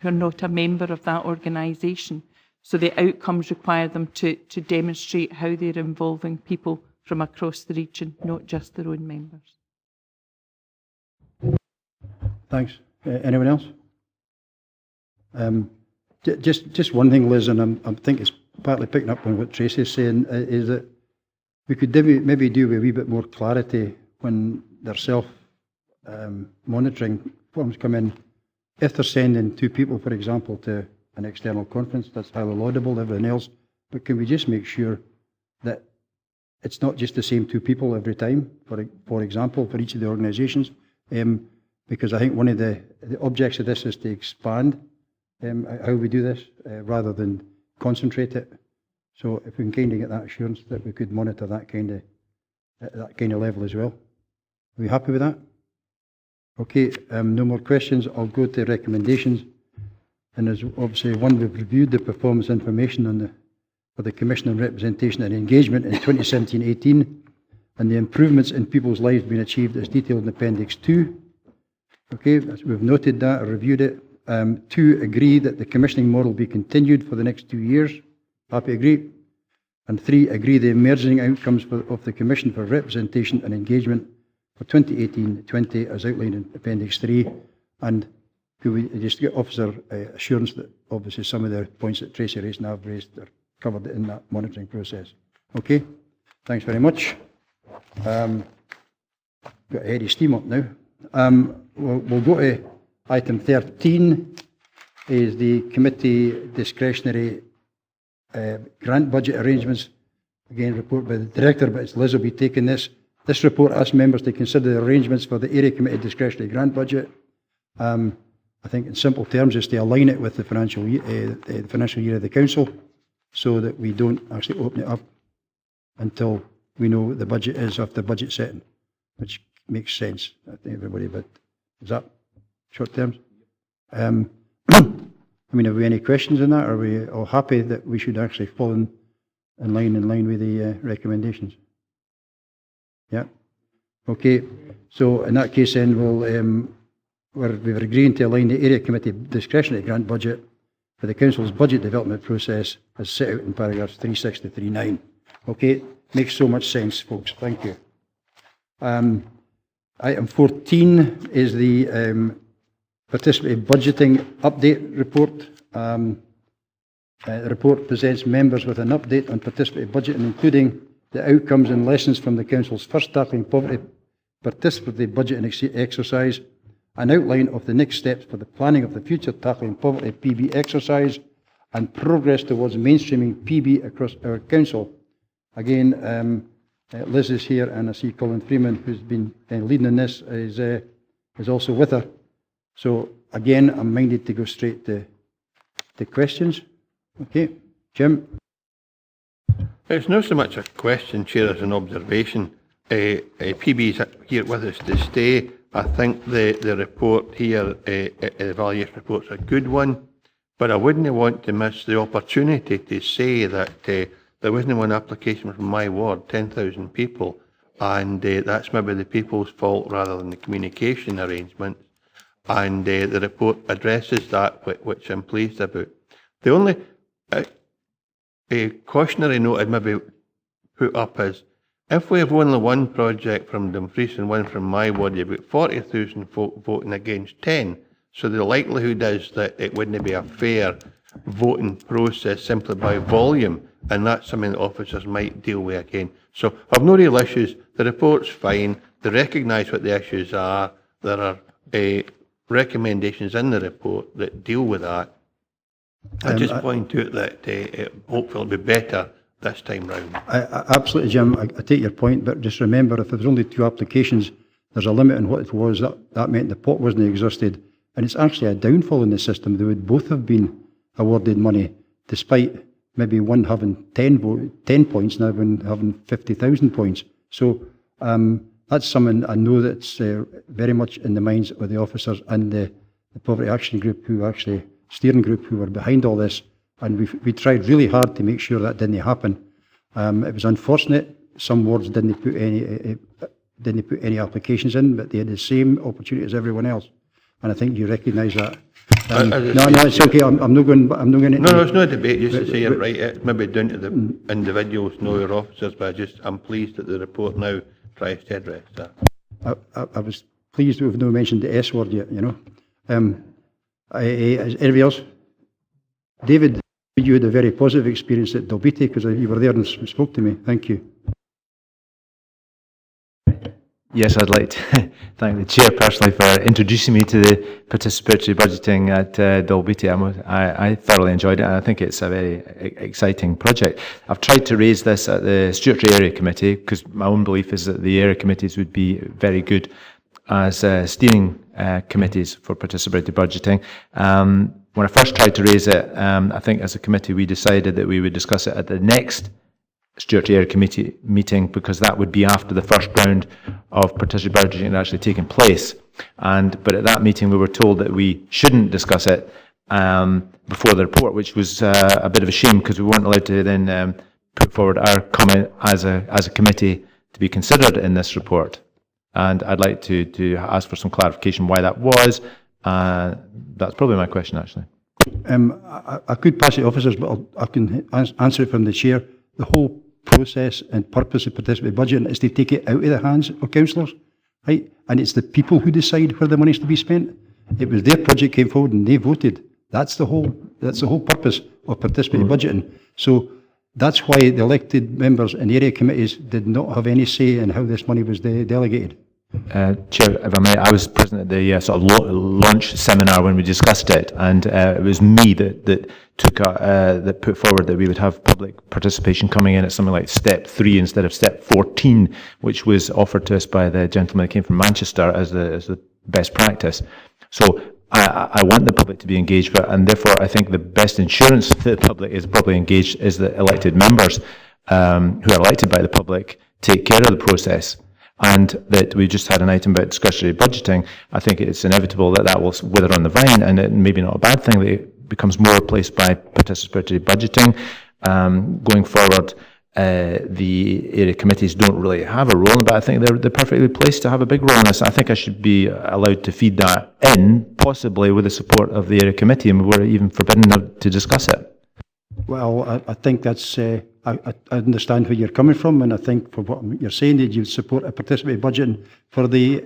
are not a member of that organisation. So the outcomes require them to demonstrate how they're involving people from across the region, not just their own members. Thanks. Anyone else? Just one thing, Liz, and I think it's partly picking up on what Tracy's saying, is that we could maybe do with a wee bit more clarity when their self-monitoring forms come in. If they're sending 2 people, for example, to an external conference, that's highly laudable, everything else, but can we just make sure that it's not just the same 2 people every time, for example, for each of the organisations? Because I think one of the objects of this is to expand how we do this rather than concentrate it. So if we can kind of get that assurance that we could monitor that kind of level as well. Are we happy with that? Okay, no more questions. I'll go to recommendations. And there's obviously one, we've reviewed the performance information for the Commission on Representation and Engagement in 2017-18, and the improvements in people's lives being achieved as detailed in Appendix 2. Okay, we've noted that, reviewed it. 2, agree that the commissioning model be continued for the next 2 years. Happy, agree. And 3, agree the emerging outcomes of the Commission for Representation and Engagement for 2018-20 as outlined in Appendix 3. And could we just get officer assurance that obviously some of the points that Tracy raised and I've raised are covered in that monitoring process. Okay, thanks very much. Got a heady steam up now. We'll go to item 13, is the committee discretionary grant budget arrangements. Again, report by the director, but it's Liz will be taking this. This report asks members to consider the arrangements for the area committee discretionary grant budget. I think in simple terms is to align it with the financial year of the council, so that we don't actually open it up until we know what the budget is after budget setting, which makes sense, I think, everybody, but is that short terms? I mean, have we any questions on that? Are we all happy that we should actually fall in line with the recommendations? Yeah. Okay. So in that case, then we're agreeing to align the area committee discretionary grant budget for the council's budget development process as set out in paragraphs 36 to 39. Okay, makes so much sense, folks. Thank you. Item 14 is the participatory budgeting update report. The report presents members with an update on participatory budgeting, including the outcomes and lessons from the council's first tackling poverty participatory budgeting exercise, an outline of the next steps for the planning of the future tackling poverty PB exercise, and progress towards mainstreaming PB across our council. Again, Liz is here, and I see Colin Freeman, who's been leading in this, is also with her. So again, I'm minded to go straight to questions. Okay, Jim. It's not so much a question, Chair, as an observation. PB is here with us to stay. I think the report here, evaluation report's a good one, but I wouldn't want to miss the opportunity to say that there wasn't one application from my ward, 10,000 people, and that's maybe the people's fault rather than the communication arrangements, and the report addresses that, which I'm pleased about. The only cautionary note I'd maybe put up is, if we have only one project from Dumfries and one from my ward, you've got 40,000 folk voting against 10. So the likelihood is that it wouldn't be a fair voting process simply by volume, and that's something that officers might deal with again. So I've no real issues. The report's fine. They recognise what the issues are. There are recommendations in the report that deal with that. I just point out that hopefully it'll be better this time round. Absolutely, Jim. I take your point, but just remember, if there's only 2 applications, there's a limit on what it was. That meant the pot wasn't existed, and it's actually a downfall in the system. They would both have been awarded money, despite maybe one having 10 points, and the other one having 50,000 points. So that's something I know that's very much in the minds of the officers and the Poverty Action Group, steering group, who were behind all this. And we tried really hard to make sure that didn't happen. It was unfortunate. Some wards didn't put any applications in, but they had the same opportunity as everyone else. And I think you recognise that. No, it's okay. I'm not going. No, it's not a debate. Just to say it right. It's maybe down to the individuals, know your officers. But I'm pleased that the report now tries to address that. I was pleased we've not mentioned the S word yet, you know. Is anybody else? David, you had a very positive experience at Dalbeattie because you were there and spoke to me. Thank you. Yes, I'd like to thank the Chair personally for introducing me to the participatory budgeting at Dalbeattie. I thoroughly enjoyed it, and I think it's a very exciting project. I've tried to raise this at the Stewardship Area Committee because my own belief is that the area committees would be very good as steering committees for participatory budgeting. When I first tried to raise it, I think as a committee we decided that we would discuss it at the next Stewardship Area Committee meeting because that would be after the first round of participatory budgeting had actually taken place. But at that meeting we were told that we shouldn't discuss it before the report, which was a bit of a shame because we weren't allowed to then put forward our comment as a committee to be considered in this report. And I'd like to ask for some clarification why that was. That's probably my question, actually. I could pass it officers, but I can answer it from the Chair. The whole process and purpose of participatory budgeting is to take it out of the hands of councillors, right? And it's the people who decide where the money is to be spent. It was their project came forward and they voted. That's the whole purpose of participatory budgeting. So that's why the elected members in area committees did not have any say in how this money was delegated. Chair, if I may, I was present at the sort of launch seminar when we discussed it, and it was me that put forward that we would have public participation coming in at something like step 3 instead of step 14, which was offered to us by the gentleman that came from Manchester as the best practice. So I want the public to be engaged, and therefore I think the best insurance that the public is probably engaged is that elected members who are elected by the public take care of the process. And that we just had an item about discretionary budgeting. I think it's inevitable that will wither on the vine, and it maybe not a bad thing that it becomes more replaced by participatory budgeting. Going forward, the area committees don't really have a role, but I think they're perfectly placed to have a big role in this. I think I should be allowed to feed that in, possibly with the support of the area committee, and we were even forbidden to discuss it. Well, I think that's, I understand where you're coming from, and I think for what you're saying that you support a participatory budgeting for the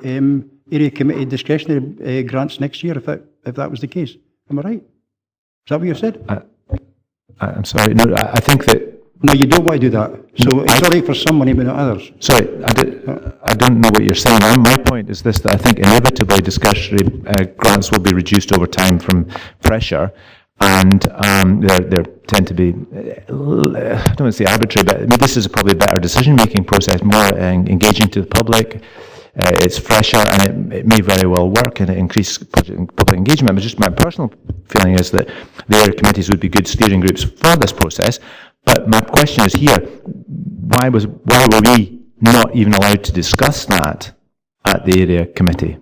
area committee discretionary grants next year, if that was the case. Am I right? Is that what you said? I'm sorry, no, I think that... No, you don't want to do that. So it's all right for some money, but not others. Sorry, I don't know what you're saying. My point is this, that I think inevitably discretionary grants will be reduced over time from pressure. And there tend to be, I don't want to say arbitrary, but maybe this is probably a better decision-making process, more engaging to the public. It's fresher, and it may very well work, and it increases public engagement. But just my personal feeling is that the area committees would be good steering groups for this process. But my question is here: why were we not even allowed to discuss that at the area committee?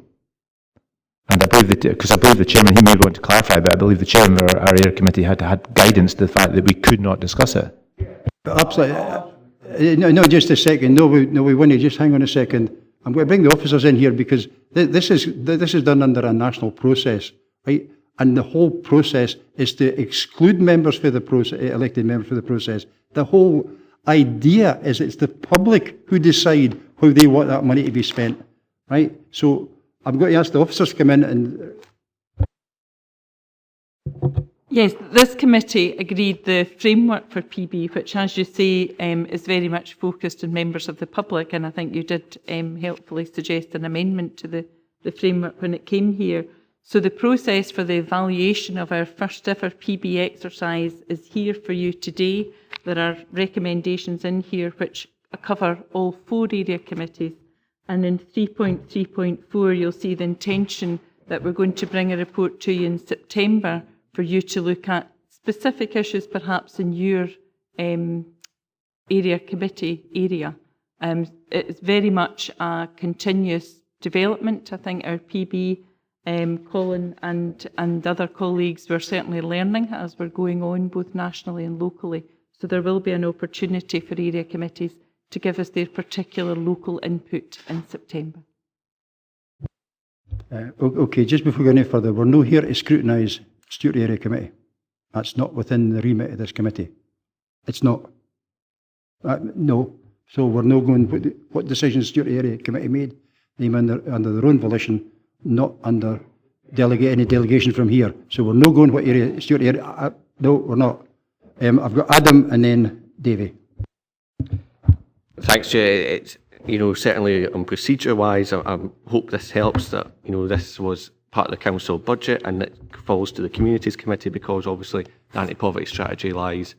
And I believe the chairman, he may want to clarify, but I believe the chairman of our area committee had guidance to the fact that we could not discuss it. Absolutely. No, just a second. No, we wouldn't. Just hang on a second. I'm going to bring the officers in here because this is done under a national process, right? And the whole process is to exclude members for the process, elected members for the process. The whole idea is it's the public who decide how they want that money to be spent, right? So I'm going to ask the officers to come in and... Yes, this committee agreed the framework for PB, which, as you say, is very much focused on members of the public, and I think you did helpfully suggest an amendment to the framework when it came here. So the process for the evaluation of our first ever PB exercise is here for you today. There are recommendations in here which cover all 4 area committees. And in 3.3.4, you'll see the intention that we're going to bring a report to you in September for you to look at specific issues perhaps in your area committee area. It's very much a continuous development. I think our PB, Colin and other colleagues, were certainly learning as we're going on both nationally and locally. So there will be an opportunity for area committees to give us their particular local input in September. Okay, just before we go any further, we're not here to scrutinise Stewart Area Committee. That's not within the remit of this committee. It's not. No. So we're not going, what decisions Stewart Area Committee made, them under their own volition, not under any delegation from here. So we're not going what area, Stuart area. No, we're not. I've got Adam and then Davy. Thanks, Chair. It's, certainly on procedure-wise, I hope this helps that, this was part of the council budget and it falls to the Communities Committee, because obviously the anti-poverty strategy lies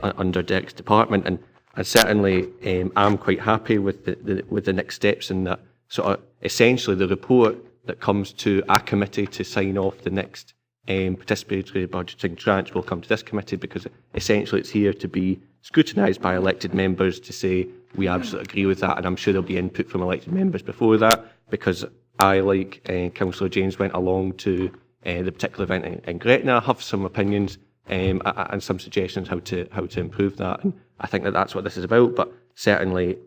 under Derek's department, and certainly I'm quite happy with the next steps in that sort of essentially the report that comes to our committee to sign off the next participatory budgeting tranche will come to this committee, because essentially it's here to be scrutinised by elected members to say we absolutely agree with that, and I'm sure there'll be input from elected members before that, because I, like Councillor James, went along to the particular event in Gretna, have some opinions and some suggestions how to improve that, and I think that's what this is about. But certainly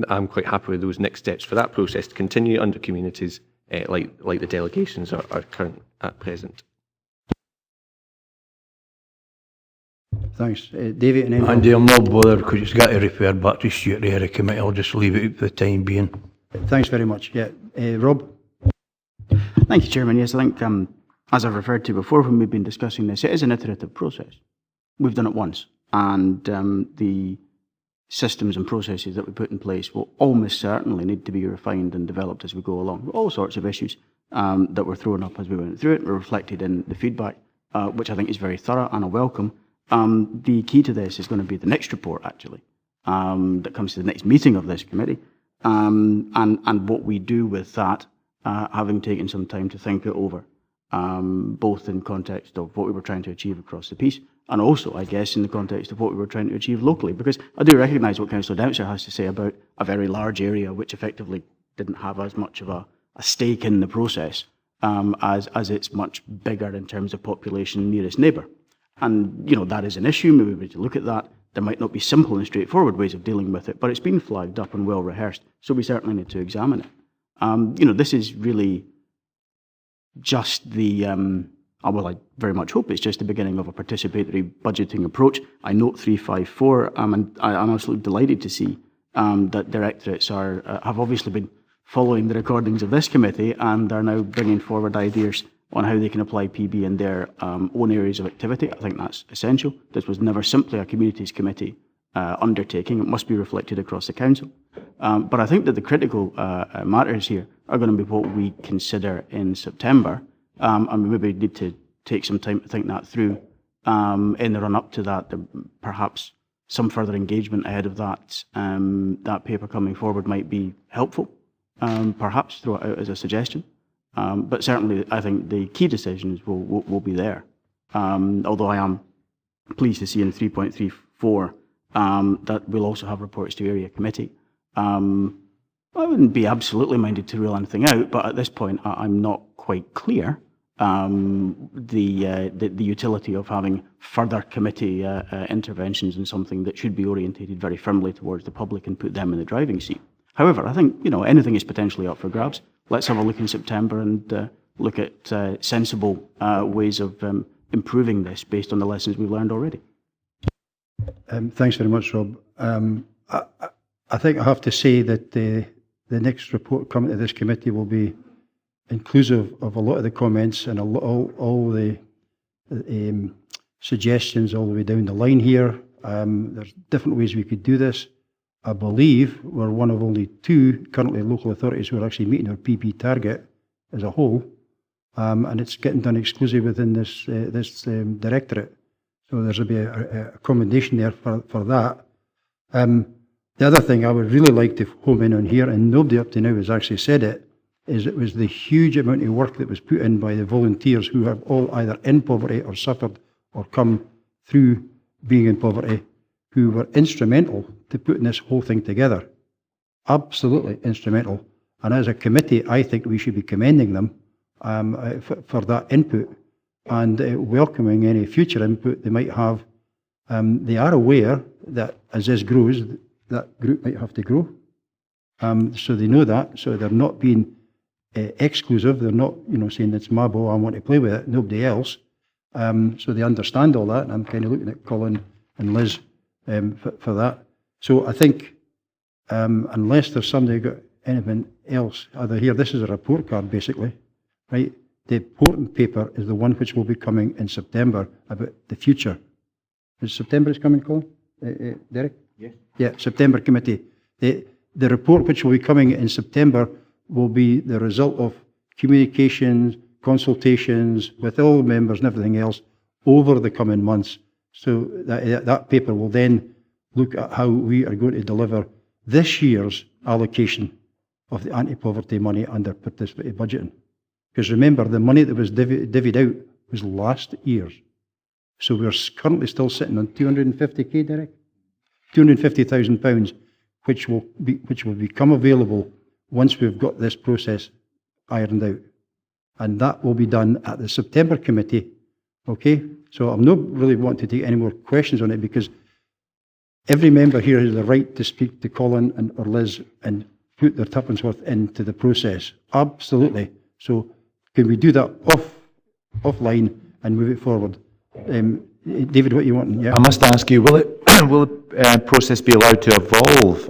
I'm quite happy with those next steps for that process to continue under communities like the delegations are current at present. Thanks. David and then... Andy, I'm not bothered because it's got to refer back to Stuart area committee. I'll just leave it for the time being. Thanks very much. Yeah. Rob? Thank you, Chairman. Yes, I think, as I've referred to before when we've been discussing this, it is an iterative process. We've done it once, and the systems and processes that we put in place will almost certainly need to be refined and developed as we go along. All sorts of issues that were thrown up as we went through it were reflected in the feedback, which I think is very thorough and a welcome. The key to this is going to be the next report, actually, that comes to the next meeting of this committee, and what we do with that, having taken some time to think it over, both in context of what we were trying to achieve across the piece, and also, I guess, in the context of what we were trying to achieve locally, because I do recognise what Councillor Dempster has to say about a very large area which effectively didn't have as much of a stake in the process as it's much bigger in terms of population nearest neighbour. And, that is an issue. Maybe we need to look at that. There might not be simple and straightforward ways of dealing with it, but it's been flagged up and well rehearsed, so we certainly need to examine it. This is really just the, well, I very much hope it's just the beginning of a participatory budgeting approach. I note 354, and I'm absolutely delighted to see that directorates have obviously been following the recordings of this committee and are now bringing forward ideas on how they can apply PB in their own areas of activity. I think that's essential. This was never simply a Communities Committee undertaking. It must be reflected across the Council. But I think that the critical matters here are going to be what we consider in September, and we maybe need to take some time to think that through in the run-up to that. Perhaps some further engagement ahead of that, that paper coming forward might be helpful. Perhaps throw it out as a suggestion. But certainly, I think the key decisions will be there. Although I am pleased to see in 3.34 that we'll also have reports to area committee. I wouldn't be absolutely minded to rule anything out, but at this point, I'm not quite clear the utility of having further committee interventions in something that should be orientated very firmly towards the public and put them in the driving seat. However, I think anything is potentially up for grabs. Let's have a look in September and look at sensible ways of improving this based on the lessons we've learned already. Thanks very much, Rob. I think I have to say that the next report coming to this committee will be inclusive of a lot of the comments and all the suggestions all the way down the line here. There's different ways we could do this. I believe we're one of only two currently local authorities who are actually meeting our PB target as a whole, and it's getting done exclusively within this directorate. So there's going to be a commendation there for that. The other thing I would really like to home in on here, and nobody up to now has actually said it, is it was the huge amount of work that was put in by the volunteers who are all either in poverty or suffered or come through being in poverty, who were instrumental to putting this whole thing together. Absolutely instrumental. And as a committee, I think we should be commending them for that input and welcoming any future input they might have. They are aware that as this grows, that group might have to grow. So they know that. So they're not being exclusive. They're not, saying it's my ball, I want to play with it, nobody else. So they understand all that. And I'm kind of looking at Colin and Liz for that. So I think unless there's somebody got anything else. Either here, this is a report card basically, right? The important paper is the one which will be coming in September about the future. Is September is coming, Colin? Derek? Yes. Yeah, September committee. The report which will be coming in September will be the result of communications, consultations with all the members and everything else over the coming months. So that paper will then look at how we are going to deliver this year's allocation of the anti-poverty money under participatory budgeting. Because remember, the money that was divvied out was last year's. So we're currently still sitting on 250k, Derek? £250,000, which will become available once we've got this process ironed out. And that will be done at the September committee, okay? So I'm not really wanting to take any more questions on it because every member here has the right to speak to Colin and or Liz and put their tuppence worth into the process. Absolutely. So can we do that offline and move it forward? David, what you want? Yeah. I must ask you, will the process be allowed to evolve?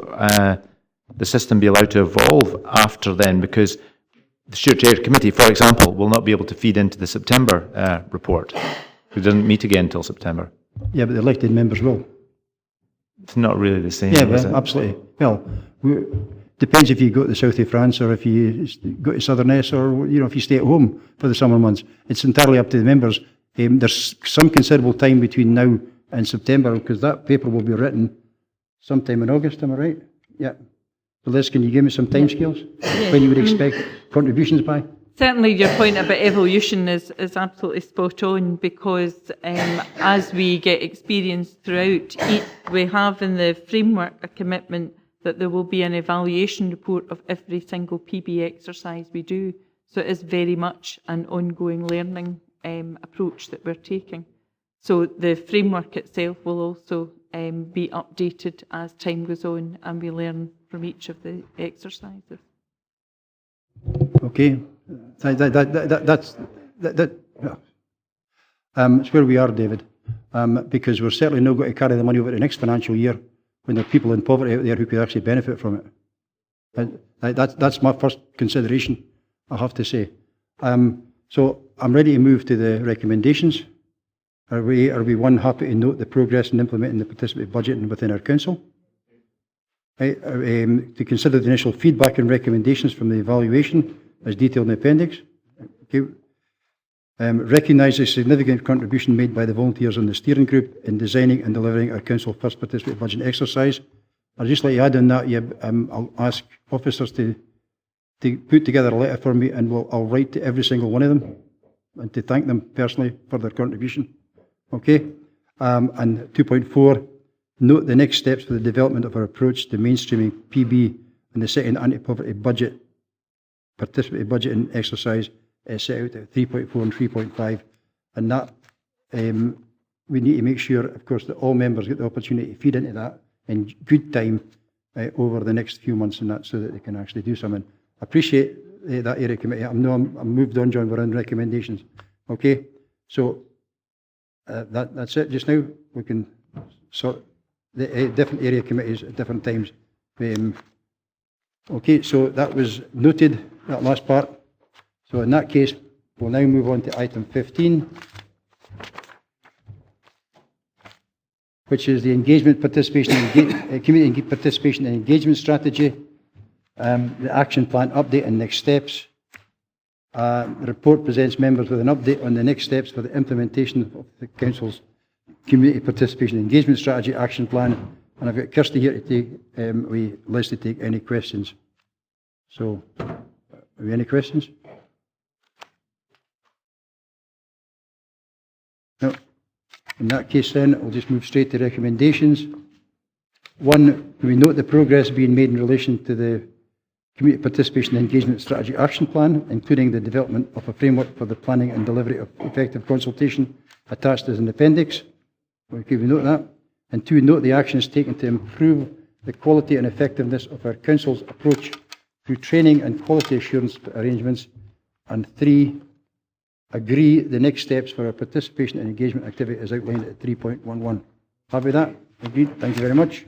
The system be allowed to evolve after then? Because the Stewardship Committee, for example, will not be able to feed into the September report. It doesn't meet again until September. Yeah, but the elected members will. It's not really the same. Yeah, is it? absolutely. Well, depends if you go to the south of France or if you go to Southerness or if you stay at home for the summer months. It's entirely up to the members. There's some considerable time between now and September because that paper will be written sometime in August. Am I right? Yeah. So Liz, can you give me some timescales when you would expect contributions by? Certainly your point about evolution is absolutely spot on because as we get experience throughout, we have in the framework a commitment that there will be an evaluation report of every single PB exercise we do. So it is very much an ongoing learning approach that we're taking. So the framework itself will also be updated as time goes on and we learn from each of the exercises. Okay, that's it's where we are, David, because we're certainly not going to carry the money over the next financial year when there are people in poverty out there who could actually benefit from it. That's my first consideration, I have to say. So I'm ready to move to the recommendations. Are we happy to note the progress in implementing the participatory budgeting within our council? To consider the initial feedback and recommendations from the evaluation as detailed in the appendix. Okay. Recognise the significant contribution made by the volunteers on the steering group in designing and delivering our council first participatory budget exercise. I'd just like to add on that, I'll ask officers to put together a letter for me and I'll write to every single one of them and to thank them personally for their contribution. Okay? And 2.4, note the next steps for the development of our approach to mainstreaming PB and the second anti-poverty budget, participatory budgeting exercise set out at 3.4 and 3.5. And that, we need to make sure, of course, that all members get the opportunity to feed into that in good time over the next few months and that so that they can actually do something. I appreciate that area committee. I'm moved on, John, we're on recommendations. Okay, so that's it just now. We can sort the different area committees at different times. Okay, so that was noted, that last part. So in that case, we'll now move on to item 15, which is the engagement, participation, community participation and engagement strategy, the action plan update and next steps. The report presents members with an update on the next steps for the implementation of the Council's community participation and engagement strategy action plan. And I've got Kirsty here to take, Liz to take any questions. So, have we any questions? No. In that case then, we'll just move straight to recommendations. One, we note the progress being made in relation to the Community Participation and Engagement Strategy Action Plan, including the development of a framework for the planning and delivery of effective consultation attached as an appendix. Okay, we note that. And two, note the actions taken to improve the quality and effectiveness of our Council's approach through training and quality assurance arrangements. And three, agree the next steps for our participation and engagement activity as outlined at 3.11. Happy with that? Agreed. Thank you very much.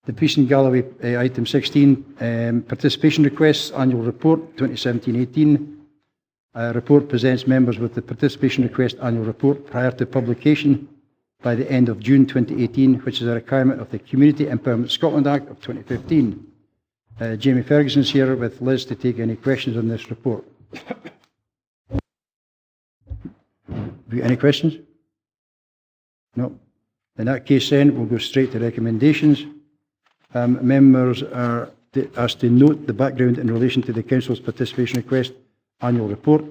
Dumfries and Galloway, item 16, participation requests, annual report 2017-18. Report presents members with the participation request annual report prior to publication by the end of June 2018, which is a requirement of the Community Empowerment Scotland Act of 2015. Jamie Ferguson is here with Liz to take any questions on this report. Have you any questions? No. In that case then, we'll go straight to recommendations. Members are asked to note the background in relation to the Council's participation request annual report,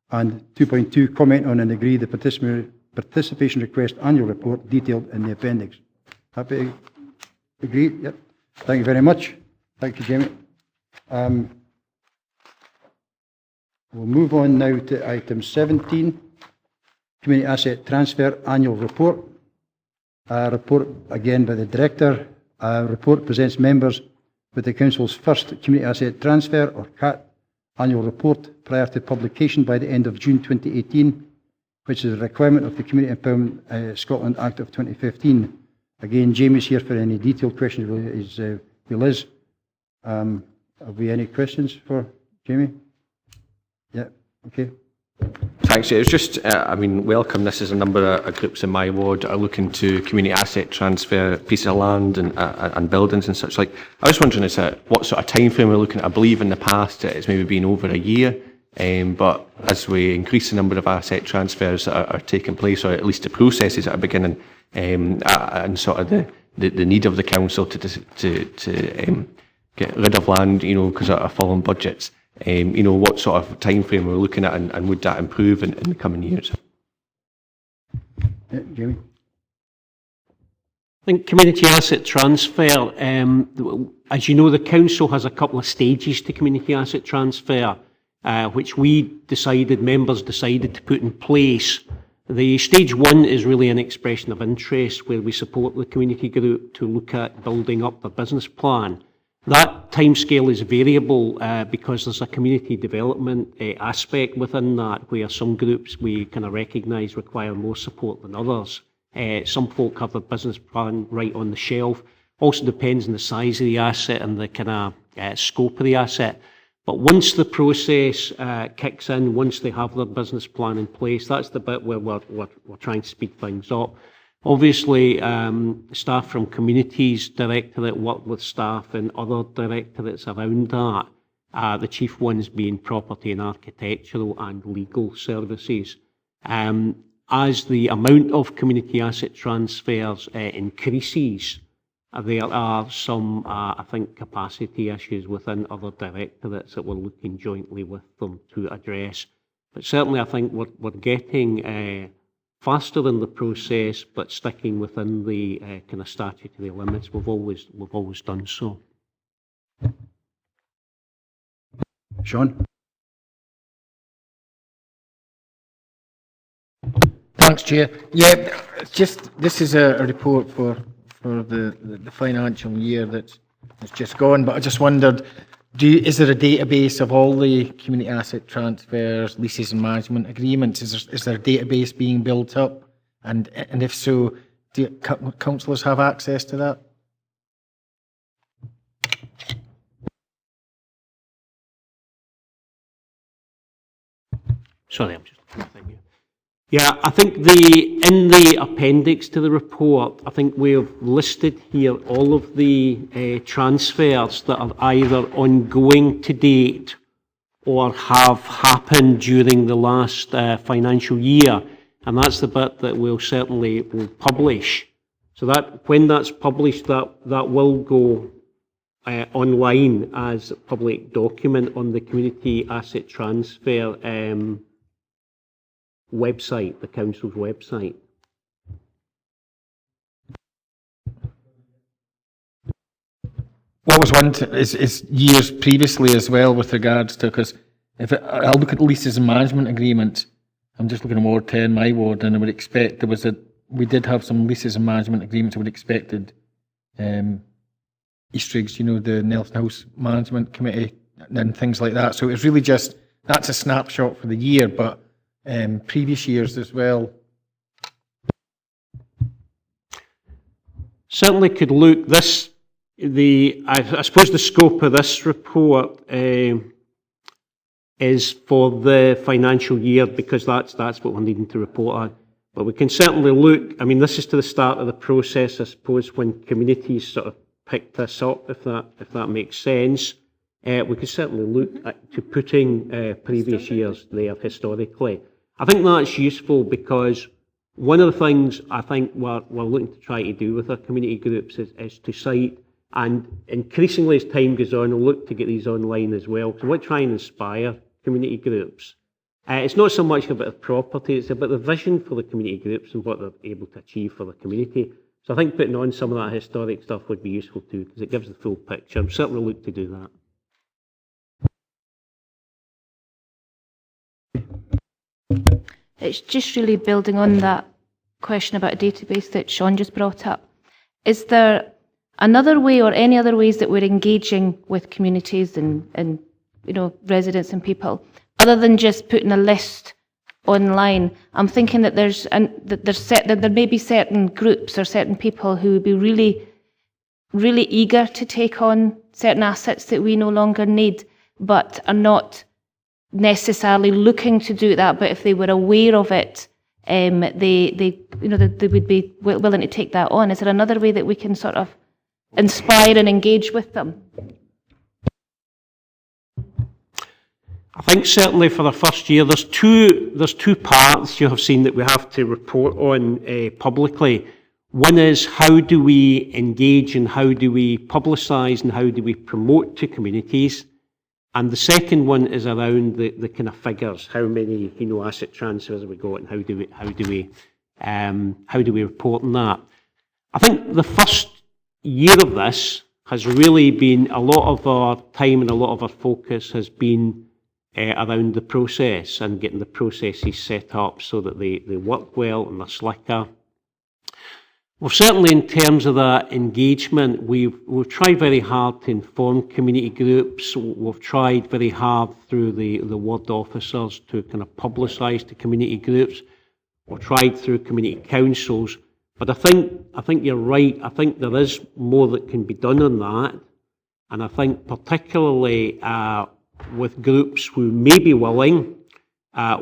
and 2.2, comment on and agree the participation request annual report detailed in the appendix. Happy? Agree? Yep. Thank you very much. Thank you, Jamie. We'll move on now to item 17, Community Asset Transfer Annual Report. Report again by the Director. Report presents members with the Council's first Community Asset Transfer, or CAT, annual report prior to publication by the end of June 2018, which is a requirement of the Community Empowerment Scotland Act of 2015. Again, Jamie's here for any detailed questions. Is Liz? Have we any questions for Jamie? Yeah, okay. Thanks. It was just, welcome. This is a number of groups in my ward that are looking to community asset transfer pieces of land and buildings and such like. I was wondering what sort of time frame we're looking at. I believe in the past it's maybe been over a year, but as we increase the number of asset transfers that are taking place, or at least the processes that are beginning, and sort of the need of the council to get rid of land, because of fallen budgets. What sort of time frame we're looking at, and would that improve in the coming years? Yeah, Jamie? I think community asset transfer, as you know, the council has a couple of stages to community asset transfer, which members decided to put in place. The stage 1 is really an expression of interest, where we support the community group to look at building up their business plan. That timescale is variable because there's a community development aspect within that, where some groups we kind of recognise require more support than others. Some folk have their business plan right on the shelf. Also depends on the size of the asset and the kind of scope of the asset. But once the process kicks in, once they have their business plan in place, that's the bit where we're trying to speed things up. Obviously, staff from Communities Directorate work with staff in other directorates around that, the chief ones being Property and Architectural and Legal Services. As the amount of community asset transfers increases, there are some, I think, capacity issues within other directorates that we're looking jointly with them to address. But certainly I think we're getting faster in the process, but sticking within the kind of statutory limits. We've always done so. Sean? Thanks, Chair. Yeah, it's just, this is a report for the financial year that's just gone, but I just wondered, is there a database of all the community asset transfers, leases and management agreements? Is there a database being built up? And if so, do councillors have access to that? Sorry, I'm just looking at the thing here. Yeah, I think in the appendix to the report, I think we have listed here all of the transfers that are either ongoing to date or have happened during the last financial year, and that's the bit that we'll certainly publish. So that when that's published, that will go online as a public document on the community asset transfer website, the council's website. What was one is years previously as well with regards to, because I'll look at leases and management agreements. I'm just looking at Ward 10, my ward, and I would expect we did have some leases and management agreements. I would expected Eastriggs, the Nelson House Management Committee and things like that. So it's really just, that's a snapshot for the year, but previous years as well. Certainly could look, this I suppose the scope of this report is for the financial year, because that's what we're needing to report on. But we can certainly look, I mean, this is to the start of the process, I suppose, when communities sort of pick this up, if that makes sense. We could certainly look to putting previous years there historically. I think that's useful because one of the things I think we're looking to try to do with our community groups is to cite, and increasingly as time goes on, we'll look to get these online as well. So we're trying to inspire community groups. It's not so much about the property, it's about the vision for the community groups and what they're able to achieve for the community. So I think putting on some of that historic stuff would be useful too, because it gives the full picture. I'm certainly look to do that. It's just really building on that question about a database that Sean just brought up. Is there another way or any other ways that we're engaging with communities and residents and people, other than just putting a list online? I'm thinking that there may be certain groups or certain people who would be really, really eager to take on certain assets that we no longer need, but are not necessarily looking to do that. But if they were aware of it, they would be willing to take that on. Is there another way that we can sort of inspire and engage with them? I think certainly for the first year, there's two parts you have seen that we have to report on publicly. One is how do we engage and how do we publicise and how do we promote to communities, and the second one is around the kind of figures, how many asset transfers we got and how do we report on that. I think the first year of this has really been a lot of our time and a lot of our focus has been around the process and getting the processes set up so that they work well and they're slicker. Well, certainly in terms of that engagement, we've tried very hard to inform community groups. We've tried very hard through the ward officers to kind of publicise to community groups. We've tried through community councils. But I think you're right. I think there is more that can be done on that. And I think particularly with groups who may be willing,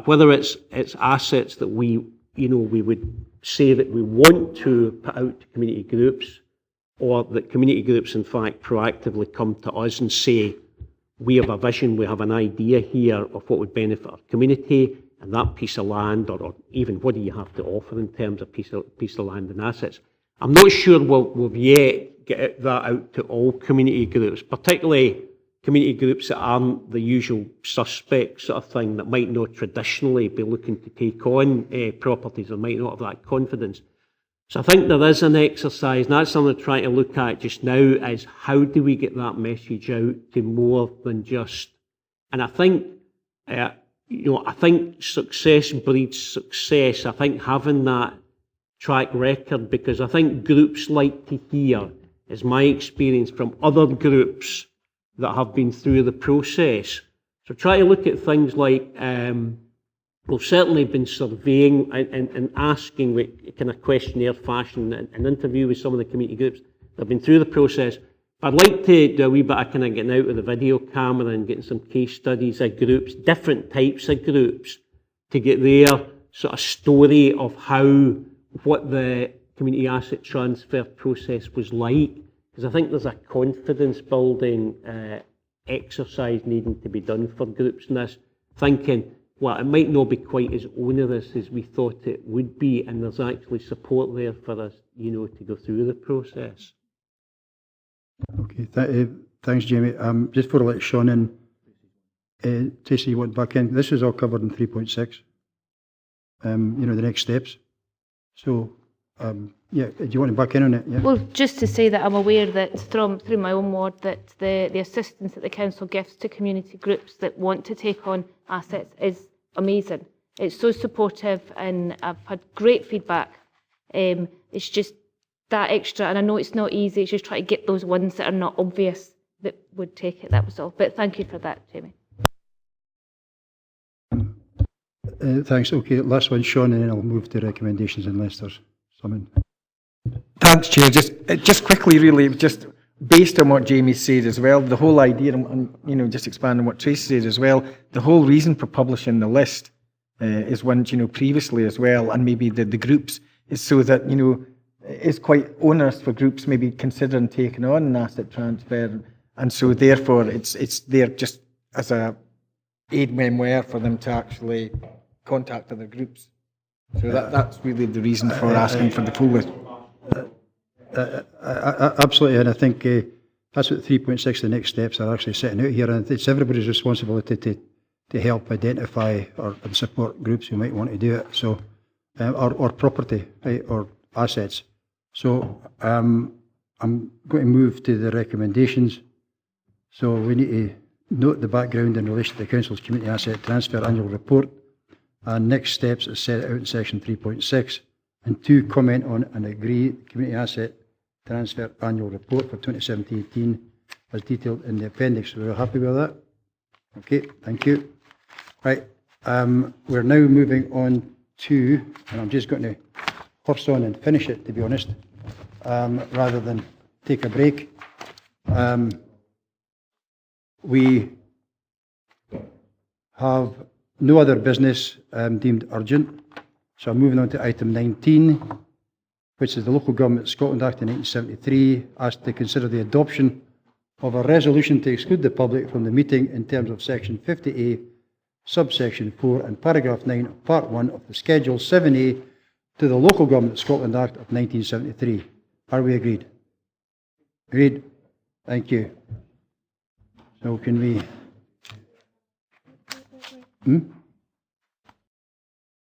whether it's assets that we would say that we want to put out to community groups, or that community groups in fact proactively come to us and say, we have a vision, we have an idea here of what would benefit our community and that piece of land, or even what do you have to offer in terms of piece of land and assets. I'm not sure we've yet get that out to all community groups, particularly community groups that aren't the usual suspect sort of thing, that might not traditionally be looking to take on properties or might not have that confidence. So I think there is an exercise, and that's something I'm trying to look at just now, is how do we get that message out to more than just, and I think, I think success breeds success. I think having that track record, because I think groups like to hear, is my experience from other groups that have been through the process. So try to look at things like, we've certainly been surveying and asking with kind of questionnaire fashion, an interview with some of the community groups that have been through the process. But I'd like to do a wee bit of kind of getting out with the video camera and getting some case studies of groups, different types of groups, to get their sort of story of what the community asset transfer process was like. Because I think there's a confidence building exercise needing to be done for groups in this, thinking, well, it might not be quite as onerous as we thought it would be, and there's actually support there for us, to go through the process. Okay, thanks, Jamie. Just before I let Sean in, Tracy, you want back in? This is all covered in 3.6. The next steps. So, yeah, do you want to back in on it? Yeah. Well, just to say that I'm aware that through my own ward that the assistance that the council gives to community groups that want to take on assets is amazing. It's so supportive, and I've had great feedback. It's just that extra, and I know it's not easy, it's just trying to get those ones that are not obvious that would take it, that was all. But thank you for that, Jamie. Thanks. Okay, last one, Sean, and then I'll move to recommendations unless there's something. Thanks, Chair. Just quickly, really, just based on what Jamie said as well, the whole idea, and you know, just expanding on what Tracy said as well, the whole reason for publishing the list is one, you know, previously as well, and maybe the groups, is so that, you know, it's quite onerous for groups maybe considering taking on an asset transfer, and so therefore it's there just as a aid memoir for them to actually contact other groups. So that's really the reason for asking for the full list. Absolutely, and I think that's what 3.6, the next steps are actually setting out here, and it's everybody's responsibility to help identify or support groups who might want to do it. So, or property, right, or assets. So I'm going to move to the recommendations. So we need to note the background in relation to the Council's Community Asset Transfer Annual Report, and next steps as set out in section 3.6, and 2, comment on and agree the Community Asset Transfer Annual Report for 2017-18 as detailed in the appendix. We're happy with that? Okay, thank you. Right, we're now moving on to, and I'm just going to horse on and finish it, to be honest, rather than take a break. We have no other business deemed urgent, so I'm moving on to item 19, which is the Local Government Scotland Act of 1973, asked to consider the adoption of a resolution to exclude the public from the meeting in terms of section 50A, subsection 4 and paragraph 9 of part 1 of the Schedule 7A to the Local Government Scotland Act of 1973. Are we agreed? Agreed? Thank you. So can we...